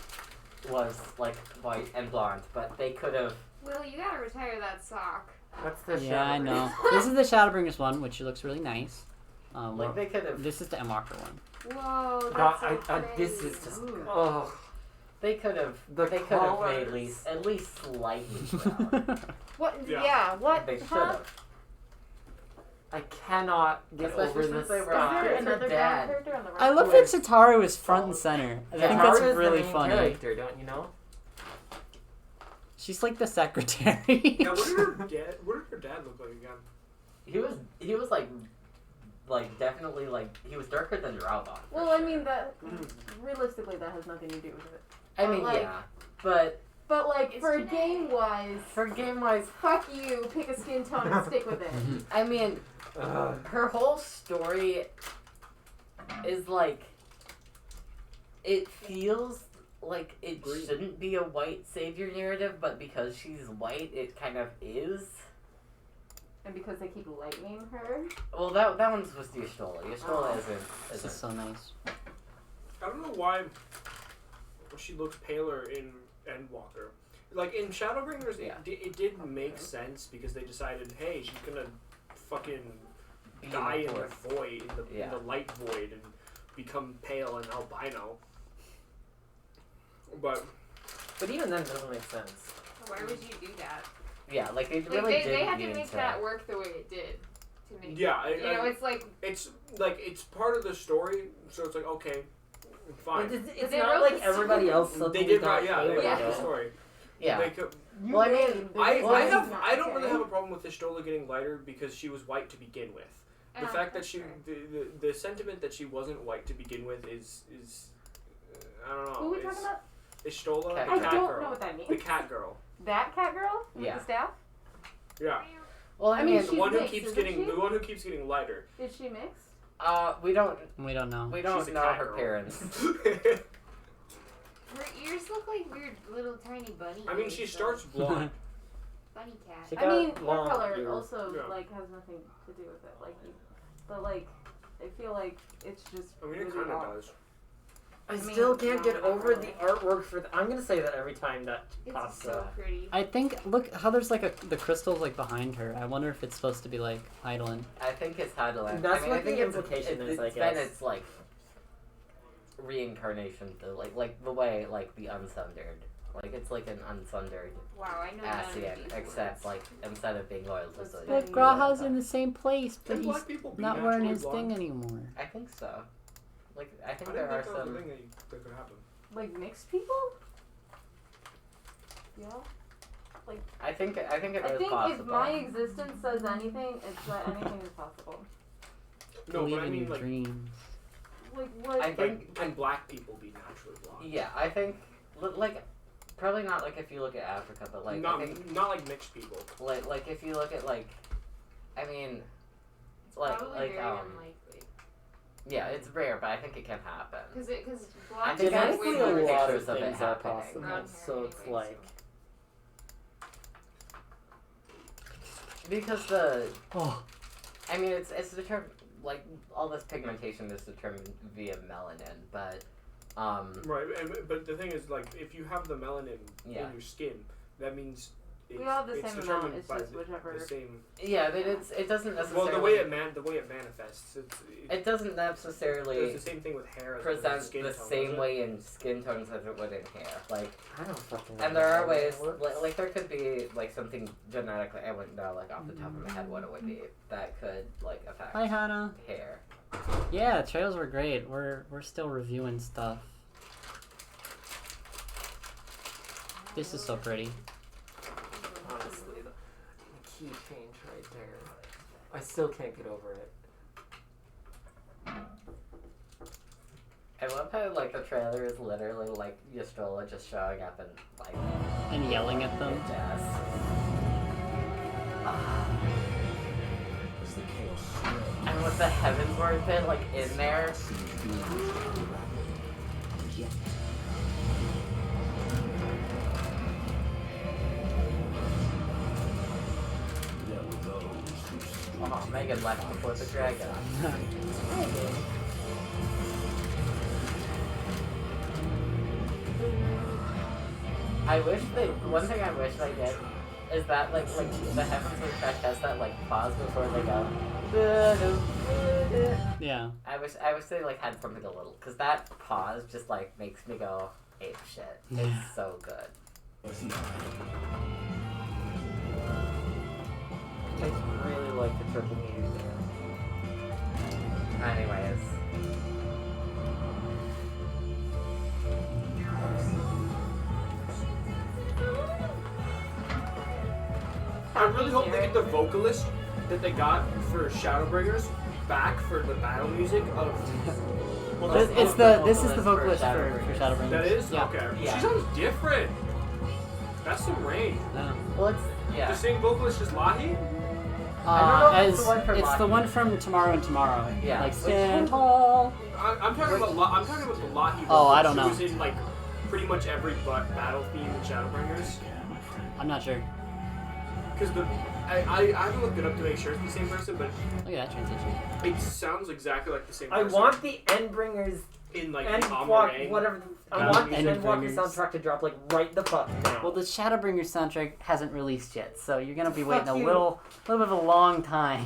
was like white and blonde, but they could have. Will, you gotta retire that sock. That's the Yeah, I Shadowbringers. know. This is the Shadowbringers one, which looks really nice. Like they could have. This is the Endwalker one. Whoa, that's so this is just. Ooh. Oh. They could have. They could have made at least slightly brown. What? Yeah. Yeah. What? They should Huh? have. I cannot get Especially over since this. they were Is there on another brown dad. character on the right? I love that Sataru is front and center. I think that's Tara's really the main funny. character, don't you know? She's like the secretary. Yeah, what did her dad look like again? He was like definitely like he was darker than Raubon. Well, I mean that realistically that has nothing to do with it. I mean, like, yeah, but like for game wise, fuck you. Pick a skin tone and stick with it. I mean, her whole story is like it feels like it shouldn't be a white savior narrative, but because she's white, it kind of is. And because they keep lightening her. Well, that one's with Y'shtola. Y'shtola isn't. This is so nice. I don't know why she looks paler in Endwalker. Like in Shadowbringers, it did make sense because they decided, hey, she's gonna fucking die in the void, in the light void, and become pale and albino. But even then, it doesn't make sense. Why would you do that? Yeah, like they Like really did. they had to make that work the way it did to make. yeah, it, it's like it's part of the story, so it's like okay, fine. It's not like everybody else suddenly They did got right, yeah. They paler, wrote though. the story. Yeah. They could, Well, I mean, I don't really have a problem with Y'shtola getting lighter because she was white to begin with. The fact that she, the sentiment that she wasn't white to begin with is I don't know. Who are we talking about? Y'shtola, the I cat don't girl. know what that means. The cat girl. That cat girl with Yeah. the staff? Yeah. Well, I mean, the she's one who mixed, keeps isn't getting she? the one who keeps getting lighter. Is she mixed? We don't know. We don't She's a know cat her girl. parents. her ears look like weird little tiny bunny. I mean, ears, she though. starts blonde. Bunny cat. She I got mean, hair long color ears. also Yeah. like has nothing to do with it. Like, but like, I feel like it's just. I mean, it really kind of off. does. I mean, still can't get no, over not the artwork for. I'm gonna say that every time that It's pops so up. pretty. I think look how there's like the crystals like behind her. I wonder if it's supposed to be like Heidelin. I think it's Heidelin. That's I what I think the it's, implication is, I it's been guess. its like reincarnation, to like the way like the unsundered. Like it's like an unsundered Wow, I know none of Asian, these except like instead of being loyal to Soyuz. But Graha's in the same place, but Can he's black people be not wearing naturally his blonde? thing anymore. I think so. Like I think I there didn't are think that was some. a thing that could happen. Like mixed people? Yeah. Like I think it I is think possible. if my existence says anything, it's that anything is possible. No, Believe but I in mean your like, dreams. Like what? I think can black people be naturally blonde? yeah, I think like probably not like if you look at Africa, but like not I think not like mixed people. like if you look at like I mean like Probably like very unlikely. yeah, it's rare, but I think it can happen. Because I blonde think people I've have seen way a more lot pictures of things than are brown possible, hair so it's anyway, like because I mean it's determined like all this pigmentation is determined via melanin, but Right, but the thing is, like, if you have the melanin Yeah. in your skin, that means it's, We all have the it's same amount, determined it's by just whichever. the same. yeah, but it doesn't necessarily. Well, the way it manifests, it doesn't necessarily. It's the same thing with hair. As present with skin the tone, same doesn't it? way in skin tones as it would in hair. Like, I don't fucking know and there how are ways, that works. like there could be like something genetically. I wouldn't know like off the top of my head what it would be that could like affect Hi Hannah. hair. Yeah, trails were great. We're still reviewing stuff. This is so pretty. Honestly, the key change right there. I still can't get over it. I love how like the trailer is literally like Y'shtola just showing up and like And yelling at them. Yes. And with the Heavensward bit like in there. Oh, Megan left before the dragon. I wish one thing I wish they did is that like the Heavensward track has that like pause before they go. Yeah. I wish they like had something a little, cause that pause just like makes me go ape shit. It's so good. I really like the triple music. Anyways. I really hope they get the vocalist that they got for Shadowbringers back for the battle music of. This is the vocalist for Shadowbringers. That is? Yeah. Okay. Yeah. She sounds different. That's some range. Well, it's The same vocalist as Lahi? It's the one from Tomorrow and Tomorrow. Yeah. Like stand tall. I'm talking about I'm talking about the Lahi. Oh, I don't She know. was in like pretty much every battle theme in Shadowbringers. I'm not sure. Because I haven't looked it up to make sure it's the same person, but look at that transition. It sounds exactly like the same I person. want the Endbringers in like Endwalk, Amarang. whatever. I Yeah. want the Endbringers. Endwalker soundtrack to drop like right the fuck now. Well, the Shadowbringers soundtrack hasn't released yet, so you're gonna be waiting Fuck a you. little bit of a long time.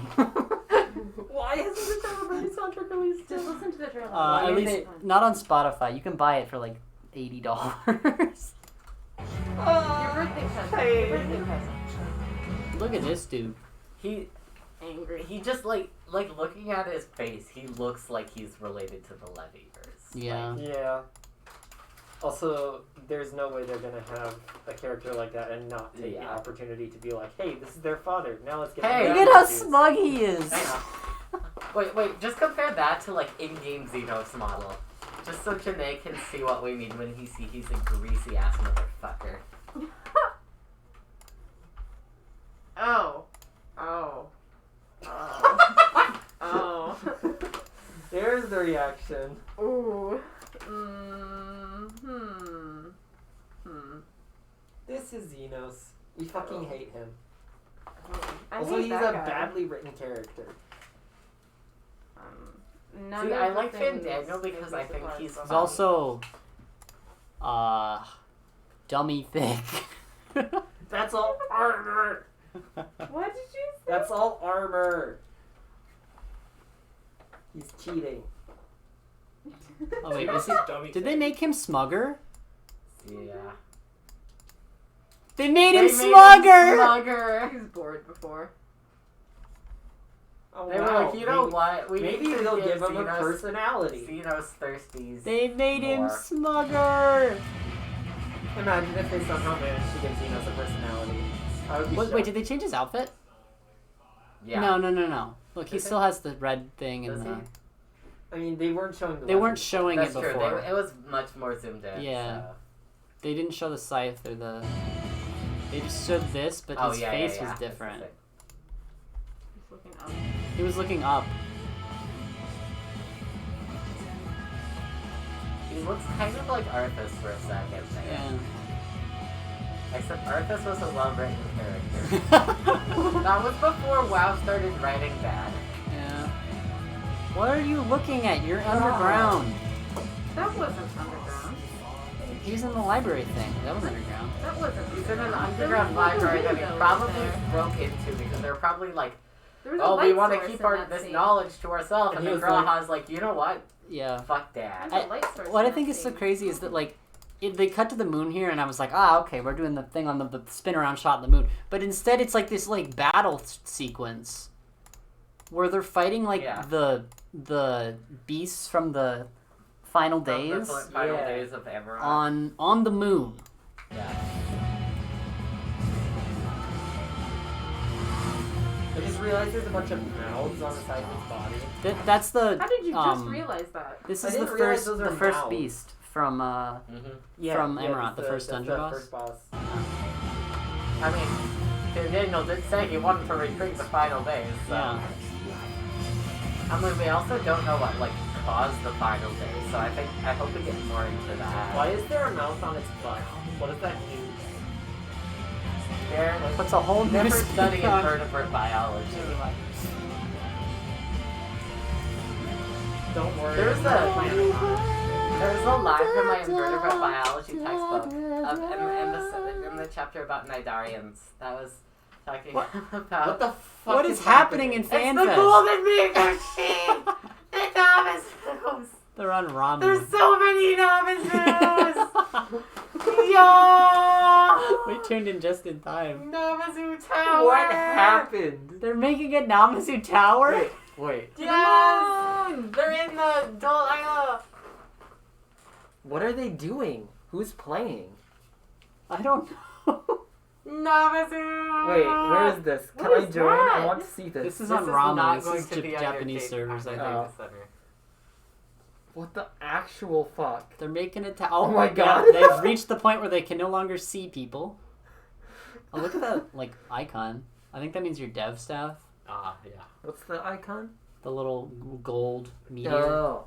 Why hasn't the Shadowbringers soundtrack released? Just listen to the trailer. At least not on Spotify. You can buy it for like $80. Your birthday present. Your birthday present. Look at this dude. He just like looking at his face, he looks like he's related to the Leviers. Yeah. Yeah. Also, there's no way they're gonna have a character like that and not take the opportunity to be like, hey, this is their father. Now let's get. Hey, look at how smug he is. Wait, just compare that to like in-game Xenos model. Just so Janae can see what we mean when he's a greasy ass motherfucker. Oh. There's the reaction. Ooh. This is Xenos. We fucking hate him. I Also, hate he's that a guy. badly written character. None See, of I the like things Fandaniel because make me I think surprised he's He's also dummy thick. That's all armor. What did you say? That's all armor. He's cheating. Oh wait, is he, did they make him smugger? Yeah. They made him smugger! Smugger. He's bored before. Oh, They were wow. like, you know what? We Maybe need to they'll give him a Xenos- personality. Xenos thirsties. They made him more. smugger! Imagine if they somehow managed to give Xenos a personality. I would be Wait, shocked. did they change his outfit? Yeah. No. Look, he Did they? still has the red thing and Does he? the... I mean, they weren't showing the They weren't weapons. showing That's it true. before. It was much more zoomed in. Yeah. So. They didn't show the scythe or the... They just showed this, but Oh, his yeah, face yeah, yeah. was different. He's looking up. He was looking up. He looks kind of like Arthas for a second there. Yeah. Except Arthas was a well-written character. That was before WoW started writing bad. Yeah. What are you looking at? You're underground. That wasn't underground. He was in the library thing. That was underground. That wasn't. He's in an There underground was library that he window probably there. broke into because they're probably like, There was a oh, we light want to source keep in our that this scene. knowledge to ourselves. And And he then was like- Garaha's like, you know what? Yeah. Fuck that. There's a light source What in I that think is so scene. crazy is that, like, they cut to the moon here, and I was like, okay, we're doing the thing on the spin around shot in the moon. But instead, it's like this, like, battle sequence where they're fighting, like, Yeah. the beasts from the final From the days final Yeah. days of Amarok. on the moon. Yeah. I just realized there's a bunch of mouths on the side of his body. That's the. How did you just realize that? This I is the didn't realize first those are the first mouths. beast from Yeah, Amarok, that's the first dungeon boss. First boss. I mean, Daniel did say he wanted to retreat the final days, so. Yeah. I mean, we also don't know what, like, caused the final days, so I hope we get more into that. Why is there a mouth on its butt? What does that mean? They're What's a whole new studying speaker? invertebrate biology. Don't worry. There's a line from my invertebrate biology textbook in the chapter about Nidarians that was talking about What the fuck What is happening in Fanfest? It's the golden meat machine! The Namazus! They're on ramen. There's so many Namazus! Yo! We tuned in just in time. Namazu Tower! What happened? They're making a Namazu Tower? Wait. Yes! They're in the Dole Isla! What are they doing? Who's playing? I don't know. Namazu! Wait, where is this? Can What I is join? that? I want to see this. This is This on is ramen. not This going is to be on your Japanese date- servers, I on think. your data center. What the actual fuck? They're making it. Oh my god. Yeah, they've reached the point where they can no longer see people. Oh, look at that icon. I think that means your dev staff. Ah, yeah. What's the icon? The little gold meteor. Oh.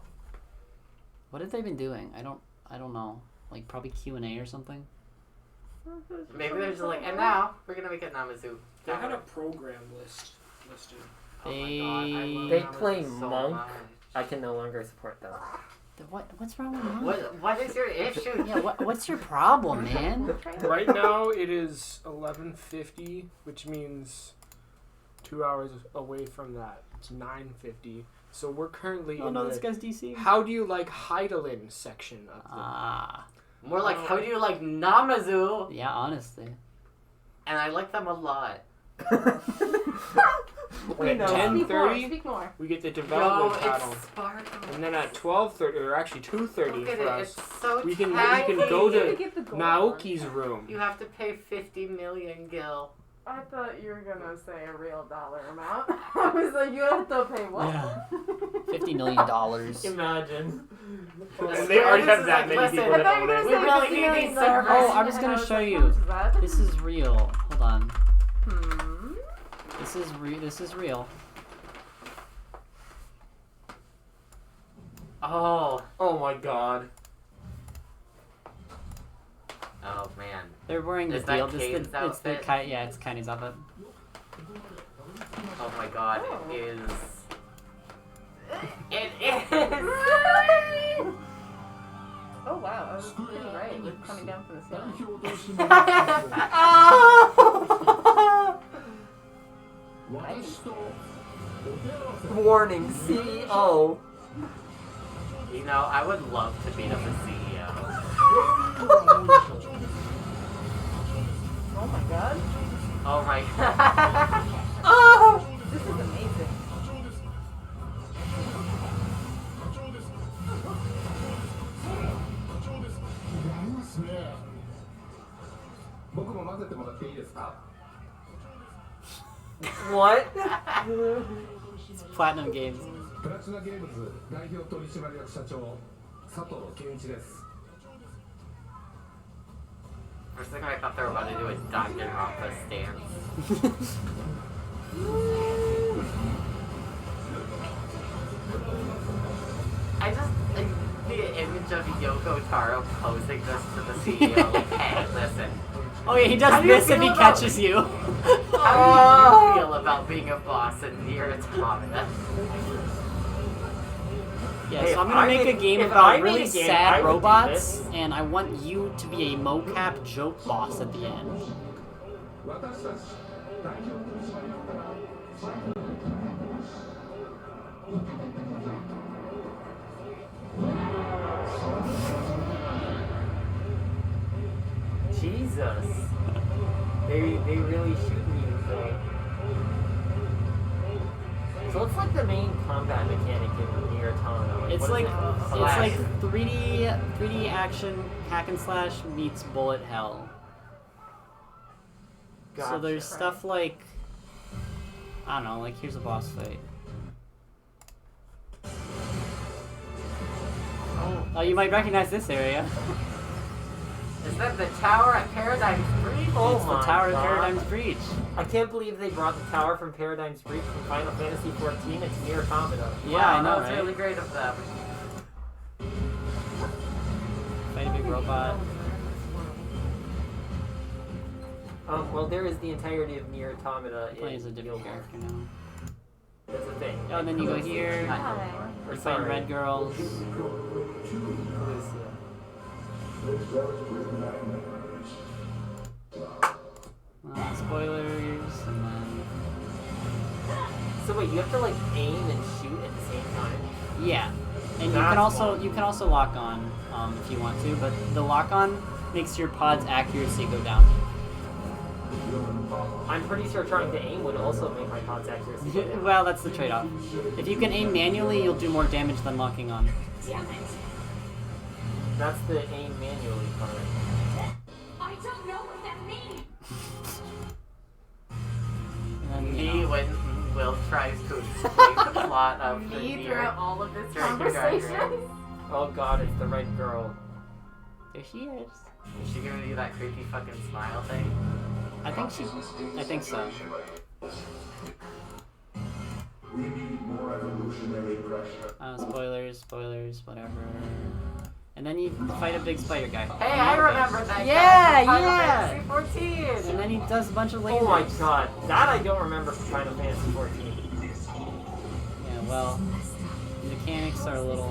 What have they been doing? I don't know. Like probably Q&A or something. Maybe they're just like, and now we're gonna make a Namazu. They had a program listed. Oh my god, I love They Namazu play so Monk. much. I can no longer support them. What's wrong with Monk? What is your issue? Yeah, what's your problem, man? Right now it is 11:50, which means 2 hours away from that. It's 9:50. So we're currently Oh in no, the this guy's DC. how do you like Heidelin section of the More like, how do you like Namazu? Yeah, honestly. And I like them a lot. Wait, at Speak more. 10:30 Speak more. we get the development Yo, panel. it's sparkling. And then at 12:30 or actually 2:30 Look at for it, us, it's so we can tacky. go You to get the gold Naoki's room. You have to pay 50 million gil. I thought you were gonna say a real dollar amount. I was like, you have to pay what? Yeah. $50 million. Imagine. And they already have that many people that own it. We really need these servers. Oh, I'm just gonna show you. This is real. Hold on. This is real. Oh. Oh my god. Oh man. They're wearing the Is that field. Kane's It's the outfit? yeah, it's Kaine's outfit. Oh my god, Oh. it is. It is! Oh wow, I was pretty right. Coming down from the ceiling. Warning, CEO. You know, I would love to beat up a CEO. Oh my god. Oh my god. Oh! This is amazing. 僕も混ぜてもらっていいですか What? It's Platinum Games. プラチナゲームズ代表取締役社長佐藤健一です For a second I thought they were about to do a Danganronpa stance. I the image of Yoko Taro posing this to the CEO, like, hey, listen. Oh yeah, he does How do you this if feel he about- catches you. How do you feel about being a boss in Nier Automata? Yeah, Hey, so I'm if gonna I make made- a game if I about made really a game, I sad would do robots, this. and I want you to be a mocap joke boss at the end. 私たち代表取締役から最後の Jesus. They really shoot me though. So what's like the main combat mechanic in Nier Automata? Like, It's what like is it? 3D action hack and slash meets bullet hell. So Gotcha. there's stuff like, I don't know, like here's a boss fight. Oh, you might recognize this area. Is that the tower at Paradigm's Breach? Oh It's the my Tower of God. Paradigm's Breach. I can't believe they brought the tower from Paradigm's Breach from Final Fantasy XIV. It's near Automata. Yeah, I know, That was right? really great of them. Fight a big robot. Well, there is the entirety of Nier Automata Playing as a in different Gilmore. character now. That's a thing. Oh, and then you go here. Or You find red girls. Spoilers, and then So wait, you have to like aim and shoot at the same time? yeah, and That's you can also lock on if you want to, but the lock on makes your pod's accuracy go down. I'm pretty sure trying to aim would also make my pod's accuracy go down. Well, that's the trade-off. If you can aim manually, you'll do more damage than locking on. That's the aim manually part. I don't know what that means. And then, Me when Will tries to explain the plot of the Me Nier throughout all of this during the drag race. conversation. Oh god, it's the red girl. There she is. Is she gonna do that creepy fucking smile thing? I think so. We need more evolutionary pressure. Spoilers, whatever. And then you fight a big spider guy. Hey, I remember that Yeah, guy from yeah. Final Fantasy XIV. And then he does a bunch of lasers. Oh my god, that I don't remember from Final Fantasy XIV. Yeah, well, the mechanics are a little.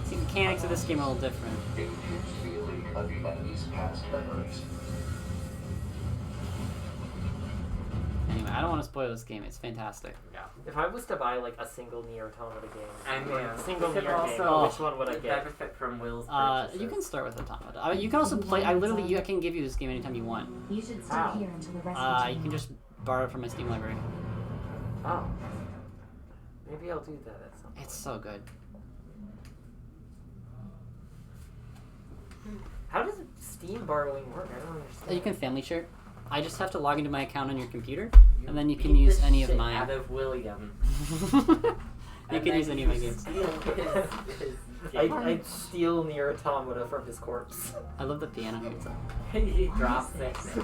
See, the mechanics of this game are a little different. Feeling of the enemy's past memories. Anyway, I don't want to spoil this game. It's fantastic. Yeah. If I was to buy like a single Nier Automata game, And single you Nier could game, also which one would I get? benefit from Will's purchases. You can start with Automata. I mean, you can also play. I can give you this game anytime you want. You should stay Wow. here until the rest You can just borrow it from my Steam library. Oh. Maybe I'll do that at some point. It's so good. How does Steam borrowing work? I don't understand. You can family share. I just have to log into my account on your computer, You and then you can beat use the any of shit mine. out of William. You can use any of my games. I'd steal Nier Automata from his corpse. I love the piano here. It's He drops it. This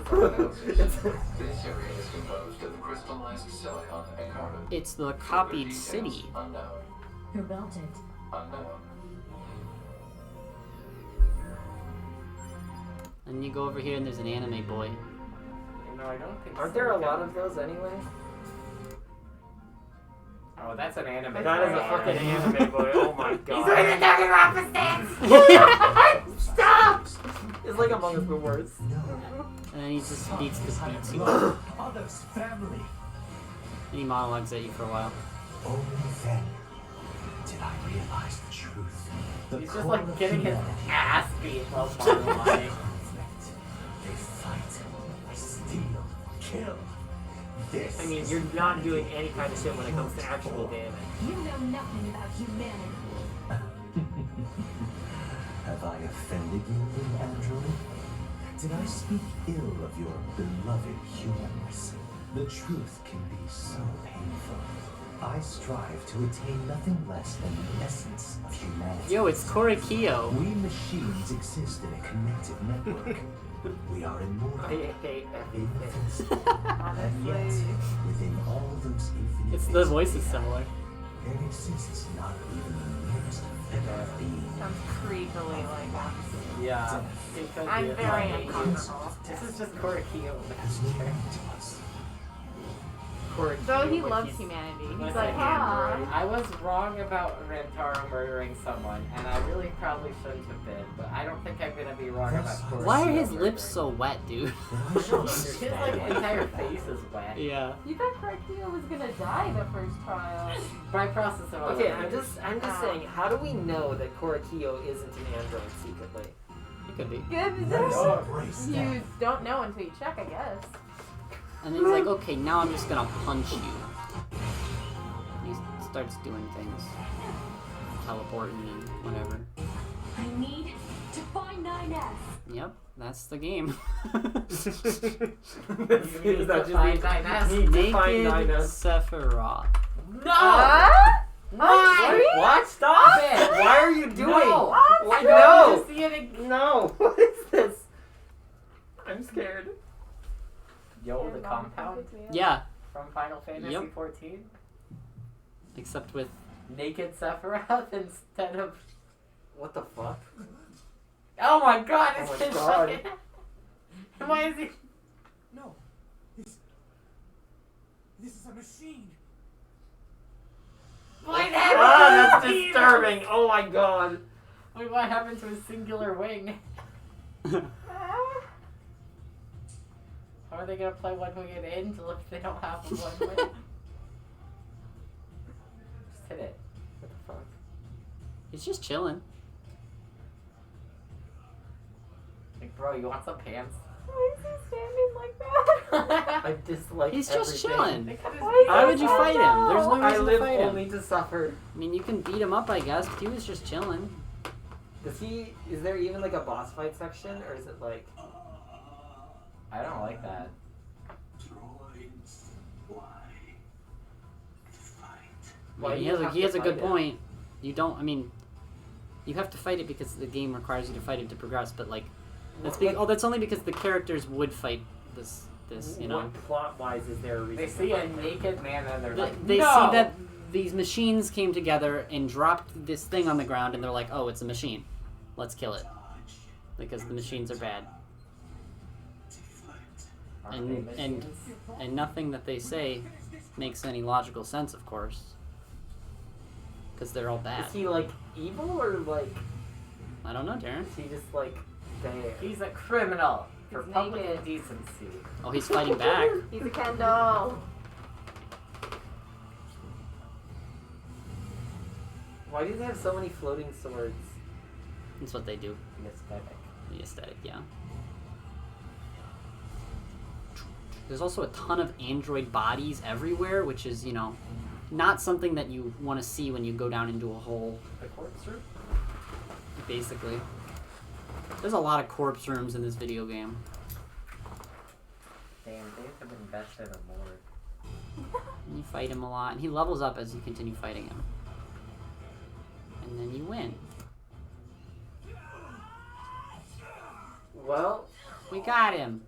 area is composed of crystallized silicon and carbon. It's the copied city. Unknown. Who built it? Unknown. And you go over here, and there's an anime boy. No, I don't think Aren't there a lot of those anyway? Oh, that's an anime. That is a fucking anime boy. Oh my god. He's doing the Duggan opposites! Stop! It's like Among Us but worse. And then he just beats you. Others, family. And he monologues at you for a while. Only then did I realize the truth. The He's just core like of getting his humanity. ass beat while monologuing. They fight, they steal, kill. This I mean, you're not doing any kind of shit when it comes to actual damage. You know nothing about humanity. Have I offended you, little android? Did I speak ill of your beloved humans? The truth can be so painful. I strive to attain nothing less than the essence of humanity. Yo, it's Korikyo. We machines exist in a connected network. We are immortal. I hate everything. Invincible. And yet, within all those infinite It's the spaces voice is we have, similar. there exists not even the nearest flicker of being. Sounds creepily like us. Yeah. I'm very uncomfortable. This is just Korikyo. Has no meaning to us. Though he loves humanity. He's like, ah. I was wrong about Rantaro murdering someone, and I really probably shouldn't have been, but I don't think I'm gonna be wrong about Korikyo. Why are his murdering. lips so wet, dude? His like entire face is wet. Yeah. You thought Correctio was gonna die the first trial. By process of Okay, elimination. I'm just saying, how do we know that Korikyo isn't an android secretly? It could be. Good. You don't know until you check, I guess. And then he's like, okay, now I'm just gonna punch you. He starts doing things. Teleporting and whatever. I need to find 9S. Yep, that's the game. Is that just find 9S. Need to find Naked 9S. Sephiroth. No! What? Stop it! Why are you doing? No! Why I don't no? want to see it again. No! What is this? I'm scared. Yo, the compound? Yeah. From Final Fantasy XIV? Except with naked Sephiroth instead of... What the fuck? Oh my god, it's his fucking... Why is he... No. This is a machine. What happened? Ah, that's disturbing. Oh my god. Wait, what happened to his singular wing? How are they gonna play One Winged Angel if they don't have a one wing? Just hit it. What the fuck? He's just chilling. Like, bro, you want some pants? Why is he standing like that? I dislike He's just everything. chilling. Why Why would you fight him? There's no I reason live to fight him. only to suffer. I mean, you can beat him up, I guess, but he was just chilling. Is there even like a boss fight section, or is it like... I don't like that. Well, he has a good point. You don't, I mean, you have to fight it because the game requires you to fight it to progress, but like, that's only because the characters would fight this, you know. What plot-wise is there a reason? They see a naked man and they're like, They no! see that these machines came together and dropped this thing on the ground, and they're like, oh, it's a machine. Let's kill it. Because the machines are bad. And nothing that they say makes any logical sense, of course. Because they're all bad. Is he like evil or like... I don't know, Darren. Is he just like... He's a criminal for public indecency. Oh, he's fighting back. He's a Ken doll. Why do they have so many floating swords? That's what they do. The aesthetic. The aesthetic, yeah. There's also a ton of android bodies everywhere, which is, you know, not something that you want to see when you go down into a hole. The corpse room? Basically. There's a lot of corpse rooms in this video game. Damn, they have invested in more. And you fight him a lot, and he levels up as you continue fighting him. And then you win. Well, we got him.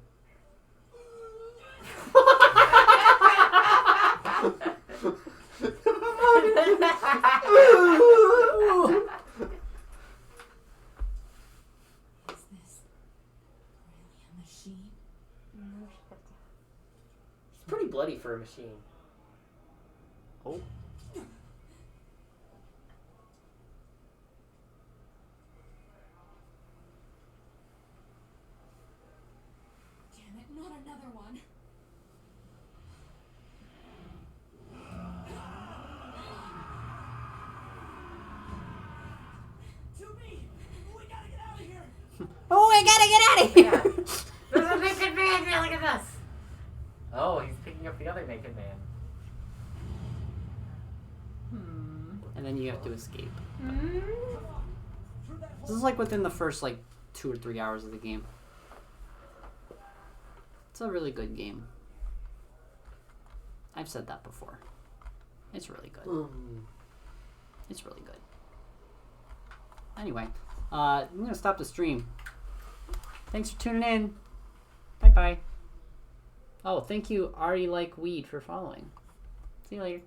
It's pretty bloody for a machine. Oh. Damn it, not another one. Oh, I gotta get out of here! There's a naked man yelling at us! Oh, he's picking up the other naked man. And then you have to escape. This is like within the first like 2 or 3 hours of the game. It's a really good game. I've said that before. It's really good. It's really good. Anyway, I'm gonna stop the stream. Thanks for tuning in. Bye bye. Oh, thank you, Ari Like Weed, for following. See you later.